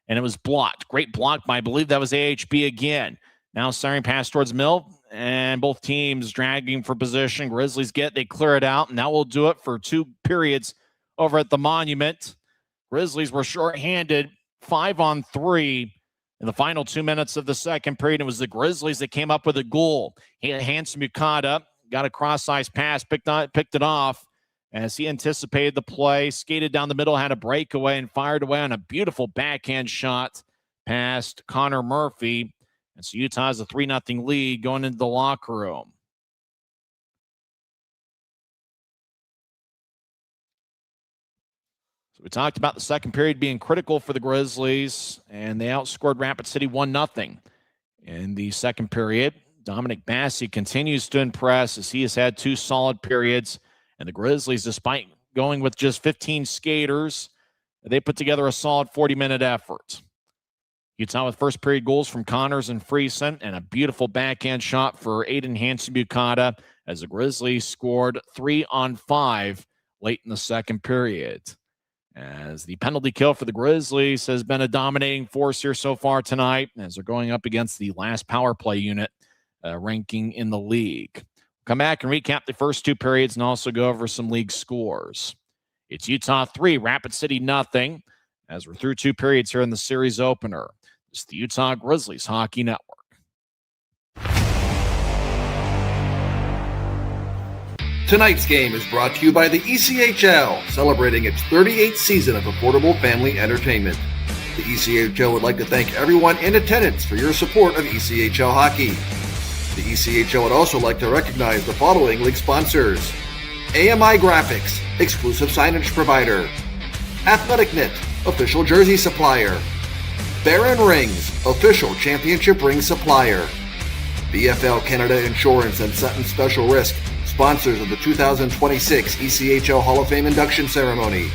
And it was blocked. Great block by, I believe that was AHB again. Now siren pass towards Mill. and both teams dragging for position. Grizzlies they clear it out, and that will do it for 2 periods over at the Monument. Grizzlies were shorthanded 5-on-3 in the final 2 minutes of the second period. It was the Grizzlies that came up with a goal. Handsome Yukata got a cross-ice pass, picked it off as he anticipated the play, skated down the middle, had a breakaway, and fired away on a beautiful backhand shot past Connor Murphy. And so Utah has a 3-0 lead going into the locker room. So we talked about the second period being critical for the Grizzlies, and they outscored Rapid City 1-0 in the second period. Dominic Bassey continues to impress as he has had 2 solid periods. And the Grizzlies, despite going with just 15 skaters, they put together a solid 40-minute effort. Utah with first period goals from Connors and Friesen, and a beautiful backhand shot for Aiden Hansen-Bukata as the Grizzlies scored 3-on-5 late in the second period. As the penalty kill for the Grizzlies has been a dominating force here so far tonight, as they're going up against the last power play unit ranking in the league. Come back and recap the first 2 periods and also go over some league scores. It's Utah 3, Rapid City 0, as we're through 2 periods here in the series opener. It's the Utah Grizzlies Hockey Network. Tonight's game is brought to you by the ECHL, celebrating its 38th season of affordable family entertainment. The ECHL would like to thank everyone in attendance for your support of ECHL hockey. The ECHL would also like to recognize the following league sponsors: AMI Graphics, exclusive signage provider; Athletic Knit, official jersey supplier; Baron Rings, official championship ring supplier; BFL Canada Insurance and Sutton Special Risk, sponsors of the 2026 ECHL Hall of Fame induction ceremony;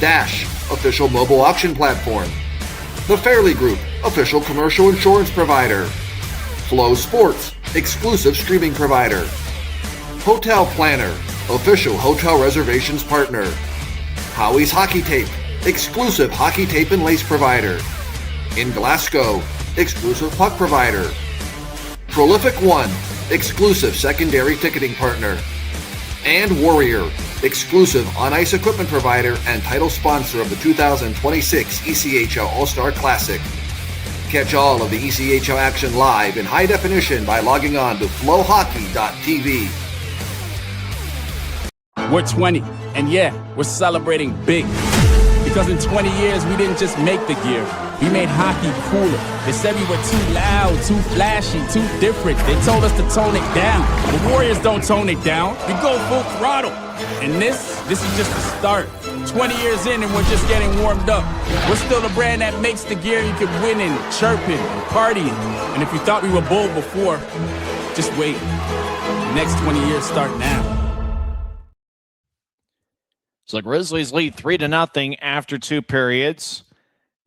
Dash, official mobile auction platform; The Fairley Group, official commercial insurance provider; Flow Sports, exclusive streaming provider; Hotel Planner, official hotel reservations partner; Howie's Hockey Tape, exclusive hockey tape and lace provider; In Glasgow, exclusive puck provider; Prolific One, exclusive secondary ticketing partner; and Warrior, exclusive on-ice equipment provider and title sponsor of the 2026 ECHL All-Star Classic. Catch all of the ECHL action live in high definition by logging on to flowhockey.tv. We're 20, and yeah, we're celebrating big. Because in 20 years, we didn't just make the gear. We made hockey cooler. They said we were too loud, too flashy, too different. They told us to tone it down. The Warriors don't tone it down. We go full throttle. And this is just the start. 20 years in and we're just getting warmed up. We're still the brand that makes the gear you can win in, chirping, and partying. And if you thought we were bold before, just wait. The next 20 years start now. So the Grizzlies lead 3-0 after 2 periods.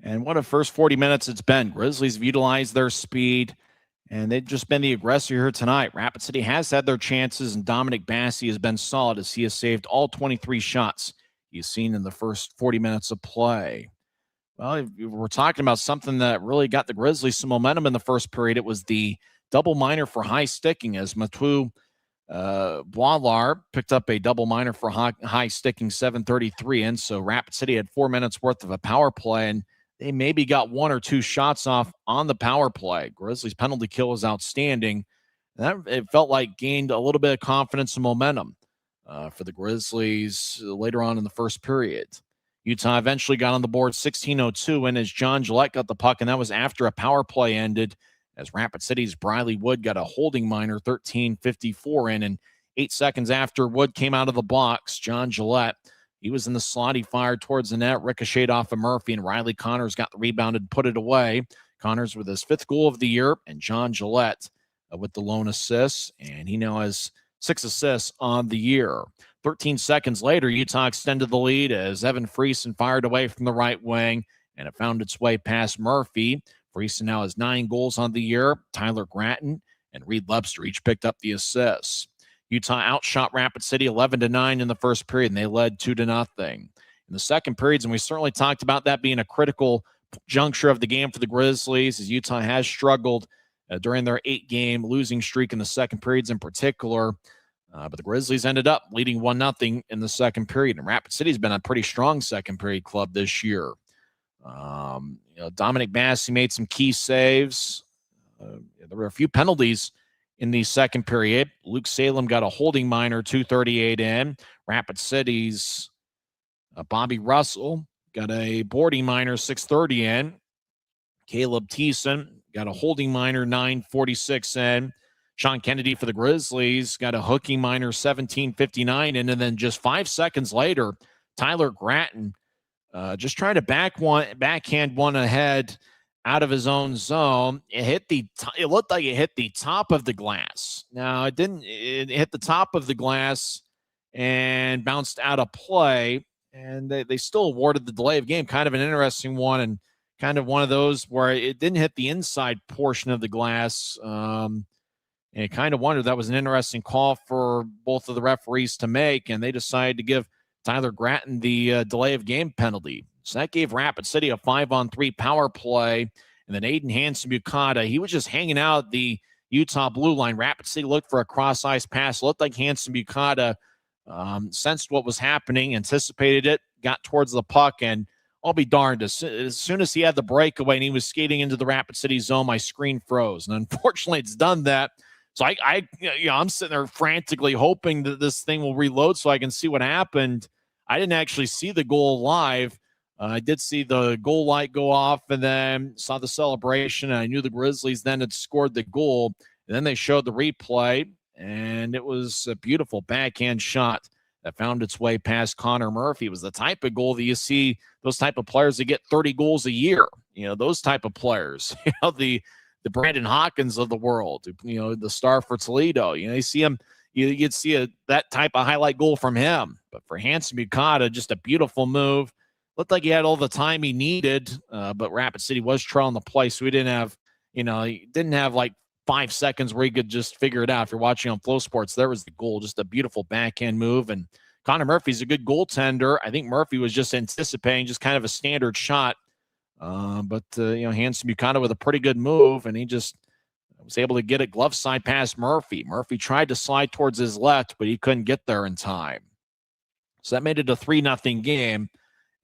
And what a first 40 minutes it's been. Grizzlies have utilized their speed, and they've just been the aggressor here tonight. Rapid City has had their chances, and Dominic Bassey has been solid as he has saved all 23 shots he's seen in the first 40 minutes of play. Well, we're talking about something that really got the Grizzlies some momentum in the first period. It was the double minor for high sticking as Matu Boilar picked up a double minor for high sticking 7:33 in. So Rapid City had 4 minutes worth of a power play, and they maybe got 1 or 2 shots off on the power play. Grizzlies' penalty kill was outstanding. That it felt like gained a little bit of confidence and momentum for the Grizzlies later on in the first period. Utah eventually got on the board 16:02 in as John Gillette got the puck, and that was after a power play ended as Rapid City's Briley Wood got a holding minor 13:54 in, and 8 seconds after Wood came out of the box, John Gillette, he was in the slot. He fired towards the net, ricocheted off of Murphy, and Riley Connors got the rebound and put it away. Connors with his 5th goal of the year, and John Gillette with the lone assists, and he now has 6 assists on the year. 13 seconds later, Utah extended the lead as Evan Friesen fired away from the right wing, and it found its way past Murphy. Friesen now has 9 goals on the year. Tyler Gratton and Reed Lebster each picked up the assists. Utah outshot Rapid City 11-9 in the first period, and they led 2-0. In the second periods, and we certainly talked about that being a critical juncture of the game for the Grizzlies, as Utah has struggled during their 8-game losing streak in the second periods in particular. But the Grizzlies ended up leading 1-0 in the second period. And Rapid City's been a pretty strong second period club this year. Dominic Massey made some key saves. There were a few penalties in the second period. Luke Salem got a holding minor, 2:38 in. Rapid City's Bobby Russell got a boarding minor, 6:30 in. Caleb Thiessen got a holding minor, 9:46 in. Sean Kennedy for the Grizzlies got a hooking minor, 17:59 in. And then just 5 seconds later, Tyler Gratton just trying to backhand one ahead out of his own zone. It looked like it hit the top of the glass. Now, it didn't. It hit the top of the glass and bounced out of play. And they still awarded the delay of game. Kind of an interesting one, and kind of one of those where it didn't hit the inside portion of the glass. And kind of wondered, that was an interesting call for both of the referees to make, and they decided to give Tyler Gratton the delay of game penalty. So that gave Rapid City a 5-on-3 power play. And then Aiden Hanson-Bukata, he was just hanging out the Utah blue line. Rapid City looked for a cross-ice pass. It looked like Hanson-Bukata sensed what was happening, anticipated it, got towards the puck, and I'll be darned, as soon as he had the breakaway and he was skating into the Rapid City zone, my screen froze. And unfortunately, it's done that. So I'm sitting there frantically hoping that this thing will reload so I can see what happened. I didn't actually see the goal live. I did see the goal light go off and then saw the celebration. And I knew the Grizzlies then had scored the goal. And then they showed the replay, and it was a beautiful backhand shot that found its way past Connor Murphy. It was the type of goal that you see, those type of players that get 30 goals a year. Those type of players. The Brandon Hawkins of the world, the star for Toledo. You see him, you'd see that type of highlight goal from him. But for Hanson-Bukata, just a beautiful move. Looked like he had all the time he needed, but Rapid City was trailing the play, so he didn't have like 5 seconds where he could just figure it out. If you're watching on Flow Sports, there was the goal, just a beautiful backhand move. And Connor Murphy's a good goaltender. I think Murphy was just anticipating just kind of a standard shot. But Hanson-Bukata with a pretty good move, and he just was able to get a glove side past Murphy. Murphy tried to slide towards his left, but he couldn't get there in time. So that made it a 3-0 game,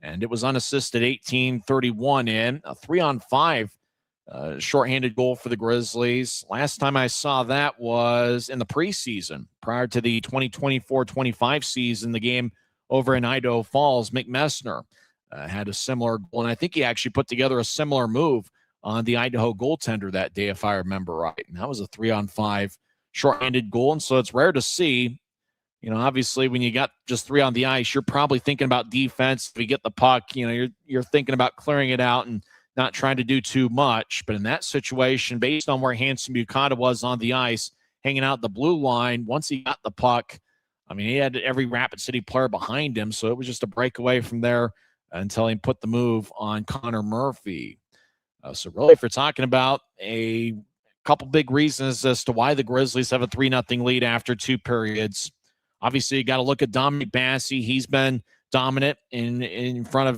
and it was unassisted, 18:31 in. A 3-on-5 shorthanded goal for the Grizzlies. Last time I saw that was in the preseason, prior to the 2024-25 season, the game over in Idaho Falls. Mick Messner had a similar goal, and I think he actually put together a similar move on the Idaho goaltender that day, if I remember right. And that was a 3-on-5 shorthanded goal, and so it's rare to see. Obviously, when you got just 3 on the ice, you're probably thinking about defense. If you get the puck, you're thinking about clearing it out and not trying to do too much. But in that situation, based on where Hanson-Bukata was on the ice, hanging out the blue line, once he got the puck, he had every Rapid City player behind him, so it was just a breakaway from there until he put the move on Connor Murphy. So really, if you're talking about a couple big reasons as to why the Grizzlies have a 3-0 lead after 2 periods, obviously you got to look at Dominic Massey. He's been dominant in front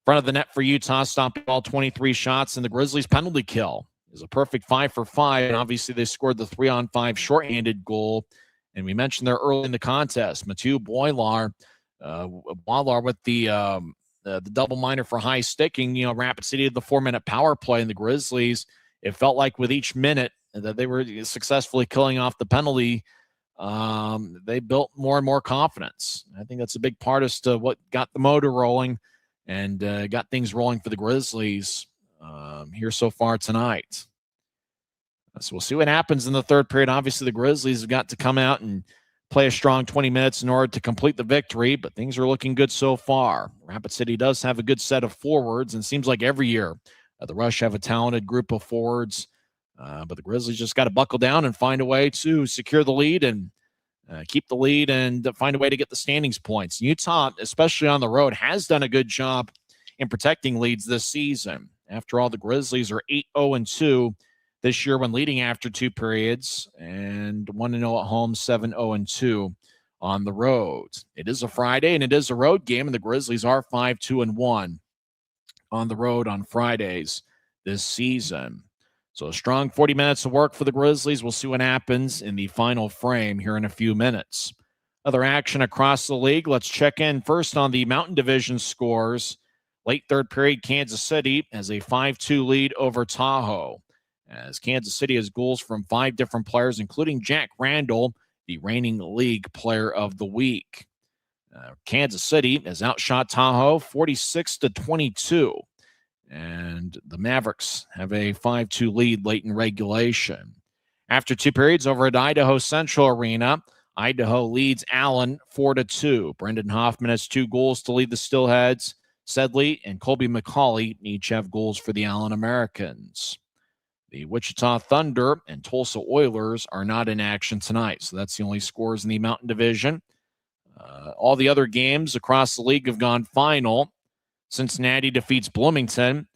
of the net for Utah, stopping all 23 shots, and the Grizzlies' penalty kill is a perfect 5 for 5. And obviously they scored the 3-on-5 shorthanded goal. And we mentioned there early in the contest, Mathieu Boilar with the double minor for high sticking. Rapid City had the 4-minute power play, and the Grizzlies, it felt like with each minute that they were successfully killing off the penalty, they built more and more confidence. I think that's a big part as to what got the motor rolling and got things rolling for the Grizzlies here so far tonight. So we'll see what happens in the third period. Obviously, the Grizzlies have got to come out and play a strong 20 minutes in order to complete the victory, but things are looking good so far. Rapid City does have a good set of forwards, and it seems like every year the Rush have a talented group of forwards, but the Grizzlies just got to buckle down and find a way to secure the lead and keep the lead and find a way to get the standings points. Utah, especially on the road, has done a good job in protecting leads this season. After all, the Grizzlies are 8-0-2 this year when leading after 2 periods, and 1-0 at home, 7-0-2 on the road. It is a Friday, and it is a road game, and the Grizzlies are 5-2-1 on the road on Fridays this season. So a strong 40 minutes of work for the Grizzlies. We'll see what happens in the final frame here in a few minutes. Other action across the league. Let's check in first on the Mountain Division scores. Late third period, Kansas City has a 5-2 lead over Tahoe, as Kansas City has goals from 5 different players, including Jack Randall, the reigning league player of the week. Kansas City has outshot Tahoe 46-22. And the Mavericks have a 5-2 lead late in regulation. After 2 periods over at Idaho Central Arena, Idaho leads Allen 4-2. Brendan Hoffman has 2 goals to lead the Steelheads. Sedley and Colby McCauley each have goals for the Allen Americans. The Wichita Thunder and Tulsa Oilers are not in action tonight, so that's the only scores in the Mountain Division. All the other games across the league have gone final. Cincinnati defeats Bloomington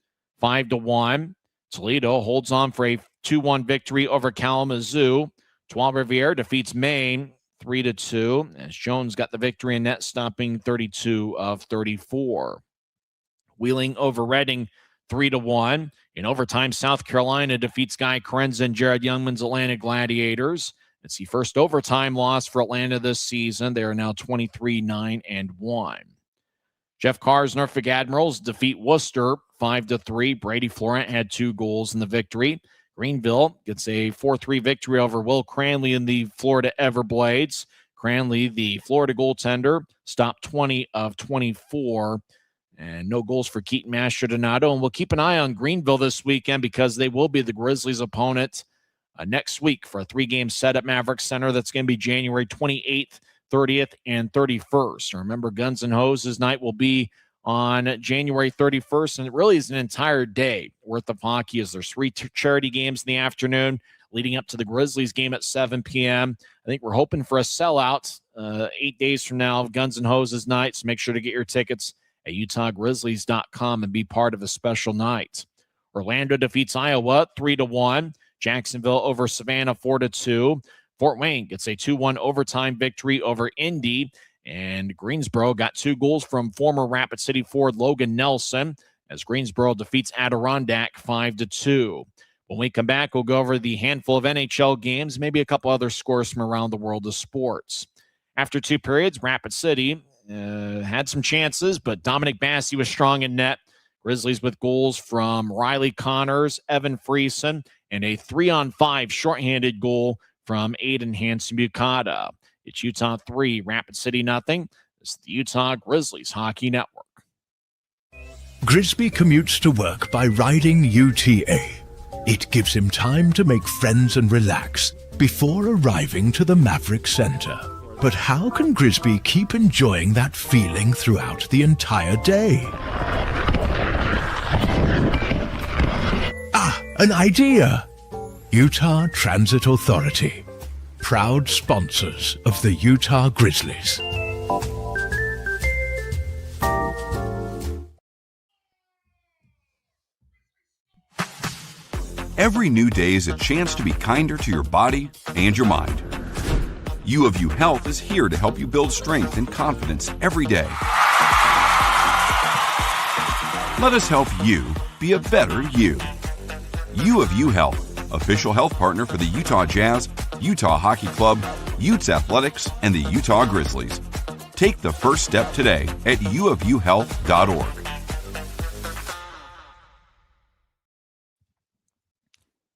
5-1. Toledo holds on for a 2-1 victory over Kalamazoo. Trois-Rivières defeats Maine 3-2, as Jones got the victory in net, stopping 32 of 34. Wheeling over Reading 3-1. In overtime, South Carolina defeats Guy Krenz and Jared Youngman's Atlanta Gladiators. It's the first overtime loss for Atlanta this season. They are now 23-9-1. Jeff Carr's Norfolk Admirals defeat Worcester 5-3. Brady Florent had 2 goals in the victory. Greenville gets a 4-3 victory over Will Cranley in the Florida Everblades. Cranley, the Florida goaltender, stopped 20 of 24. And no goals for Keaton Mastrodonato. And we'll keep an eye on Greenville this weekend because they will be the Grizzlies' opponent next week for a 3-game set at Maverick Center. That's going to be January 28th, 30th, and 31st. Remember, Guns N' Hoses night will be on January 31st, and it really is an entire day worth of hockey as there's 3 charity games in the afternoon leading up to the Grizzlies game at 7 p.m. I think we're hoping for a sellout 8 days from now of Guns N' Hoses night, so make sure to get your tickets at UtahGrizzlies.com and be part of a special night. Orlando defeats Iowa 3-1. Jacksonville over Savannah 4-2. Fort Wayne gets a 2-1 overtime victory over Indy. And Greensboro got 2 goals from former Rapid City forward Logan Nelson as Greensboro defeats Adirondack 5-2. When we come back, we'll go over the handful of NHL games, maybe a couple other scores from around the world of sports. After 2 periods, Rapid City had some chances, but Dominic Bassey was strong in net. Grizzlies with goals from Riley Connors, Evan Friesen, and a 3-on-5 shorthanded goal from Aiden Hansen-Bukata. It's Utah 3, Rapid City nothing. It's the Utah Grizzlies Hockey Network. Grisby commutes to work by riding UTA. It gives him time to make friends and relax before arriving to the Maverick Center. But how can Grisby keep enjoying that feeling throughout the entire day? An idea! Utah Transit Authority, proud sponsors of the Utah Grizzlies. Every new day is a chance to be kinder to your body and your mind. U of U Health is here to help you build strength and confidence every day. Let us help you be a better you. U of U Health, official health partner for the Utah Jazz, Utah Hockey Club, Utes Athletics, and the Utah Grizzlies. Take the first step today at uofuhealth.org.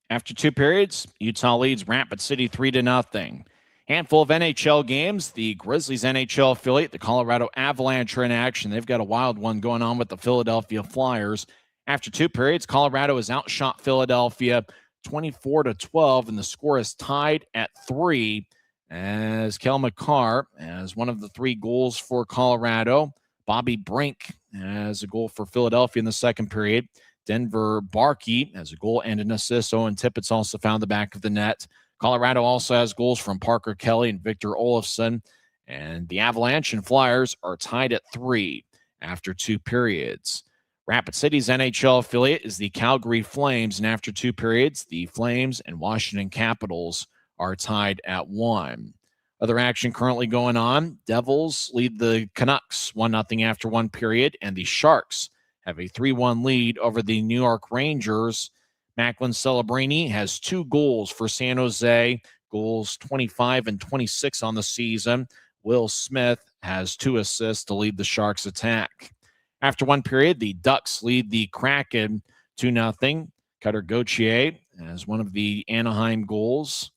After 2 periods, Utah leads Rapid City 3-0. Handful of NHL games. The Grizzlies NHL affiliate, the Colorado Avalanche, are in action. They've got a wild one going on with the Philadelphia Flyers. After 2 periods, Colorado has outshot Philadelphia 24-12, and the score is tied at 3 as Kel McCarr has one of the 3 goals for Colorado. Bobby Brink has a goal for Philadelphia in the second period. Denver Barkey has a goal and an assist. Owen Tippett's also found the back of the net. Colorado also has goals from Parker Kelly and Victor Olofsson. And the Avalanche and Flyers are tied at 3 after 2 periods. Rapid City's NHL affiliate is the Calgary Flames, and after 2 periods, the Flames and Washington Capitals are tied at 1. Other action currently going on. Devils lead the Canucks 1-0 after 1 period, and the Sharks have a 3-1 lead over the New York Rangers. Macklin Celebrini has 2 goals for San Jose, goals 25 and 26 on the season. Will Smith has 2 assists to lead the Sharks' attack. After one period, the Ducks lead the Kraken 2-0. Cutter Gauthier as one of the Anaheim goals.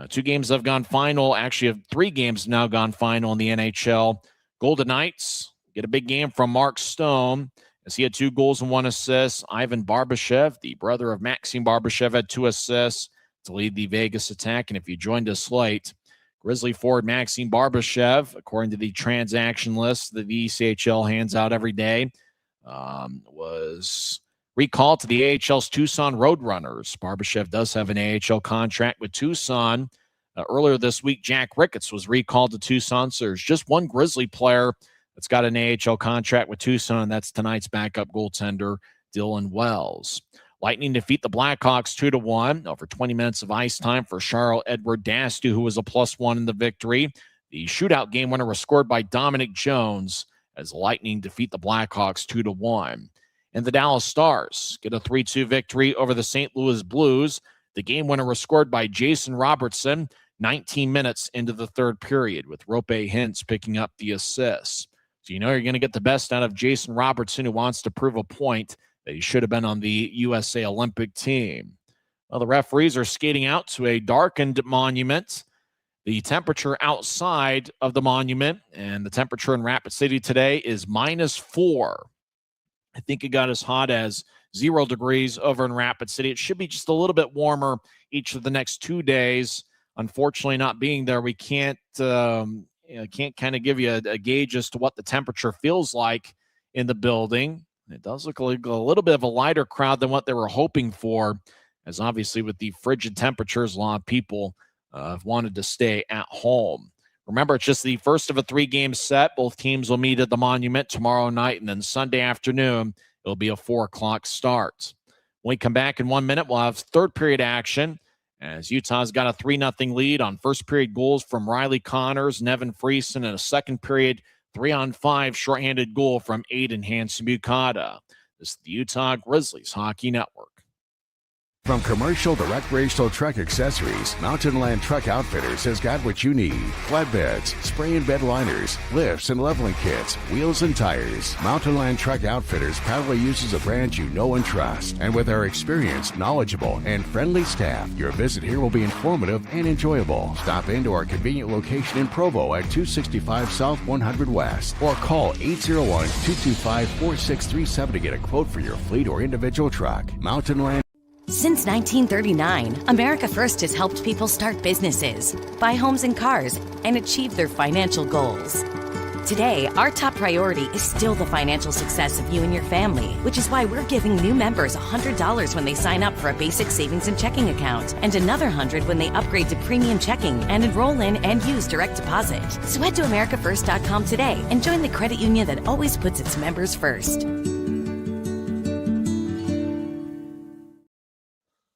2 games have gone final. Actually, 3 games now gone final in the NHL. Golden Knights get a big game from Mark Stone as he had 2 goals and 1 assist. Ivan Barbashev, the brother of Maxim Barbashev, had 2 assists to lead the Vegas attack. And if you joined us late, Grizzly forward Maxim Barbashev, according to the transaction list that the ECHL hands out every day, was recalled to the AHL's Tucson Roadrunners. Barbashev does have an AHL contract with Tucson. Earlier this week, Jack Ricketts was recalled to Tucson. So there's just one Grizzly player that's got an AHL contract with Tucson, and that's tonight's backup goaltender, Dylan Wells. Lightning defeat the Blackhawks 2-1. Over 20 minutes of ice time for Charles-Edouard Dastu, who was a +1 in the victory. The shootout game winner was scored by Dominic Jones as Lightning defeat the Blackhawks 2-1. And the Dallas Stars get a 3-2 victory over the St. Louis Blues. The game winner was scored by Jason Robertson 19 minutes into the third period, with Rope Hintz picking up the assists. So you know you're going to get the best out of Jason Robertson, who wants to prove a point that he should have been on the USA Olympic team. Well, the referees are skating out to a darkened monument. The temperature outside of the monument and the temperature in Rapid City today is -4. I think it got as hot as 0 degrees over in Rapid City. It should be just a little bit warmer each of the next 2 days. Unfortunately, not being there, we can't kind of give you a gauge as to what the temperature feels like in the building. It does look like a little bit of a lighter crowd than what they were hoping for, as obviously with the frigid temperatures, a lot of people have wanted to stay at home. Remember, it's just the first of a 3-game set. Both teams will meet at the Monument tomorrow night, and then Sunday afternoon, it'll be a 4 o'clock start. When we come back in 1 minute, we'll have third period action, as Utah's got a 3-0 lead on first period goals from Riley Connors and Evan Friesen, and a second period 3-on-5 shorthanded goal from Aiden Hansen-Bukata. This is the Utah Grizzlies Hockey Network. From commercial to recreational truck accessories, Mountain Land Truck Outfitters has got what you need. Flatbeds, spray and bed liners, lifts and leveling kits, wheels and tires. Mountain Land Truck Outfitters proudly uses a brand you know and trust. And with our experienced, knowledgeable, and friendly staff, your visit here will be informative and enjoyable. Stop into our convenient location in Provo at 265 South 100 West, or call 801-225-4637 to get a quote for your fleet or individual truck. Mountain Land. Since 1939, America First has helped people start businesses, buy homes and cars, and achieve their financial goals. Today, our top priority is still the financial success of you and your family, which is why we're giving new members $100 when they sign up for a basic savings and checking account, and another $100 when they upgrade to premium checking and enroll in and use direct deposit. So head to americafirst.com today and join the credit union that always puts its members first.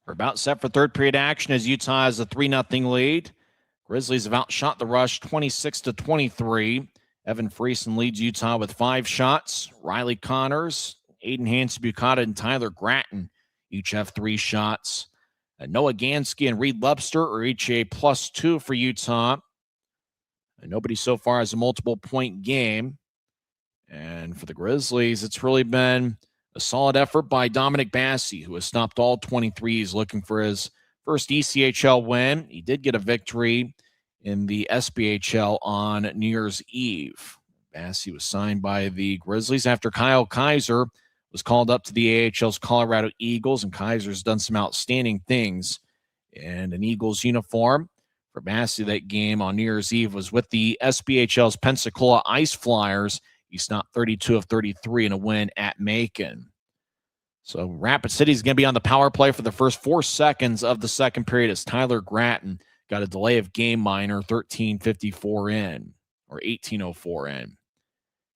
We're about set for third period action as Utah has a 3-0 lead. Grizzlies have outshot the Rush 26-23. Evan Friesen leads Utah with 5 shots. Riley Connors, Aiden Hansen-Bukata, and Tyler Gratton each have 3 shots. Noah Gansky and Reed Lubster are each a +2 for Utah. Nobody so far has a multiple-point game. And for the Grizzlies, it's really been a solid effort by Dominic Bassey, who has stopped all 23s, looking for his first ECHL win. He did get a victory in the SBHL on New Year's Eve. Bassey was signed by the Grizzlies after Kyle Kaiser was called up to the AHL's Colorado Eagles, and Kaiser's done some outstanding things in an Eagles uniform. For Bassey, that game on New Year's Eve was with the SBHL's Pensacola Ice Flyers. He snapped 32 of 33 in a win at Macon. So Rapid City is going to be on the power play for the first 4 seconds of the second period as Tyler Gratton got a delay of game minor, 13:54 in, or 18:04 in.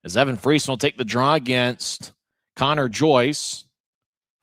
As Evan Friesen will take the draw against Connor Joyce.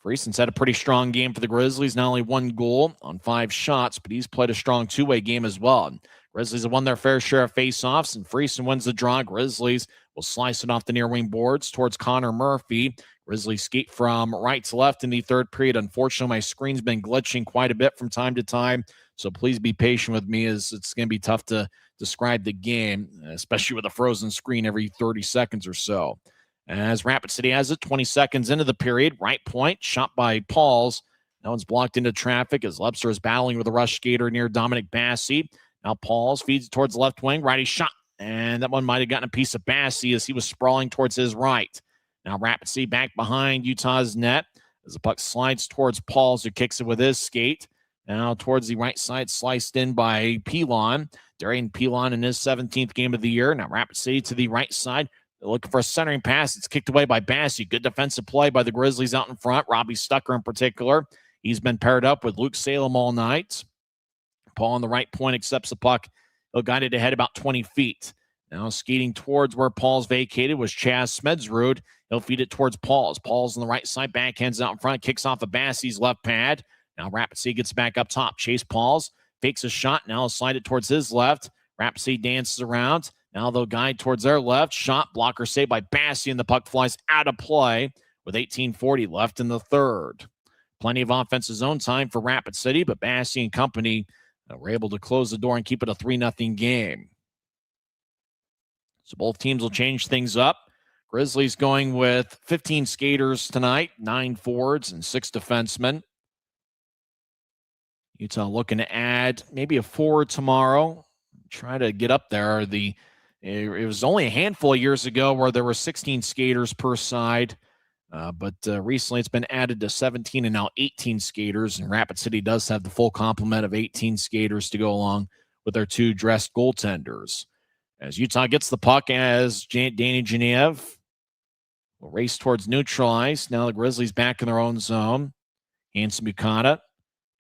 Friesen's had a pretty strong game for the Grizzlies, not only 1 goal on 5 shots, but he's played a strong 2-way game as well. Grizzlies have won their fair share of faceoffs, and Friesen wins the draw. Grizzlies will slice it off the near wing boards towards Connor Murphy. Grizzlies skate from right to left in the third period. Unfortunately, my screen's been glitching quite a bit from time to time, so please be patient with me, as it's going to be tough to describe the game, especially with a frozen screen every 30 seconds or so. As Rapid City has it, 20 seconds into the period, right point, shot by Pauls. That one's blocked into traffic as Lebster is battling with a rush skater near Dominic Bassey. Now Pauls feeds it towards the left wing, righty shot. And that one might have gotten a piece of Bassey as he was sprawling towards his right. Now Rapid City back behind Utah's net as the puck slides towards Pauls, who kicks it with his skate. Now towards the right side, sliced in by Pilon. Darian Pilon in his 17th game of the year. Now Rapid City to the right side. They're looking for a centering pass. It's kicked away by Bassey. Good defensive play by the Grizzlies out in front. Robbie Stucker in particular. He's been paired up with Luke Salem all night. Paul on the right point accepts the puck. He'll guide it ahead about 20 feet. Now skating towards where Paul's vacated was Chaz Smedsrud. He'll feed it towards Paul's. Paul's on the right side, backhands out in front, kicks off of Bassey's left pad. Now Rapid City gets back up top. Chase Paul's, fakes a shot. Now he'll slide it towards his left. Rapid City dances around. Now they'll guide towards their left. Shot, blocker saved by Bassey, and the puck flies out of play with 18:40 left in the third. Plenty of offensive zone time for Rapid City, but Bassey and company were able to close the door and keep it a 3-0 game. So both teams will change things up. Grizzlies going with 15 skaters tonight, 9 forwards and 6 defensemen. Utah looking to add maybe a forward tomorrow. Try to get up there. It was only a handful of years ago where there were 16 skaters per side. But recently it's been added to 17 and now 18 skaters, and Rapid City does have the full complement of 18 skaters to go along with their 2 dressed goaltenders. As Utah gets the puck, as Danny Genev will race towards neutral ice. Now the Grizzlies back in their own zone. Hanson Bukata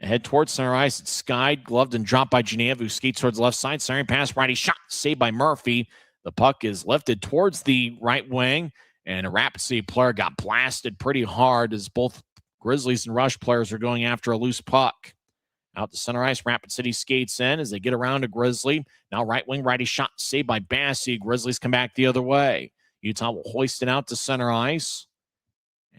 ahead towards center ice. It's skied, gloved, and dropped by Genev, who skates towards the left side. Siren pass, righty shot, saved by Murphy. The puck is lifted towards the right wing. And a Rapid City player got blasted pretty hard as both Grizzlies and Rush players are going after a loose puck. Out to center ice, Rapid City skates in as they get around a Grizzly. Now right wing, righty shot, saved by Bassey. Grizzlies come back the other way. Utah will hoist it out to center ice.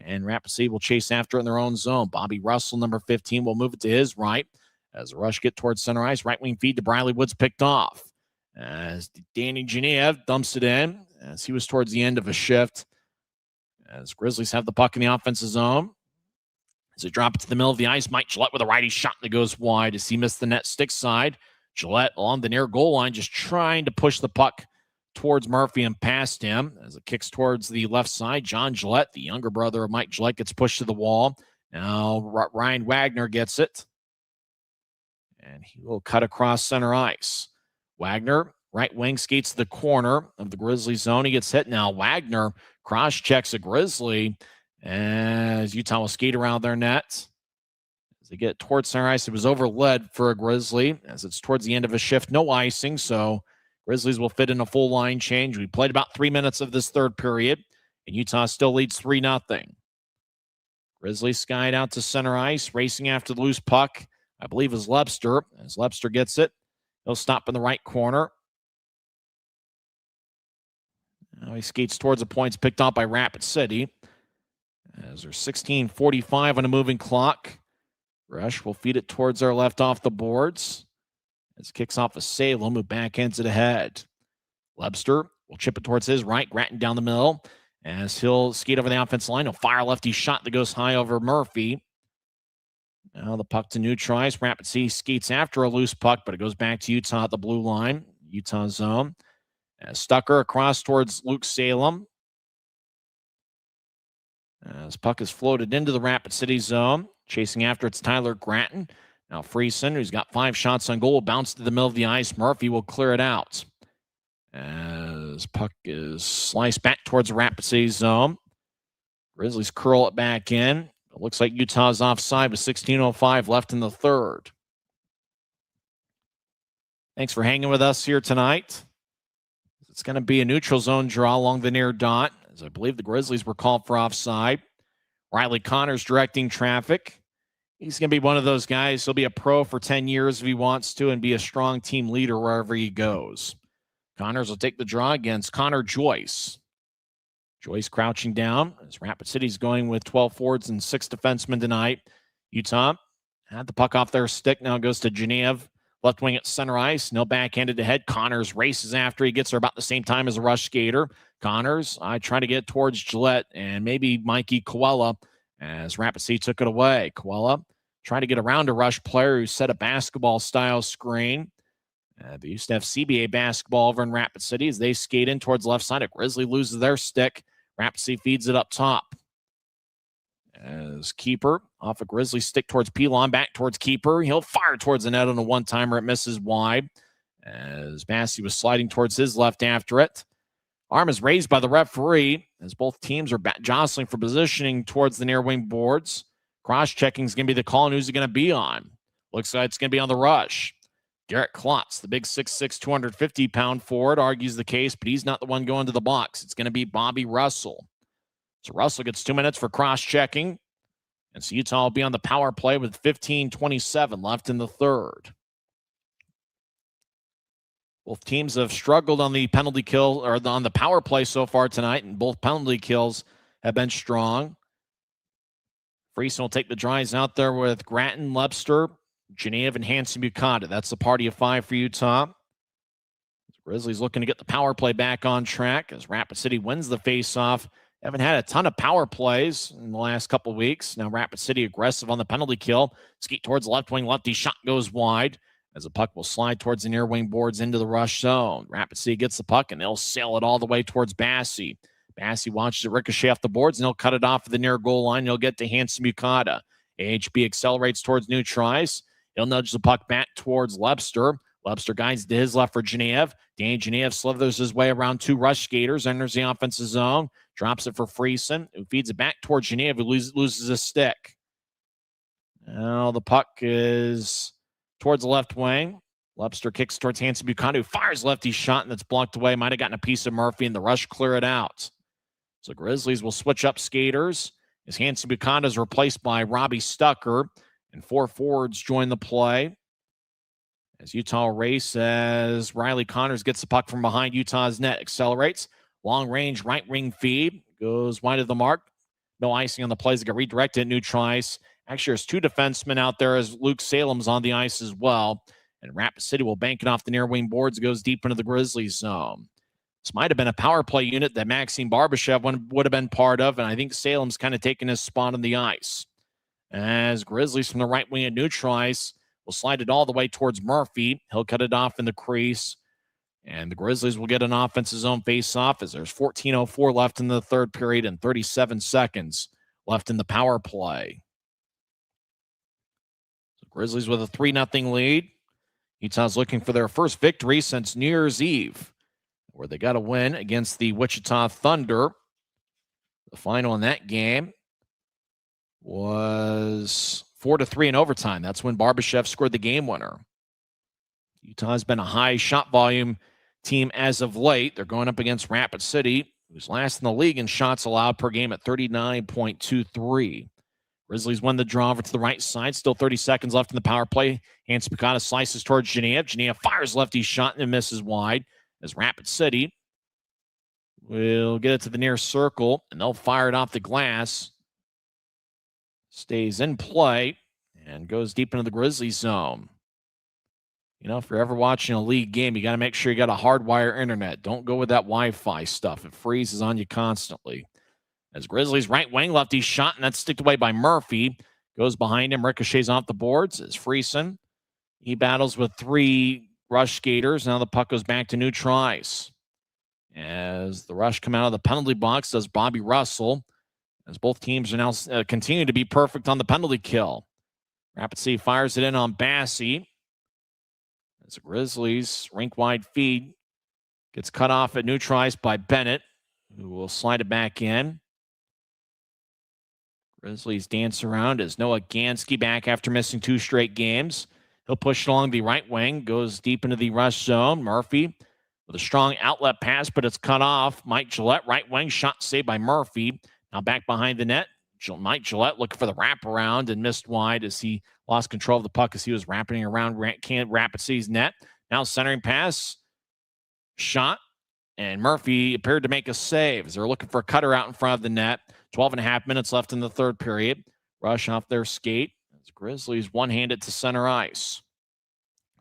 And Rapid City will chase after it in their own zone. Bobby Russell, number 15, will move it to his right. As the Rush get towards center ice, right wing feed to Briley Woods picked off. As Danny Genev dumps it in as he was towards the end of a shift. As Grizzlies have the puck in the offensive zone. As they drop it to the middle of the ice, Mike Gillette with a righty shot that goes wide as he missed the net stick side. Gillette along the near goal line, just trying to push the puck towards Murphy and past him. As it kicks towards the left side, John Gillette, the younger brother of Mike Gillette, gets pushed to the wall. Now Ryan Wagner gets it. And he will cut across center ice. Wagner, right wing, skates to the corner of the Grizzly zone. He gets hit now. Wagner cross-checks a Grizzly as Utah will skate around their net. As they get towards center ice, it was overled for a Grizzly as it's towards the end of a shift. No icing, so Grizzlies will fit in a full line change. We played about 3 minutes of this third period, and Utah still leads 3-0. Grizzlies skied out to center ice, racing after the loose puck. I believe is Lebster. As Lebster gets it, he'll stop in the right corner. Now he skates towards the points picked up by Rapid City. As there's 16:45 on a moving clock. Rush will feed it towards our left off the boards. As it kicks off a Salem, who backhands it ahead. Lebster will chip it towards his right, Grattan down the middle. As he'll skate over the offensive line, he'll fire a lefty shot that goes high over Murphy. Now the puck to neutral ice. Rapid City skates after a loose puck, but it goes back to Utah at the blue line. Utah zone. As Stucker across towards Luke Salem. As puck is floated into the Rapid City zone. Chasing after it's Tyler Grattan. Now Friesen, who's got 5 shots on goal, bounced to the middle of the ice. Murphy will clear it out. As puck is sliced back towards the Rapid City zone. Grizzlies curl it back in. It looks like Utah's offside with 16:05 left in the third. Thanks for hanging with us here tonight. It's going to be a neutral zone draw along the near dot, as I believe the Grizzlies were called for offside. Riley Connors directing traffic. He's going to be one of those guys. He'll be a pro for 10 years if he wants to and be a strong team leader wherever he goes. Connors will take the draw against Connor Joyce. Joyce crouching down as Rapid City's going with 12 forwards and 6 defensemen tonight. Utah had the puck off their stick. Now goes to Geneva. Left wing at center ice. No backhanded ahead. Connors races after. He gets there about the same time as a rush skater. Connors, I try to get towards Gillette and maybe Mikey Koala as Rapid City took it away. Koala trying to get around a rush player who set a basketball-style screen. They used to have CBA basketball over in Rapid City as they skate in towards the left side. A Grizzly loses their stick. Rapid City feeds it up top. As Keeper off a Grizzly stick towards Pilon, back towards Keeper. He'll fire towards the net on a one-timer. It misses wide as Massey was sliding towards his left after it. Arm is raised by the referee as both teams are jostling for positioning towards the near wing boards. Cross-checking is going to be the call, and who's it going to be on? Looks like it's going to be on the rush. Garrett Klotz, the big 6'6", 250-pound forward, argues the case, but he's not the one going to the box. It's going to be Bobby Russell. So Russell gets 2 minutes for cross-checking. And so Utah will be on the power play with 15:27 left in the third. Both teams have struggled on the penalty kill or on the power play so far tonight, and both penalty kills have been strong. Friesen will take the drives out there with Grattan, Lebster, Geneva, and Hanson Bukata. That's the party of 5 for Utah. Grizzlies looking to get the power play back on track as Rapid City wins the faceoff. Haven't had a ton of power plays in the last couple of weeks. Now Rapid City aggressive on the penalty kill. Skeet towards the left wing. Lefty shot goes wide as the puck will slide towards the near wing boards into the rush zone. Rapid City gets the puck, and they'll sail it all the way towards Bassey. Bassey watches it ricochet off the boards, and he'll cut it off at the near goal line. He'll get to Hanson Bukata. AHB accelerates towards new tries. He'll nudge the puck back towards Lebster. Lebster guides to his left for Geneva. Danny Geneva slithers his way around 2 rush skaters, enters the offensive zone, drops it for Friesen, who feeds it back towards Geneva, who loses a stick. Now the puck is towards the left wing. Lebster kicks towards Hanson Bukata, who fires lefty shot, and that's blocked away. Might have gotten a piece of Murphy, and the rush clear it out. So Grizzlies will switch up skaters as Hanson Bukata is replaced by Robbie Stucker, and 4 forwards join the play. As Utah race as Riley Connors gets the puck from behind Utah's net, accelerates. Long-range right wing feed. Goes wide of the mark. No icing on the plays. They get redirected. New tries. Actually, there's 2 defensemen out there as Luke Salem's on the ice as well. And Rapid City will bank it off the near wing boards. It goes deep into the Grizzlies zone. This might have been a power play unit that Maxime Barbashev would have been part of. And I think Salem's kind of taken his spot on the ice. As Grizzlies from the right wing at new tries will slide it all the way towards Murphy. He'll cut it off in the crease. And the Grizzlies will get an offensive zone face-off as there's 14:04 left in the third period and 37 seconds left in the power play. So Grizzlies with a 3-0 lead. Utah's looking for their first victory since New Year's Eve, where they got a win against the Wichita Thunder. The final in that game was 4-3 in overtime. That's when Barbashev scored the game winner. Utah's been a high shot volume team as of late. They're going up against Rapid City, who's last in the league in shots allowed per game at 39.23. Grizzlies won the draw over to the right side. Still 30 seconds left in the power play. Hanson Bukata slices towards Geneva. Geneva fires lefty shot and misses wide as Rapid City will get it to the near circle, and they'll fire it off the glass. Stays in play and goes deep into the Grizzlies zone. You know, if you're ever watching a league game, you got to make sure you got a hardwire internet. Don't go with that Wi-Fi stuff. It freezes on you constantly. As Grizzlies right wing lefty shot, and that's sticked away by Murphy. Goes behind him, ricochets off the boards. As Friesen, he battles with 3 rush skaters. Now the puck goes back to new tries. As the rush come out of the penalty box, does Bobby Russell. As both teams are now continue to be perfect on the penalty kill. Rapid City fires it in on Bassey. As the Grizzlies rink-wide feed gets cut off at new tries by Bennett, who will slide it back in. Grizzlies dance around as Noah Gansky back after missing 2 straight games. He'll push it along the right wing, goes deep into the rush zone. Murphy with a strong outlet pass, but it's cut off. Mike Gillette, right wing, shot saved by Murphy. Now back behind the net. Mike Gillette looking for the wraparound and missed wide as he lost control of the puck as he was wrapping around Rapid City's net. Now centering pass. Shot. and Murphy appeared to make a save as they're looking for a cutter out in front of the net. 12.5 minutes left in the third period. Rush off their skate as Grizzlies one-hand it to center ice.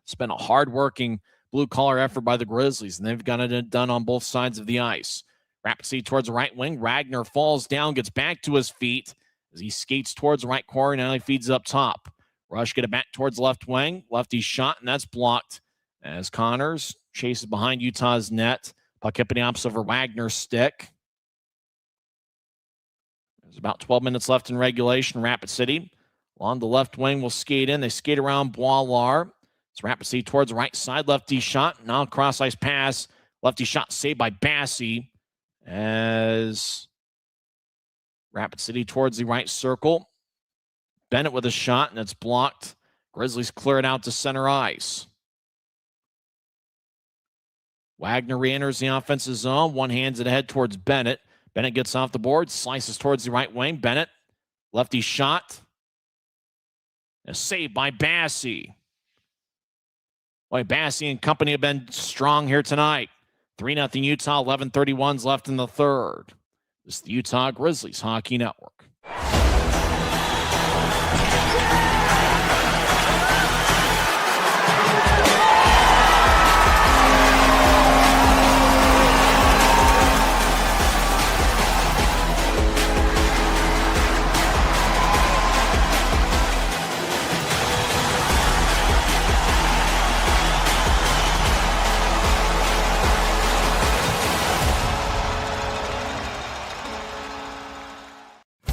It's been a hard-working blue-collar effort by the Grizzlies, and they've got it done on both sides of the ice. Rapid City towards the right wing. Wagner falls down, gets back to his feet as he skates towards the right corner. Now he feeds up top. Rush get it back towards left wing. Lefty shot, and that's blocked as Connors chases behind Utah's net. Puck up in the opposite over Wagner's stick. There's about 12 minutes left in regulation. Rapid City along the left wing will skate in. They skate around Boilar. It's Rapid City towards the right side. Lefty shot. Now cross-ice pass. Lefty shot saved by Bassey as Rapid City towards the right circle. Bennett with a shot, and it's blocked. Grizzlies clear it out to center ice. Wagner re-enters the offensive zone. One hands it ahead towards Bennett. Bennett gets off the board, slices towards the right wing. Bennett, lefty shot. A save by Bassey. Boy, Bassey and company have been strong here tonight. 3-0 Utah, 11:31 left in the third. This is the Utah Grizzlies Hockey Network.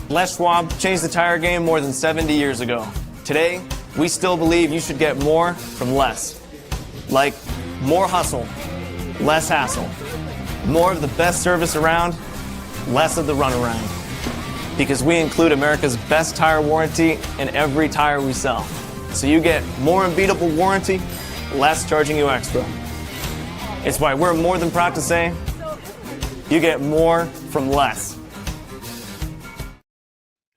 Les Schwab changed the tire game more than 70 years ago. Today, we still believe you should get more from less. Like more hustle, less hassle. More of the best service around, less of the runaround. Because we include America's best tire warranty in every tire we sell. So you get more unbeatable warranty, less charging you extra. It's why we're more than proud to say, you get more from less.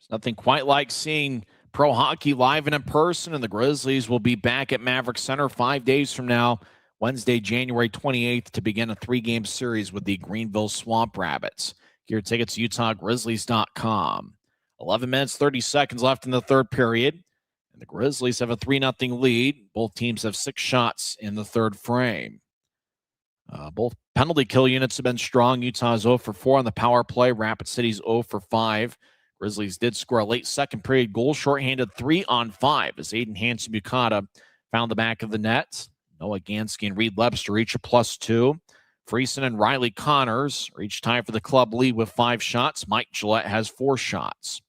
Nothing quite like seeing pro hockey live and in person, and the Grizzlies will be back at Maverick Center 5 days from now, Wednesday, January 28th, to begin a 3-game series with the Greenville Swamp Rabbits. Get your tickets at UtahGrizzlies.com. 11 minutes, 30 seconds left in the third period, and the Grizzlies have a 3-0 lead. Both teams have 6 shots in the third frame. Both penalty kill units have been strong. Utah's 0 for 4 on the power play. Rapid City's 0 for 5. Grizzlies did score a late second period goal, shorthanded 3-on-5 as Aiden Hansen-Bukata found the back of the net. Noah Gansky and Reed Lebster each a +2. Friesen and Riley Connors are each tied for the club lead with 5 shots. Mike Gillette has 4 shots.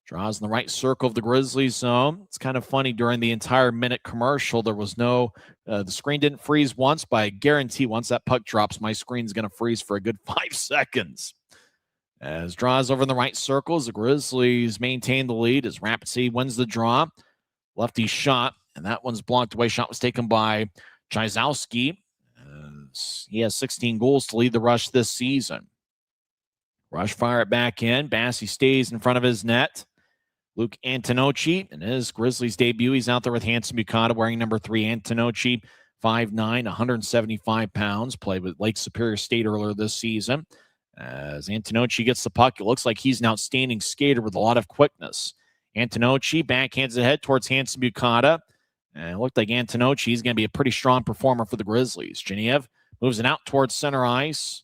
Draws in the right circle of the Grizzlies zone. It's kind of funny, during the entire minute commercial, there was no, the screen didn't freeze once, but I guarantee once that puck drops, my screen's going to freeze for a good 5 seconds. As draws over in the right circles, the Grizzlies maintain the lead as Rapid City wins the draw. Lefty shot, and that one's blocked away. Shot was taken by Chizowski. He has 16 goals to lead the Rush this season. Rush fire it back in. Bassey stays in front of his net. Luke Antonocci, in his Grizzlies debut, he's out there with Hansen-Bukata wearing number 3. Antonocci, 5'9", 175 pounds, played with Lake Superior State earlier this season. As Antonocci gets the puck, it looks like he's an outstanding skater with a lot of quickness. Antonocci backhands ahead towards Hansen-Bukata. And it looked like Antonocci is going to be a pretty strong performer for the Grizzlies. Genev moves it out towards center ice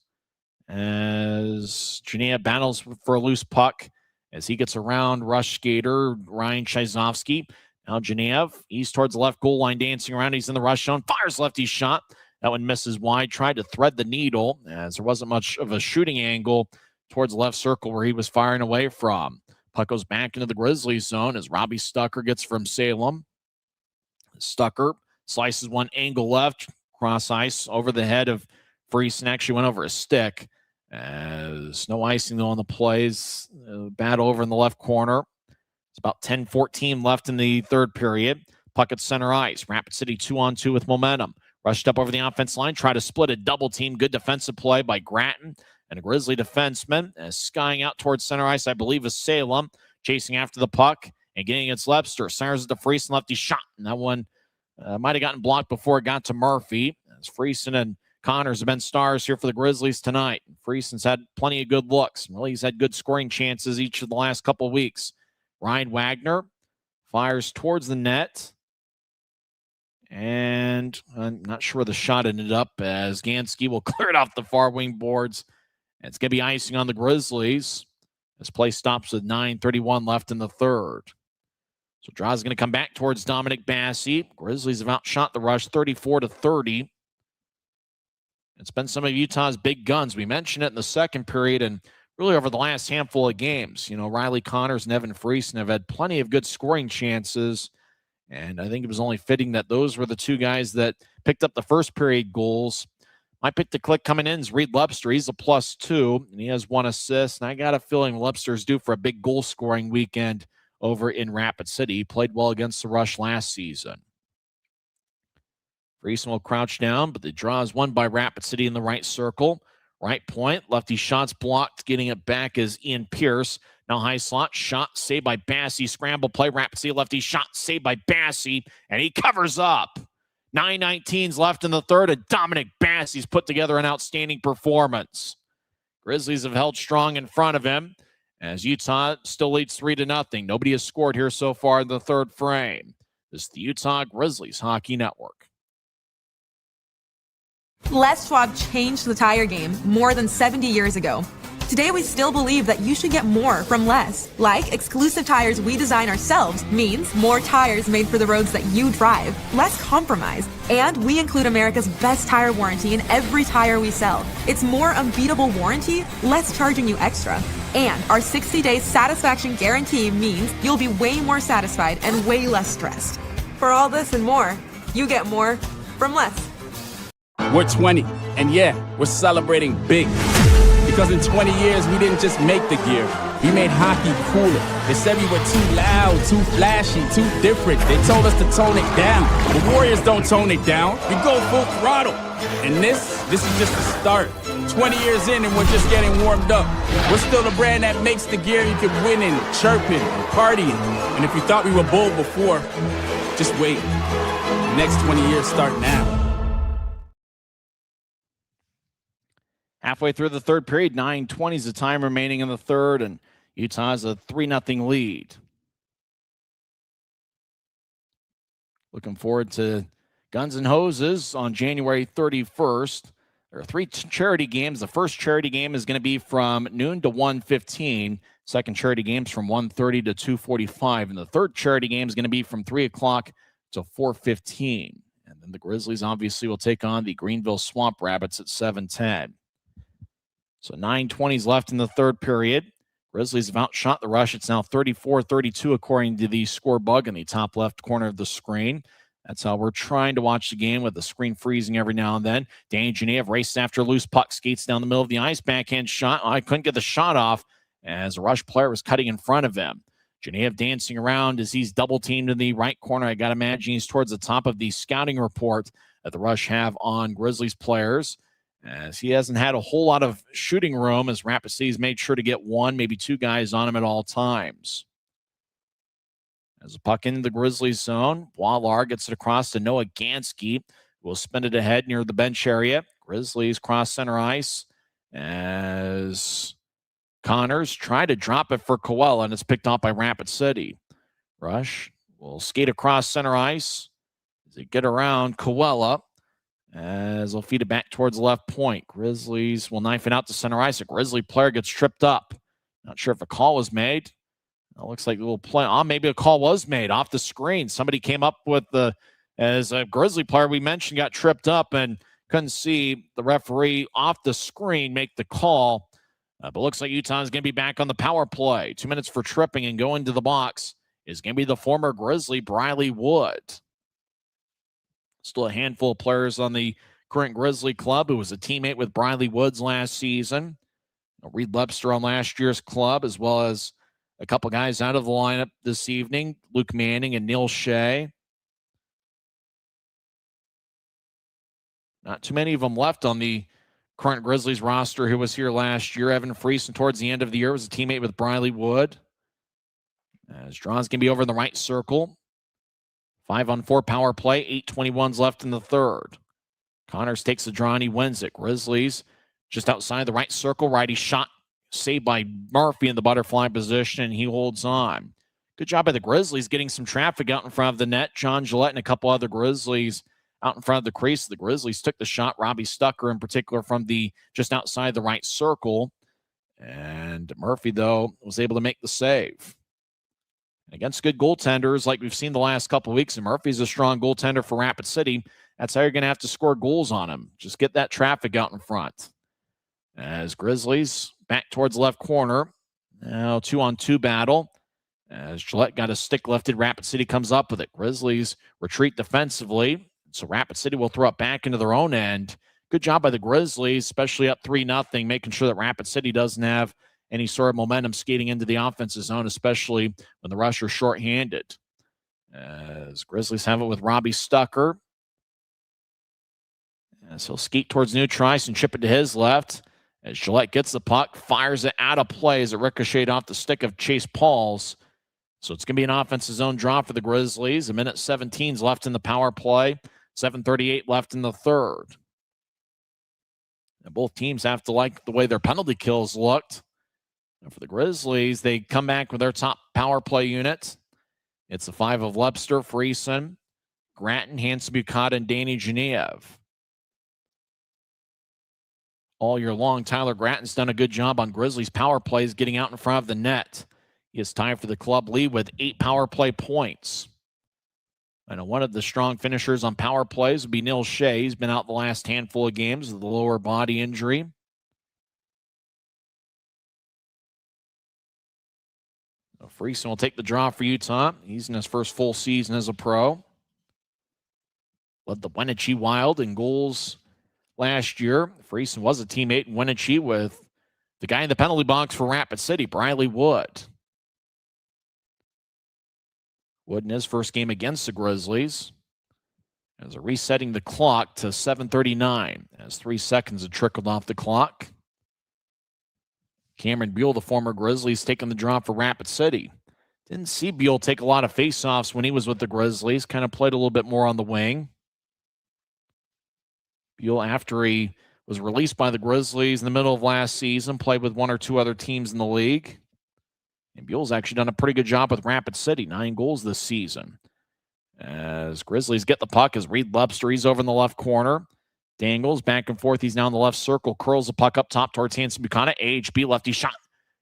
as Genev battles for a loose puck as he gets around Rush skater Ryan Chizowski. Now Genev, he's towards the left goal line dancing around. He's in the rush zone. Fires lefty shot. That one misses wide. Tried to thread the needle as there wasn't much of a shooting angle towards the left circle where he was firing away from. Puck goes back into the Grizzlies zone as Robbie Stucker gets from Salem. Stucker slices one angle left, cross ice over the head of Friesen. Actually went over his stick. As no icing though on the plays. Battle over in the left corner. It's about 10-14 left in the third period. Puck at center ice. Rapid City 2-on-2 with momentum. Rushed up over the offense line, tried to split a double team. Good defensive play by Gratton and a Grizzly defenseman. Skying out towards center ice, I believe, is Salem. Chasing after the puck and getting its Lebster. Cyrus the Friesen lefty shot. And that one might have gotten blocked before it got to Murphy. As Friesen and Connors have been stars here for the Grizzlies tonight. Frieson's had plenty of good looks. Really, he's had good scoring chances each of the last couple of weeks. Ryan Wagner fires towards the net. And I'm not sure where the shot ended up as Gansky will clear it off the far wing boards. And it's going to be icing on the Grizzlies as play stops with 9:31 left in the third. So Draw's going to come back towards Dominic Bassey. Grizzlies have outshot the Rush 34-30. It's been some of Utah's big guns. We mentioned it in the second period and really over the last handful of games. You know, Riley Connors and Evan Friesen have had plenty of good scoring chances. And I think it was only fitting that those were the two guys that picked up the first period goals. My pick to click coming in is Reed Lepster. He's a +2, and he has 1 assist. And I got a feeling Lepster's due for a big goal-scoring weekend over in Rapid City. He played well against the Rush last season. Friesen will crouch down, but the draw is won by Rapid City in the right circle. Right point, lefty shots blocked. Getting it back is Ian Pierce. Now high slot, shot saved by Bassey. Scramble play, Rapid City lefty shot saved by Bassey, and he covers up. 9:19 left in the third, and Dominic Bassey's put together an outstanding performance. Grizzlies have held strong in front of him as Utah still leads 3-0. Nobody has scored here so far in the third frame. This is the Utah Grizzlies Hockey Network. Les Schwab changed the tire game more than 70 years ago. Today, we still believe that you should get more from less. Like exclusive tires we design ourselves means more tires made for the roads that you drive, less compromise. And we include America's best tire warranty in every tire we sell. It's more unbeatable warranty, less charging you extra. And our 60-day satisfaction guarantee means you'll be way more satisfied and way less stressed. For all this and more, you get more from less. We're 20, and yeah, we're celebrating big. Because in 20 years, we didn't just make the gear. We made hockey cooler. They said we were too loud, too flashy, too different. They told us to tone it down. The Warriors don't tone it down. We go full throttle. And this is just the start. 20 years in and we're just getting warmed up. We're still the brand that makes the gear you can win in, chirping, and partying. And if you thought we were bold before, just wait. The next 20 years start now. Halfway through the third period, 9:20 is the time remaining in the third, and Utah has a 3-0 lead. Looking forward to Guns N' Hoses on January 31st. There are 3 charity games. The first charity game is going to be from noon to 1:15. Second charity game's from 1:30 to 2:45. And the third charity game is going to be from 3 o'clock to 4:15. And then the Grizzlies obviously will take on the Greenville Swamp Rabbits at 7:10. So 9:20 left in the third period. Grizzlies have outshot the Rush. It's now 34-32 according to the score bug in the top left corner of the screen. That's how we're trying to watch the game, with the screen freezing every now and then. Danny Genev races after a loose puck, skates down the middle of the ice, backhand shot. I couldn't get the shot off as a Rush player was cutting in front of him. Genev dancing around as he's double-teamed in the right corner. I got to imagine he's towards the top of the scouting report that the Rush have on Grizzlies players, as he hasn't had a whole lot of shooting room, as Rapid City's made sure to get 1, maybe 2 guys on him at all times. As a puck into the Grizzlies zone, Boilar gets it across to Noah Gansky, who will spin it ahead near the bench area. Grizzlies cross center ice as Connors try to drop it for Coella, and it's picked off by Rapid City. Rush will skate across center ice as they get around Coella, as they'll feed it back towards the left point. Grizzlies will knife it out to center ice. A Grizzly player gets tripped up. Not sure if a call was made. It looks like a little play. Maybe a call was made off the screen. Somebody came up with as a Grizzly player we mentioned got tripped up and couldn't see the referee off the screen make the call. But looks like Utah is going to be back on the power play. 2 minutes for tripping, and going to the box is going to be the former Grizzly, Briley Wood. Still a handful of players on the current Grizzly club who was a teammate with Briley Woods last season. Reed Lepster on last year's club, as well as a couple guys out of the lineup this evening, Luke Manning and Neil Shea. Not too many of them left on the current Grizzlies roster who was here last year. Evan Friesen, towards the end of the year, was a teammate with Briley Wood. As Draw's going to be over in the right circle. 5-on-4 power play, 8:21 left in the third. Connors takes the draw and he wins it. Grizzlies just outside the right circle. Righty shot saved by Murphy in the butterfly position, and he holds on. Good job by the Grizzlies getting some traffic out in front of the net. John Gillette and a couple other Grizzlies out in front of the crease. The Grizzlies took the shot. Robbie Stucker in particular from the just outside the right circle. And Murphy, though, was able to make the save. Against good goaltenders like we've seen the last couple of weeks, and Murphy's a strong goaltender for Rapid City, that's how you're going to have to score goals on him. Just get that traffic out in front. As Grizzlies back towards the left corner. Now 2-on-2 battle. As Gillette got a stick lifted, Rapid City comes up with it. Grizzlies retreat defensively. So Rapid City will throw it back into their own end. Good job by the Grizzlies, especially up 3-0, making sure that Rapid City doesn't have any sort of momentum skating into the offensive zone, especially when the rush are shorthanded. As Grizzlies have it with Robbie Stucker. As he'll skate towards neutral ice and chip it to his left. As Gillette gets the puck, fires it out of play as it ricocheted off the stick of Chase Pauls. So it's going to be an offensive zone draw for the Grizzlies. 1:17 left in the power play. 7:38 left in the third. And both teams have to like the way their penalty kills looked. And for the Grizzlies, they come back with their top power play unit. It's the 5 of Lepster, Friesen, Gratton, Hanson Bukata, and Danny Genev. All year long, Tyler Gratton's done a good job on Grizzlies' power plays, getting out in front of the net. He is tied for the club lead with 8 power play points. And one of the strong finishers on power plays would be Neil Shea. He's been out the last handful of games with a lower body injury. So Friesen will take the draw for Utah. He's in his first full season as a pro. Led the Wenatchee Wild in goals last year. Friesen was a teammate in Wenatchee with the guy in the penalty box for Rapid City, Briley Wood. Wood in his first game against the Grizzlies. As they're resetting the clock to 7:39 as 3 seconds have trickled off the clock. Cameron Buell, the former Grizzlies, taking the draw for Rapid City. Didn't see Buell take a lot of faceoffs when he was with the Grizzlies. Kind of played a little bit more on the wing. Buell, after he was released by the Grizzlies in the middle of last season, played with 1 or 2 other teams in the league. And Buell's actually done a pretty good job with Rapid City, 9 goals this season. As Grizzlies get the puck, as Reed Lepster, he's over in the left corner. Dangles back and forth. He's now in the left circle. Curls the puck up top towards Hanson Bukana. AHB lefty shot.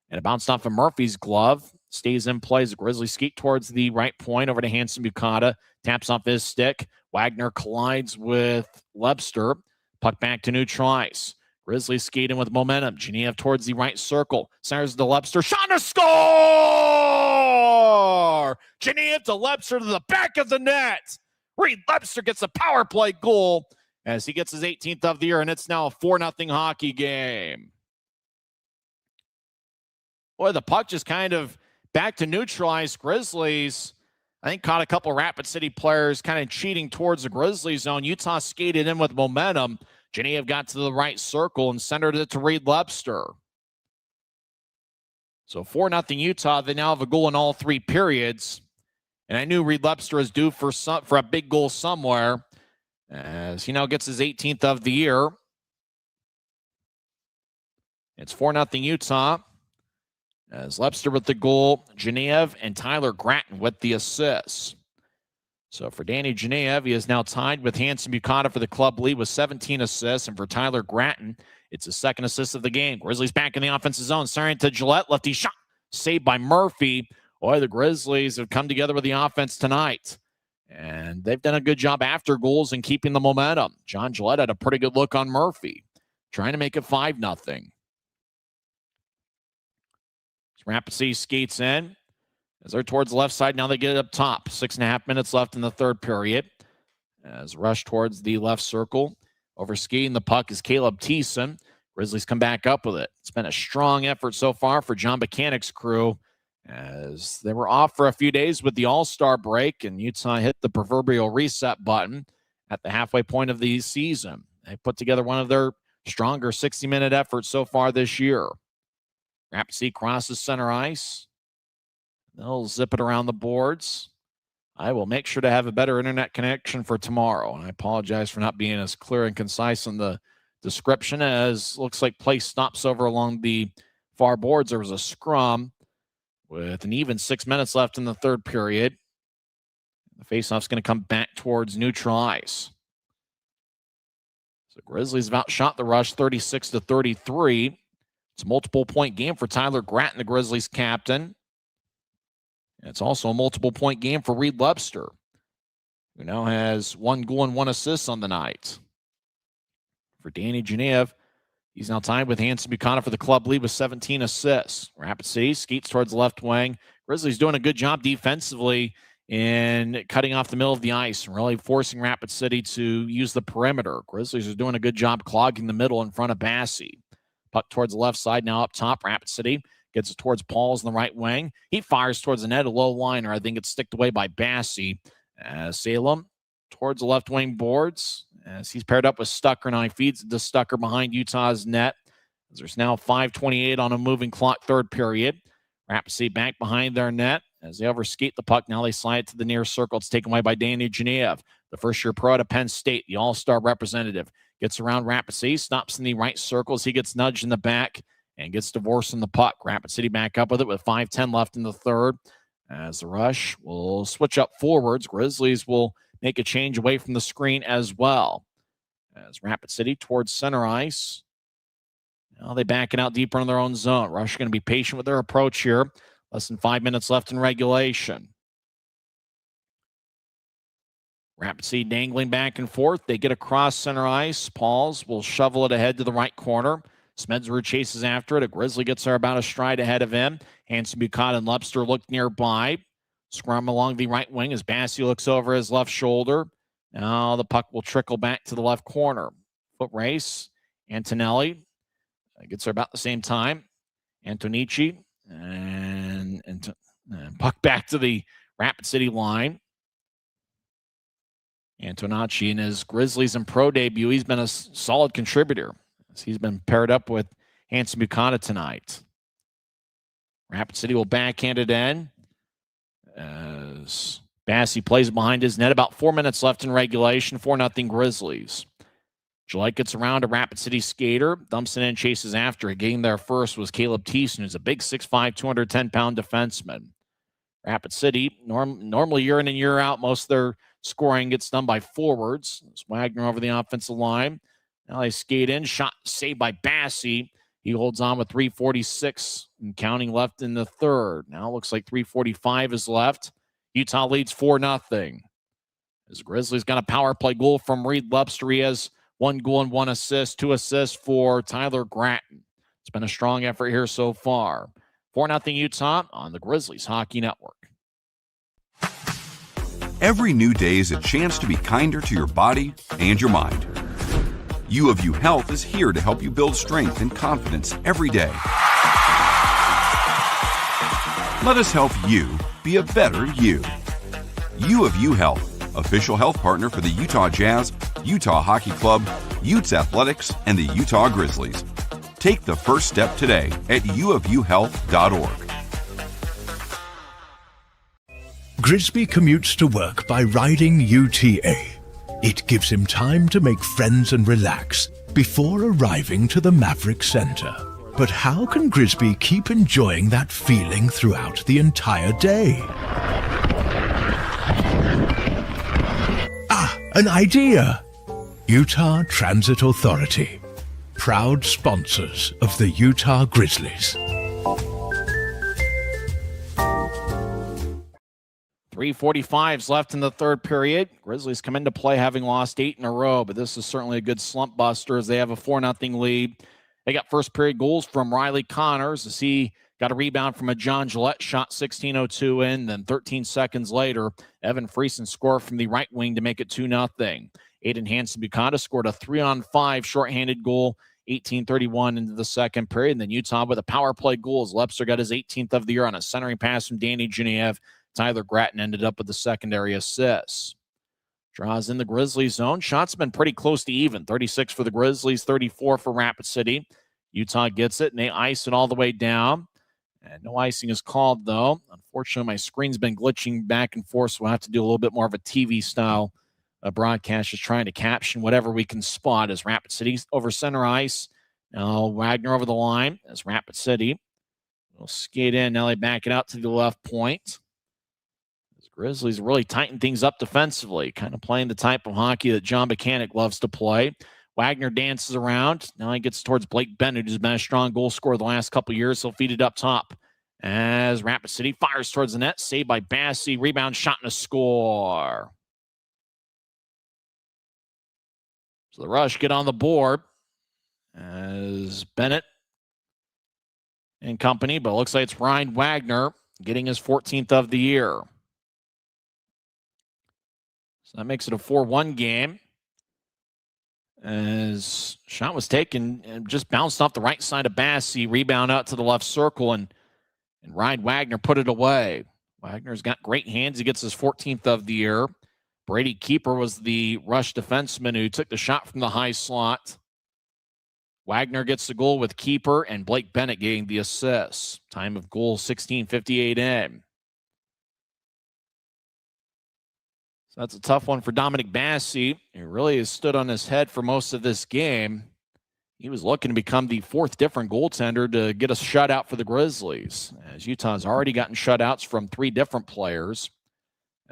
And it bounced off of Murphy's glove. Stays in play as the Grizzlies skate towards the right point over to Hanson Bukana. Taps off his stick. Wagner collides with Lepster. Puck back to neutral ice. Grizzlies skating with momentum. Genev towards the right circle. Cyrus to Lepster. Shot to score! Genev to Lepster to the back of the net. Reed Lepster gets a power play goal as he gets his 18th of the year, and it's now a 4-0 hockey game. Boy, the puck just kind of back to neutralize. Grizzlies, I think, caught a couple of Rapid City players kind of cheating towards the Grizzlies zone. Utah skated in with momentum. Genev got to the right circle and centered it to Reed Lepster. So 4-0 Utah. They now have a goal in all 3 periods. And I knew Reed Lepster is due for a big goal somewhere, as he now gets his 18th of the year. It's 4-0 Utah. As Lepster with the goal, Genev and Tyler Gratton with the assists. So for Danny Genev, he is now tied with Hanson Bukata for the club lead with 17 assists. And for Tyler Gratton, it's his 2nd assist of the game. Grizzlies back in the offensive zone. Starting to Gillette. Lefty shot. Saved by Murphy. Boy, the Grizzlies have come together with the offense tonight. And they've done a good job after goals and keeping the momentum. John Gillette had a pretty good look on Murphy. Trying to make it 5-0. Rapid City skates in. As they're towards the left side, now they get it up top. 6.5 minutes left in the third period. As rush towards the left circle. Over skating the puck is Caleb Thiessen. Grizzlies come back up with it. It's been a strong effort so far for John Buchanan's crew, as they were off for a few days with the All-Star break, and Utah hit the proverbial reset button at the halfway point of the season. They put together one of their stronger 60-minute efforts so far this year. Rapid City crosses center ice. They'll zip it around the boards. I will make sure to have a better internet connection for tomorrow. And I apologize for not being as clear and concise in the description, as looks like play stops over along the far boards. There was a scrum with an even 6 minutes left in the third period. The faceoff's going to come back towards neutral ice. So Grizzlies have outshot the Rush 36-33. It's a multiple-point game for Tyler Gratton, the Grizzlies captain. And it's also a multiple-point game for Reed Webster, who now has 1 goal and 1 assist on the night. For Danny Genev, he's now tied with Hanson Buchanan for the club lead with 17 assists. Rapid City skates towards the left wing. Grizzlies doing a good job defensively in cutting off the middle of the ice and really forcing Rapid City to use the perimeter. Grizzlies are doing a good job clogging the middle in front of Bassey. Puck towards the left side, now up top. Rapid City gets it towards Pauls in the right wing. He fires towards the net, a low liner. I think it's sticked away by Bassey. Salem towards the left wing boards as he's paired up with Stucker. Now he feeds the Stucker behind Utah's net. There's now 5:28 on a moving clock, third period. Rapid City back behind their net as they overskate the puck. Now they slide it to the near circle. It's taken away by Danny Genev, the first-year pro out of Penn State, the all-star representative. Gets around Rapid City, stops in the right circles. He gets nudged in the back and gets divorced in the puck. Rapid City back up with it with 5:10 left in the third. As the Rush will switch up forwards, Grizzlies will make a change away from the screen as well. As Rapid City towards center ice. Now they back it out deeper in their own zone. Rush are going to be patient with their approach here. Less than 5 minutes left in regulation. Rapid City dangling back and forth. They get across center ice. Pauls will shovel it ahead to the right corner. Smedzerud chases after it. A Grizzly gets there about a stride ahead of him. Hanson Buchanan and Lepster look nearby. Scrum along the right wing as Bassey looks over his left shoulder. Now the puck will trickle back to the left corner. Foot race. Antonelli gets there about the same time. Antonici and puck back to the Rapid City line. Antonacci in his Grizzlies and pro debut, he's been a solid contributor. He's been paired up with Hanson Buchanan tonight. Rapid City will backhand it in as Bassey plays behind his net. About 4 minutes left in regulation, 4-0 Grizzlies. Gillette gets around a Rapid City skater, dumps it in, chases after it. Getting there first was Caleb Thiessen, who's a big 6'5", 210-pound defenseman. Rapid City, normally year in and year out, most of their scoring gets done by forwards. It's Wagner over the offensive line. Now they skate in. Shot saved by Bassey. He holds on with 3:46 and counting left in the third. Now it looks like 3:45 is left. Utah leads 4-0. As Grizzlies got a power play goal from Reed Webster. He has 1 goal and 1 assist. 2 assists for Tyler Gratton. It's been a strong effort here so far. 4-0 Utah on the Grizzlies Hockey Network. Every new day is a chance to be kinder to your body and your mind. U of U Health is here to help you build strength and confidence every day. Let us help you be a better you. U of U Health, official health partner for the Utah Jazz, Utah Hockey Club, Utes Athletics, and the Utah Grizzlies. Take the first step today at uofuhealth.org. Grisby commutes to work by riding UTA. It gives him time to make friends and relax before arriving to the Maverick Center. But how can Grisby keep enjoying that feeling throughout the entire day? An idea! Utah Transit Authority, proud sponsors of the Utah Grizzlies. 3:45 left in the third period. Grizzlies come into play having lost 8 in a row, but this is certainly a good slump buster as they have a 4-0 lead. They got first period goals from Riley Connors as he got a rebound from a John Gillette shot 16:02 in. Then 13 seconds later, Evan Friesen scored from the right wing to make it 2-0. Aiden Hanson Buchanan scored a 3-on-5 shorthanded goal, 18:31 into the second period. And then Utah with a power play goal as Lepster got his 18th of the year on a centering pass from Danny Genev. Tyler Gratton ended up with the secondary assist. Draws in the Grizzlies zone. Shots have been pretty close to even. 36 for the Grizzlies, 34 for Rapid City. Utah gets it, and they ice it all the way down And no icing is called, though. Unfortunately, my screen's been glitching back and forth, so we'll have to do a little bit more of a TV-style broadcast, just trying to caption whatever we can spot as Rapid City over center ice. Now Wagner over the line as Rapid City will skate in. Now they back it out to the left point. As Grizzlies really tighten things up defensively, kind of playing the type of hockey that John Buchanan loves to play. Wagner dances around. Now he gets towards Blake Bennett, who's been a strong goal scorer the last couple of years. He'll feed it up top as Rapid City fires towards the net. Saved by Bassey. Rebound, shot, and a score. So the Rush get on the board as Bennett and company, but it looks like it's Ryan Wagner getting his 14th of the year. So that makes it a 4-1 game. As shot was taken and just bounced off the right side of Bassey, rebound out to the left circle, and Ryan Wagner put it away. Wagner's got great hands. He gets his 14th of the year. Brady Keeper was the Rush defenseman who took the shot from the high slot. Wagner gets the goal with Keeper, and Blake Bennett getting the assist. Time of goal 16:58 in. That's a tough one for Dominic Bassey. He really has stood on his head for most of this game. He was looking to become the fourth different goaltender to get a shutout for the Grizzlies, as Utah's already gotten shutouts from 3 different players.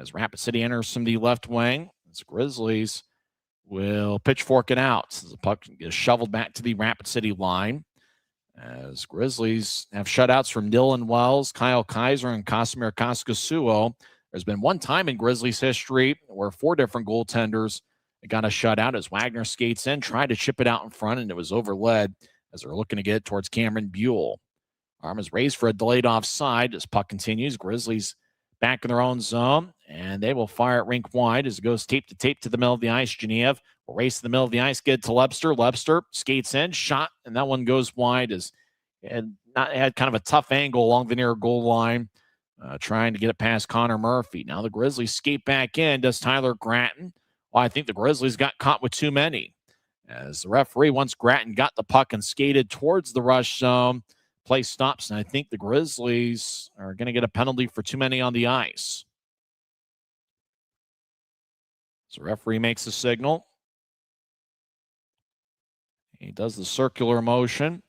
As Rapid City enters from the left wing, as Grizzlies will pitchfork it out. As the puck is shoveled back to the Rapid City line. As Grizzlies have shutouts from Dylan Wells, Kyle Kaiser, and Casimir Kaskasuo. There's been one time in Grizzlies history where 4 different goaltenders got a shutout as Wagner skates in, tried to chip it out in front, and it was overled as they're looking to get it towards Cameron Buell. Arm is raised for a delayed offside as puck continues. Grizzlies back in their own zone, and they will fire it rink wide as it goes tape to the middle of the ice. Genev will race to the middle of the ice, get it to Lebster. Lebster skates in, shot, and that one goes wide as it had kind of a tough angle along the near goal line. Trying to get it past Connor Murphy. Now the Grizzlies skate back in. Does Tyler Gratton? Well, I think the Grizzlies got caught with too many. As the referee, once Gratton got the puck and skated towards the Rush zone, play stops, and I think the Grizzlies are going to get a penalty for too many on the ice. So the referee makes a signal. He does the circular motion,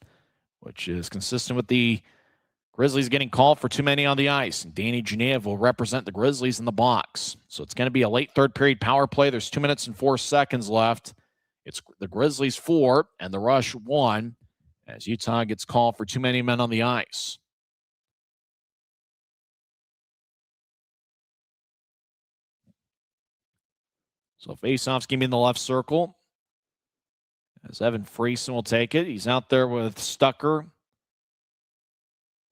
which is consistent with the Grizzlies getting called for too many on the ice. And Danny Genev will represent the Grizzlies in the box. So it's going to be a late third period power play. There's 2 minutes and 4 seconds left. It's the Grizzlies 4 and the Rush 1 as Utah gets called for too many men on the ice. So faceoff's going to be in the left circle as Evan Friesen will take it. He's out there with Stucker.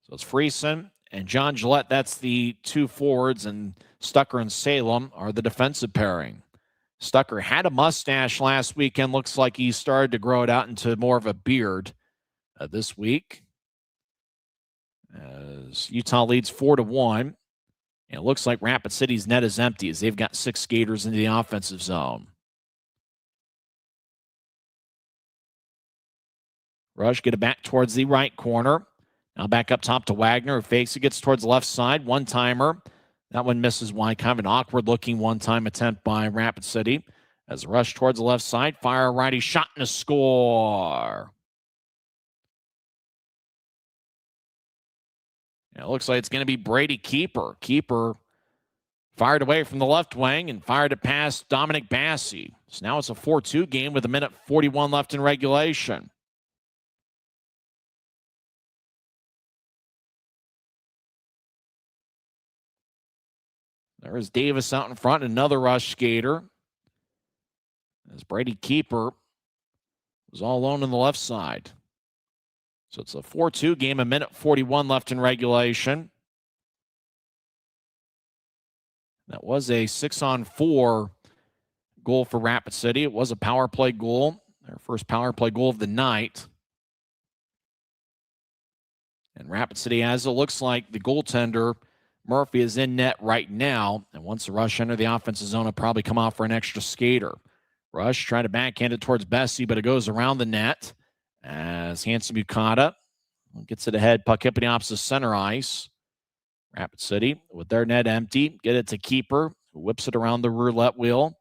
So it's Friesen and John Gillette. That's the 2 forwards, and Stucker and Salem are the defensive pairing. Stucker had a mustache last weekend. Looks like he started to grow it out into more of a beard this week. As Utah leads 4-1. And it looks like Rapid City's net is empty as they've got 6 skaters into the offensive zone. Rush get it back towards the right corner. Now back up top to Wagner, who fakes it, gets towards the left side. One-timer. That one misses wide. Kind of an awkward-looking one-time attempt by Rapid City. As a rush towards the left side, fire a righty shot and a score. And it looks like it's going to be Brady Keeper. Keeper fired away from the left wing and fired it past Dominic Bassey. So now it's a 4-2 game with 1:41 left in regulation. There is Davis out in front, another Rush skater. As Brady Keeper was all alone on the left side. So it's a 4-2 game, 1:41 left in regulation. That was a 6-on-4 goal for Rapid City. It was a power play goal, their first power play goal of the night. And Rapid City, as it looks like, the goaltender Murphy is in net right now, and once the Rush enter the offensive zone, he'll probably come off for an extra skater. Rush trying to backhand it towards Bassey, but it goes around the net as Hanson Bukata Gets it ahead. Puck hit the opposite center ice. Rapid City with their net empty. Get it to keeper, who whips it around the roulette wheel.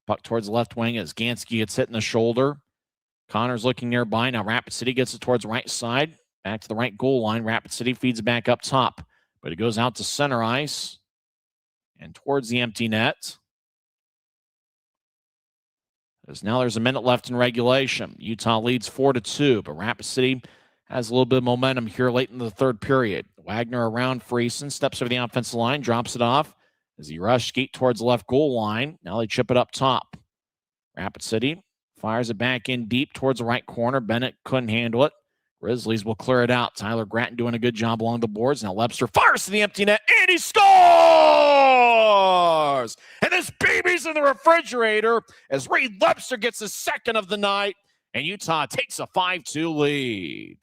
Puck towards the left wing as Gansky gets hit in the shoulder. Connor's looking nearby. Now Rapid City gets it towards the right side. Back to the right goal line. Rapid City feeds it back up top. But it goes out to center ice and towards the empty net. As now there's a minute left in regulation. Utah leads 4-2, but Rapid City has a little bit of momentum here late in the third period. Wagner around Friesen, steps over the offensive line, drops it off as he rushed skate towards the left goal line. Now they chip it up top. Rapid City fires it back in deep towards the right corner. Bennett couldn't handle it. Grizzlies will clear it out. Tyler Gratton doing a good job along the boards. Now Lebster fires to the empty net, and he scores! And this baby's in the refrigerator as Reed Lebster gets his second of the night, and Utah takes a 5-2 lead.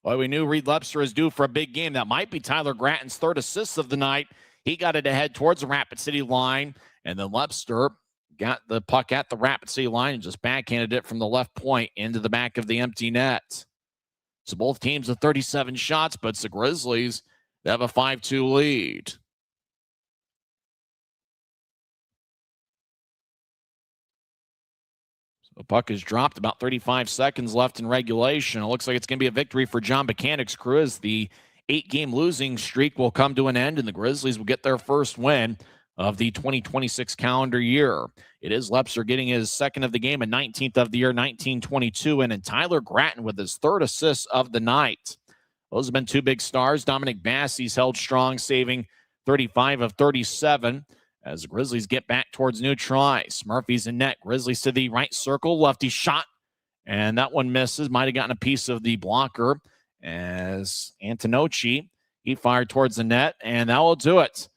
Well, we knew Reed Lebster is due for a big game. That might be Tyler Gratton's third assist of the night. He got it ahead towards the Rapid City line, and then Lebster got the puck at the Rapid City line and just backhanded it from the left point into the back of the empty net. So both teams with 37 shots, but it's the Grizzlies that have a 5-2 lead. The puck is dropped, about 35 seconds left in regulation. It looks like it's going to be a victory for John Buchanan's crew as the 8-game losing streak will come to an end and the Grizzlies will get their first win of the 2026 calendar year. It is Lebster getting his second of the game and 19th of the year, 1922, and Tyler Gratton with his third assist of the night. Those have been two big stars. Dominic Bassey's held strong, saving 35 of 37. As the Grizzlies get back towards neutral ice. Murphy's in net. Grizzlies to the right circle. Lefty shot. And that one misses. Might have gotten a piece of the blocker. As Antonocci, he fired towards the net. And that will do it.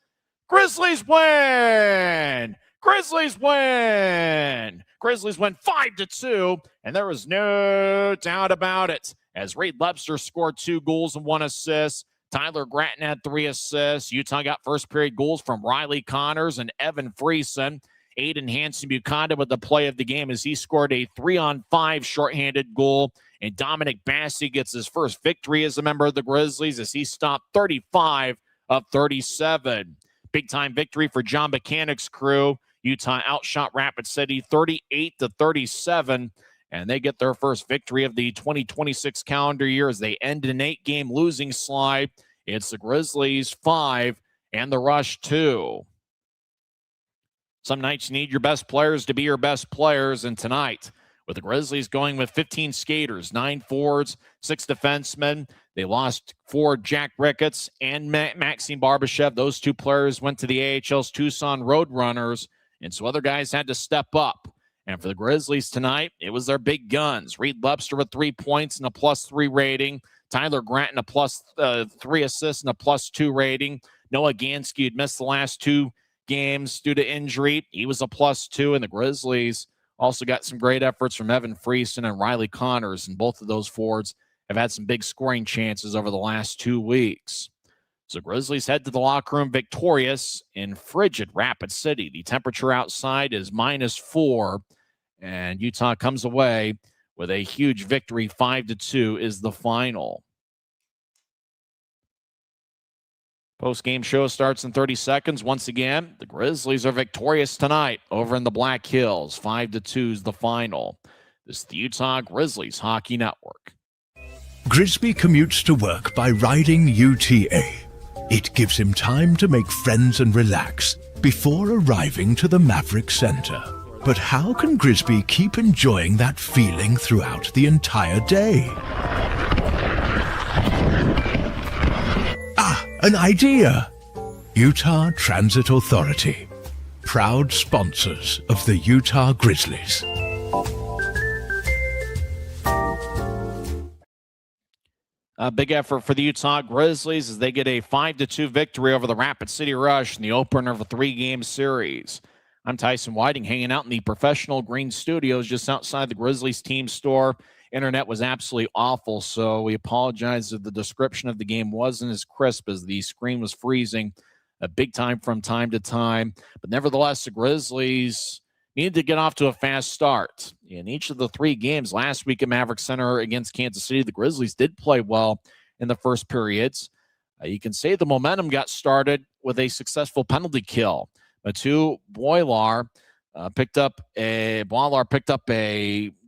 Grizzlies win! Grizzlies win! Grizzlies win 5-2. And there was no doubt about it. As Reed Lebster scored 2 goals and 1 assist. Tyler Gratton had 3 assists. Utah got first period goals from Riley Connors and Evan Friesen. Aiden Hansen-Buchanan with the play of the game as he scored a 3-on-5 shorthanded goal. And Dominic Bassey gets his first victory as a member of the Grizzlies as he stopped 35 of 37. Big-time victory for John Buchanan's crew. Utah outshot Rapid City 38-37. And they get their first victory of the 2026 calendar year as they end an 8-game losing slide. It's the Grizzlies 5 and the Rush 2. Some nights you need your best players to be your best players. And tonight, with the Grizzlies going with 15 skaters, 9 forwards, 6 defensemen, they lost 4 Jack Ricketts and Maxime Barbashev. Those 2 players went to the AHL's Tucson Roadrunners, and so other guys had to step up. And for the Grizzlies tonight, it was their big guns. Reed Lebster with 3 points and a +3 rating. Tyler Gratton a +3 assists and a +2 rating. Noah Gansky had missed the last 2 games due to injury. He was a +2. And the Grizzlies also got some great efforts from Evan Friesen and Riley Connors. And both of those forwards have had some big scoring chances over the last 2 weeks. So Grizzlies head to the locker room victorious in frigid Rapid City. The temperature outside is -4, and Utah comes away with a huge victory. 5-2 is the final. Post-game show starts in 30 seconds. Once again, the Grizzlies are victorious tonight over in the Black Hills. 5-2 is the final. This is the Utah Grizzlies Hockey Network. Grisby commutes to work by riding UTA. It gives him time to make friends and relax before arriving to the Maverick Center. But how can Grisby keep enjoying that feeling throughout the entire day? An idea! Utah Transit Authority, proud sponsors of the Utah Grizzlies. A big effort for the Utah Grizzlies as they get a 5-2 victory over the Rapid City Rush in the opener of a 3-game series. I'm Tyson Whiting, hanging out in the Professional Green Studios just outside the Grizzlies team store. Internet was absolutely awful, so we apologize if the description of the game wasn't as crisp as the screen was freezing big time from time to time. But nevertheless, the Grizzlies needed to get off to a fast start. In each of the 3 games last week at Maverick Center against Kansas City, the Grizzlies did play well in the first periods. You can say the momentum got started with a successful penalty kill. Matu Boilar picked up a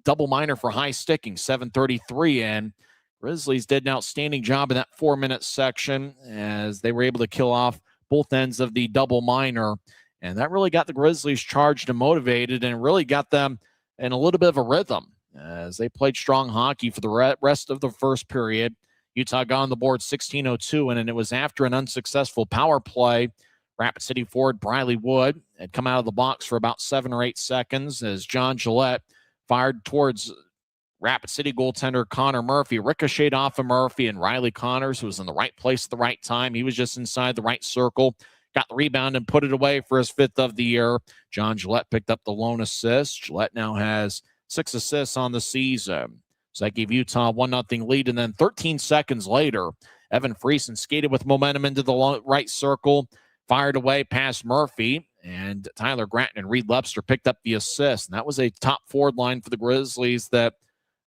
double minor for high sticking, 7:33 in. Grizzlies did an outstanding job in that 4-minute section as they were able to kill off both ends of the double minor. And that really got the Grizzlies charged and motivated and really got them in a little bit of a rhythm as they played strong hockey for the rest of the first period. Utah got on the board 16:02, and it was after an unsuccessful power play. Rapid City forward Briley Wood had come out of the box for about 7 or 8 seconds as John Gillette fired towards Rapid City goaltender Connor Murphy, ricocheted off of Murphy, and Riley Connors, who was in the right place at the right time. He was just inside the right circle, got the rebound and put it away for his 5th of the year. John Gillette picked up the lone assist. Gillette now has 6 assists on the season. So that gave Utah a 1-0 lead. And then 13 seconds later, Evan Friesen skated with momentum into the right circle, fired away past Murphy, and Tyler Gratton and Reed Lepster picked up the assist. And that was a top forward line for the Grizzlies that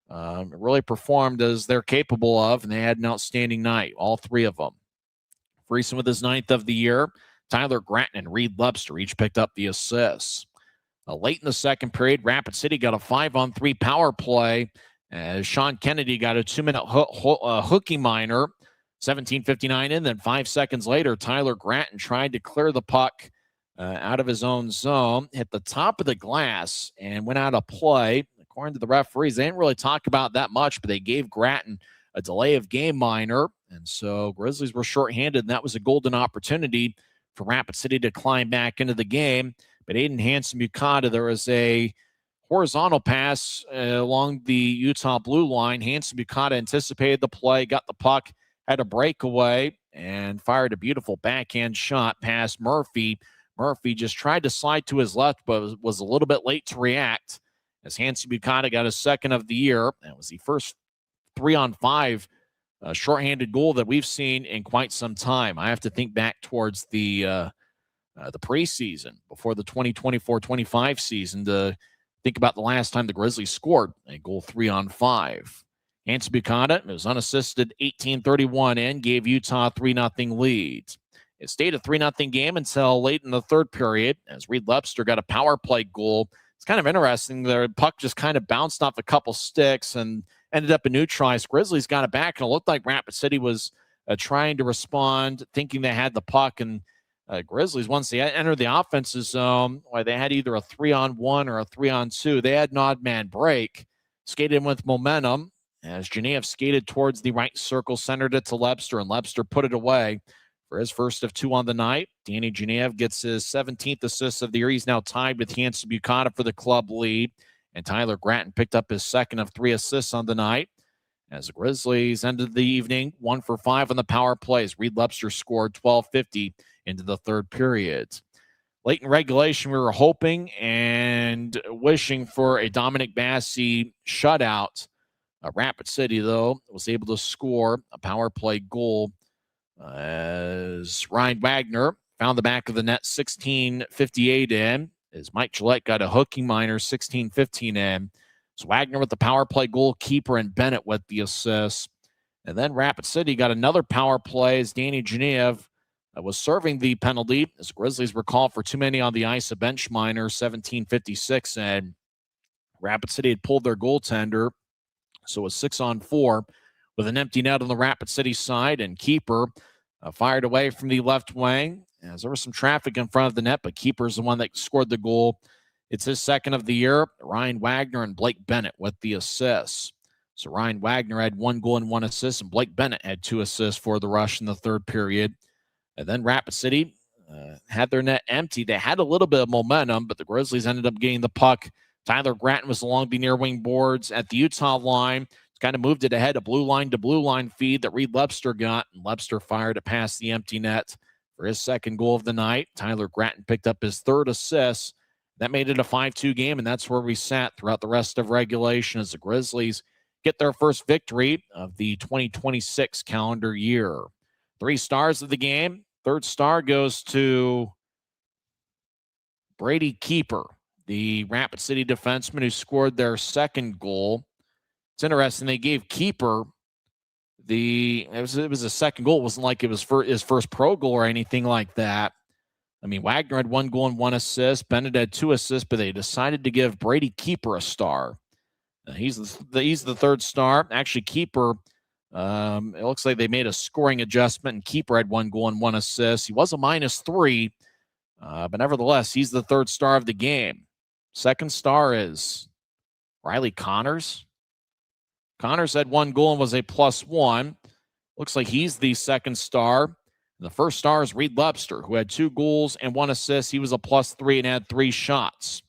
really performed as they're capable of, and they had an outstanding night, all 3 of them. Friesen with his 9th of the year. Tyler Gratton and Reed Lepster each picked up the assists. Late in the second period, Rapid City got a 5-on-3 power play as Sean Kennedy got a 2-minute hooking minor, 17:59 in. Then 5 seconds later, Tyler Gratton tried to clear the puck out of his own zone, hit the top of the glass, and went out of play. According to the referees, they didn't really talk about that much, but they gave Gratton a delay of game minor. And so Grizzlies were shorthanded, and that was a golden opportunity for Rapid City to climb back into the game. But Aiden Hansen-Bukata, there was a horizontal pass along the Utah blue line. Hansen-Bukata anticipated the play, got the puck, had a breakaway, and fired a beautiful backhand shot past Murphy. Murphy just tried to slide to his left, but was a little bit late to react as Hansen-Bukata got his 2nd of the year. That was the first 3-on-5 shorthanded goal that we've seen in quite some time. I have to think back towards the preseason before the 2024-25 season to think about the last time the Grizzlies scored a goal 3-on-5. Hansen-Bukata was unassisted, 18:31 in, gave Utah a 3-0 lead. It stayed a 3-0 game until late in the third period as Reed Lepster got a power play goal. It's kind of interesting. The puck just kind of bounced off a couple sticks and ended up in neutralized. Grizzlies got it back, and it looked like Rapid City was trying to respond, thinking they had the puck. And Grizzlies, once they entered the offensive zone, they had either a 3-on-1 or a 3-on-2. They had an odd man break, skated in with momentum as Genev skated towards the right circle, centered it to Lepster, and Lepster put it away for his first of 2 on the night. Danny Genev gets his 17th assist of the year. He's now tied with Hansen-Bukata for the club lead. And Tyler Gratton picked up his 2nd of 3 assists on the night. As the Grizzlies ended the evening 1 for 5 on the power plays. Reed Lepster scored 12:50 into the third period. Late in regulation, we were hoping and wishing for a Dominic Bassey shutout. Rapid City, though, was able to score a power play goal as Ryan Wagner found the back of the net, 16:58 in. As Mike Gillette got a hooking minor, 16:15 in. So Wagner with the power play goal, Keeper and Bennett with the assist. And then Rapid City got another power play as Danny Genev was serving the penalty. As Grizzlies were called for too many on the ice, a bench minor, 17:56 in. Rapid City had pulled their goaltender, so it was 6-on-4 with an empty net on the Rapid City side, and Keeper fired away from the left wing as there was some traffic in front of the net, but Keeper's the one that scored the goal. It's his 2nd of the year. Ryan Wagner and Blake Bennett with the assists. So Ryan Wagner had 1 goal and 1 assist, and Blake Bennett had 2 assists for the Rush in the third period. And then Rapid City had their net empty. They had a little bit of momentum, but the Grizzlies ended up getting the puck. Tyler Gratton was along the near wing boards at the Utah line. Kind of moved it ahead, a blue line to blue line feed that Reed Lepster got, and Lepster fired it past the empty net for his 2nd goal of the night. Tyler Gratton picked up his 3rd assist. That made it a 5-2 game, and that's where we sat throughout the rest of regulation as the Grizzlies get their first victory of the 2026 calendar year. 3 stars of the game. 3rd star goes to Brady Keeper. the Rapid City defenseman who scored their second goal. It's interesting. They gave keeper it was a second goal. It wasn't like it was his first pro goal or anything like that. I mean, Wagner had 1 goal and 1 assist. Bennett had 2 assists, but they decided to give Brady Keeper a star. He's the third star. Actually, Keeper, it looks like they made a scoring adjustment, and Keeper had 1 goal and 1 assist. He was a -3, but nevertheless, he's the third star of the game. Second star is Riley Connors. Connors had 1 goal and was a +1. Looks like he's the second star. And the first star is Reed Lebster, who had 2 goals and 1 assist. He was a +3 and had 3 shots.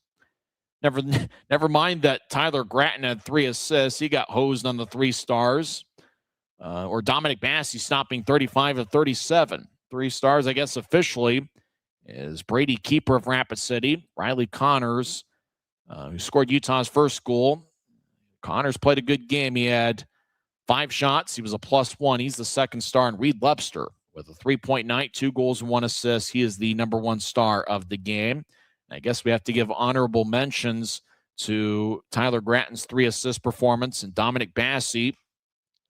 Never mind that Tyler Gratton had 3 assists. He got hosed on the 3 stars. Or Dominic Bassey stopping 35 of 37. 3 stars, I guess, officially is Brady Keeper of Rapid City. Riley Connors, who scored Utah's first goal. Connors played a good game. He had 5 shots. He was a +1. He's the second star. And Reed Lebster with a 3-point night, 2 goals and 1 assist. He is the number 1 star of the game. And I guess we have to give honorable mentions to Tyler Gratton's 3 assist performance and Dominic Bassey,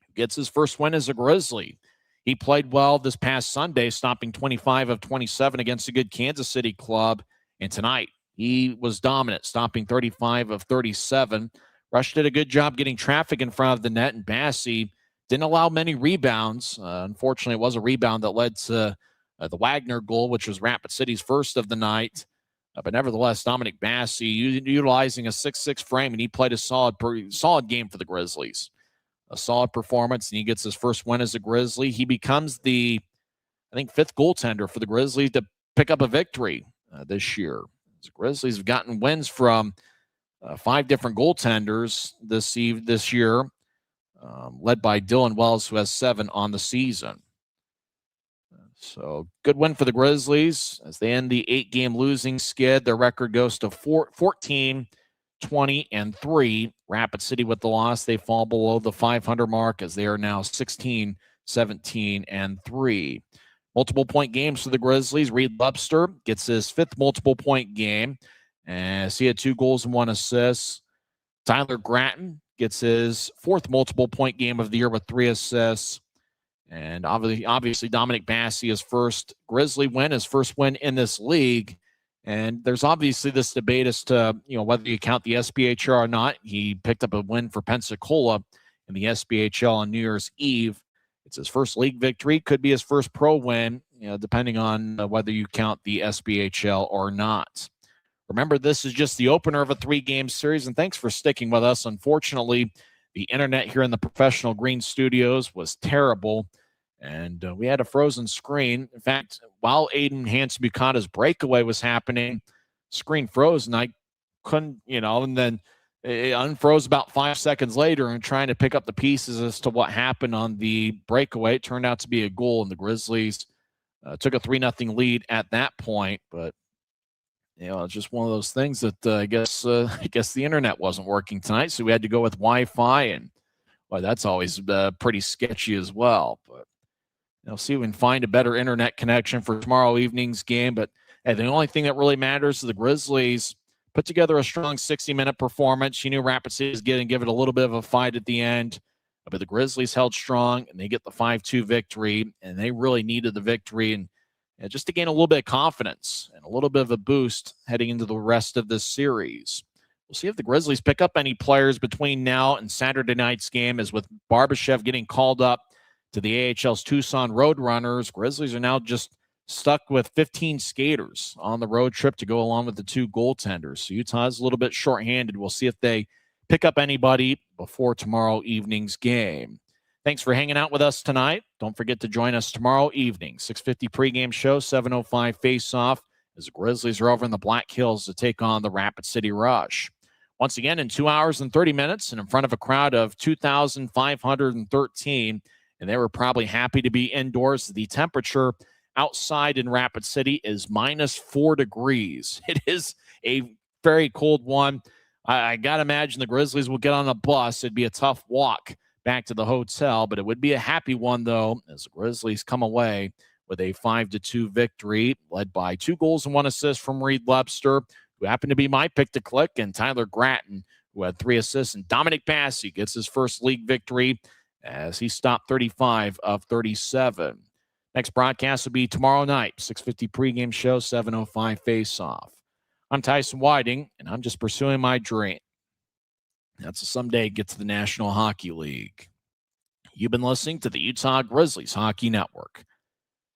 who gets his first win as a Grizzly. He played well this past Sunday, stopping 25 of 27 against a good Kansas City club. And tonight, he was dominant, stopping 35 of 37. Rush did a good job getting traffic in front of the net, and Bassey didn't allow many rebounds. Unfortunately, it was a rebound that led to the Wagner goal, which was Rapid City's first of the night. But nevertheless, Dominic Bassey utilizing a 6'6" frame, and he played a solid game for the Grizzlies. A solid performance, and he gets his first win as a Grizzly. He becomes the, I think, 5th goaltender for the Grizzlies to pick up a victory this year. The Grizzlies have gotten wins from 5 different goaltenders this year, led by Dylan Wells, who has 7 on the season. So good win for the Grizzlies as they end the 8-game losing skid. Their record goes to 14, 20, and 3. Rapid City with the loss. They fall below the 500 mark as they are now 16, 17, and 3. Multiple point games for the Grizzlies. Reed Lebster gets his 5th multiple point game as he had 2 goals and 1 assist. Tyler Gratton gets his 4th multiple point game of the year with 3 assists. And obviously Dominic Bassey, his first Grizzly win, his first win in this league. And there's obviously this debate as to, whether you count the SPHL or not. He picked up a win for Pensacola in the SPHL on New Year's Eve. It's his first league victory. Could be his first pro win, depending on whether you count the SPHL or not. Remember, this is just the opener of a 3-game series, and thanks for sticking with us. Unfortunately, the internet here in the Professional Green Studios was terrible, and we had a frozen screen. In fact, while Aiden Hanson-Bucata's breakaway was happening, screen froze, and I couldn't, and then it unfroze about 5 seconds later, and trying to pick up the pieces as to what happened on the breakaway. It turned out to be a goal, and the Grizzlies took a 3-0 lead at that point, but it's just one of those things that I guess the internet wasn't working tonight, so we had to go with Wi-Fi, and that's always pretty sketchy as well. But see if we can find a better internet connection for tomorrow evening's game. But the only thing that really matters is the Grizzlies put together a strong 60-minute performance. You knew Rapid City was going to give it a little bit of a fight at the end, but the Grizzlies held strong, and they get the 5-2 victory, and they really needed the victory and just to gain a little bit of confidence and a little bit of a boost heading into the rest of this series. We'll see if the Grizzlies pick up any players between now and Saturday night's game, as with Barbashev getting called up to the AHL's Tucson Roadrunners. Grizzlies are now just stuck with 15 skaters on the road trip to go along with the 2 goaltenders. So Utah's a little bit shorthanded. We'll see if they pick up anybody before tomorrow evening's game. Thanks for hanging out with us tonight. Don't forget to join us tomorrow evening, 6:50 pregame show, 7:05 face-off, as the Grizzlies are over in the Black Hills to take on the Rapid City Rush. Once again, in 2 hours and 30 minutes and in front of a crowd of 2,513, and they were probably happy to be indoors. The temperature outside in Rapid City is -4 degrees. It is a very cold one. I got to imagine the Grizzlies will get on a bus. It'd be a tough walk back to the hotel, but it would be a happy one, though, as the Grizzlies come away with a 5-2 victory, led by 2 goals and 1 assist from Reed Lebster, who happened to be my pick to click, and Tyler Gratton, who had 3 assists, and Dominic Bassey gets his first league victory as he stopped 35 of 37. Next broadcast will be tomorrow night, 6:50 pregame show, 7:05 face-off. I'm Tyson Whiting, and I'm just pursuing my dream. That's to someday get to the National Hockey League. You've been listening to the Utah Grizzlies Hockey Network.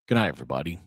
Good night, everybody.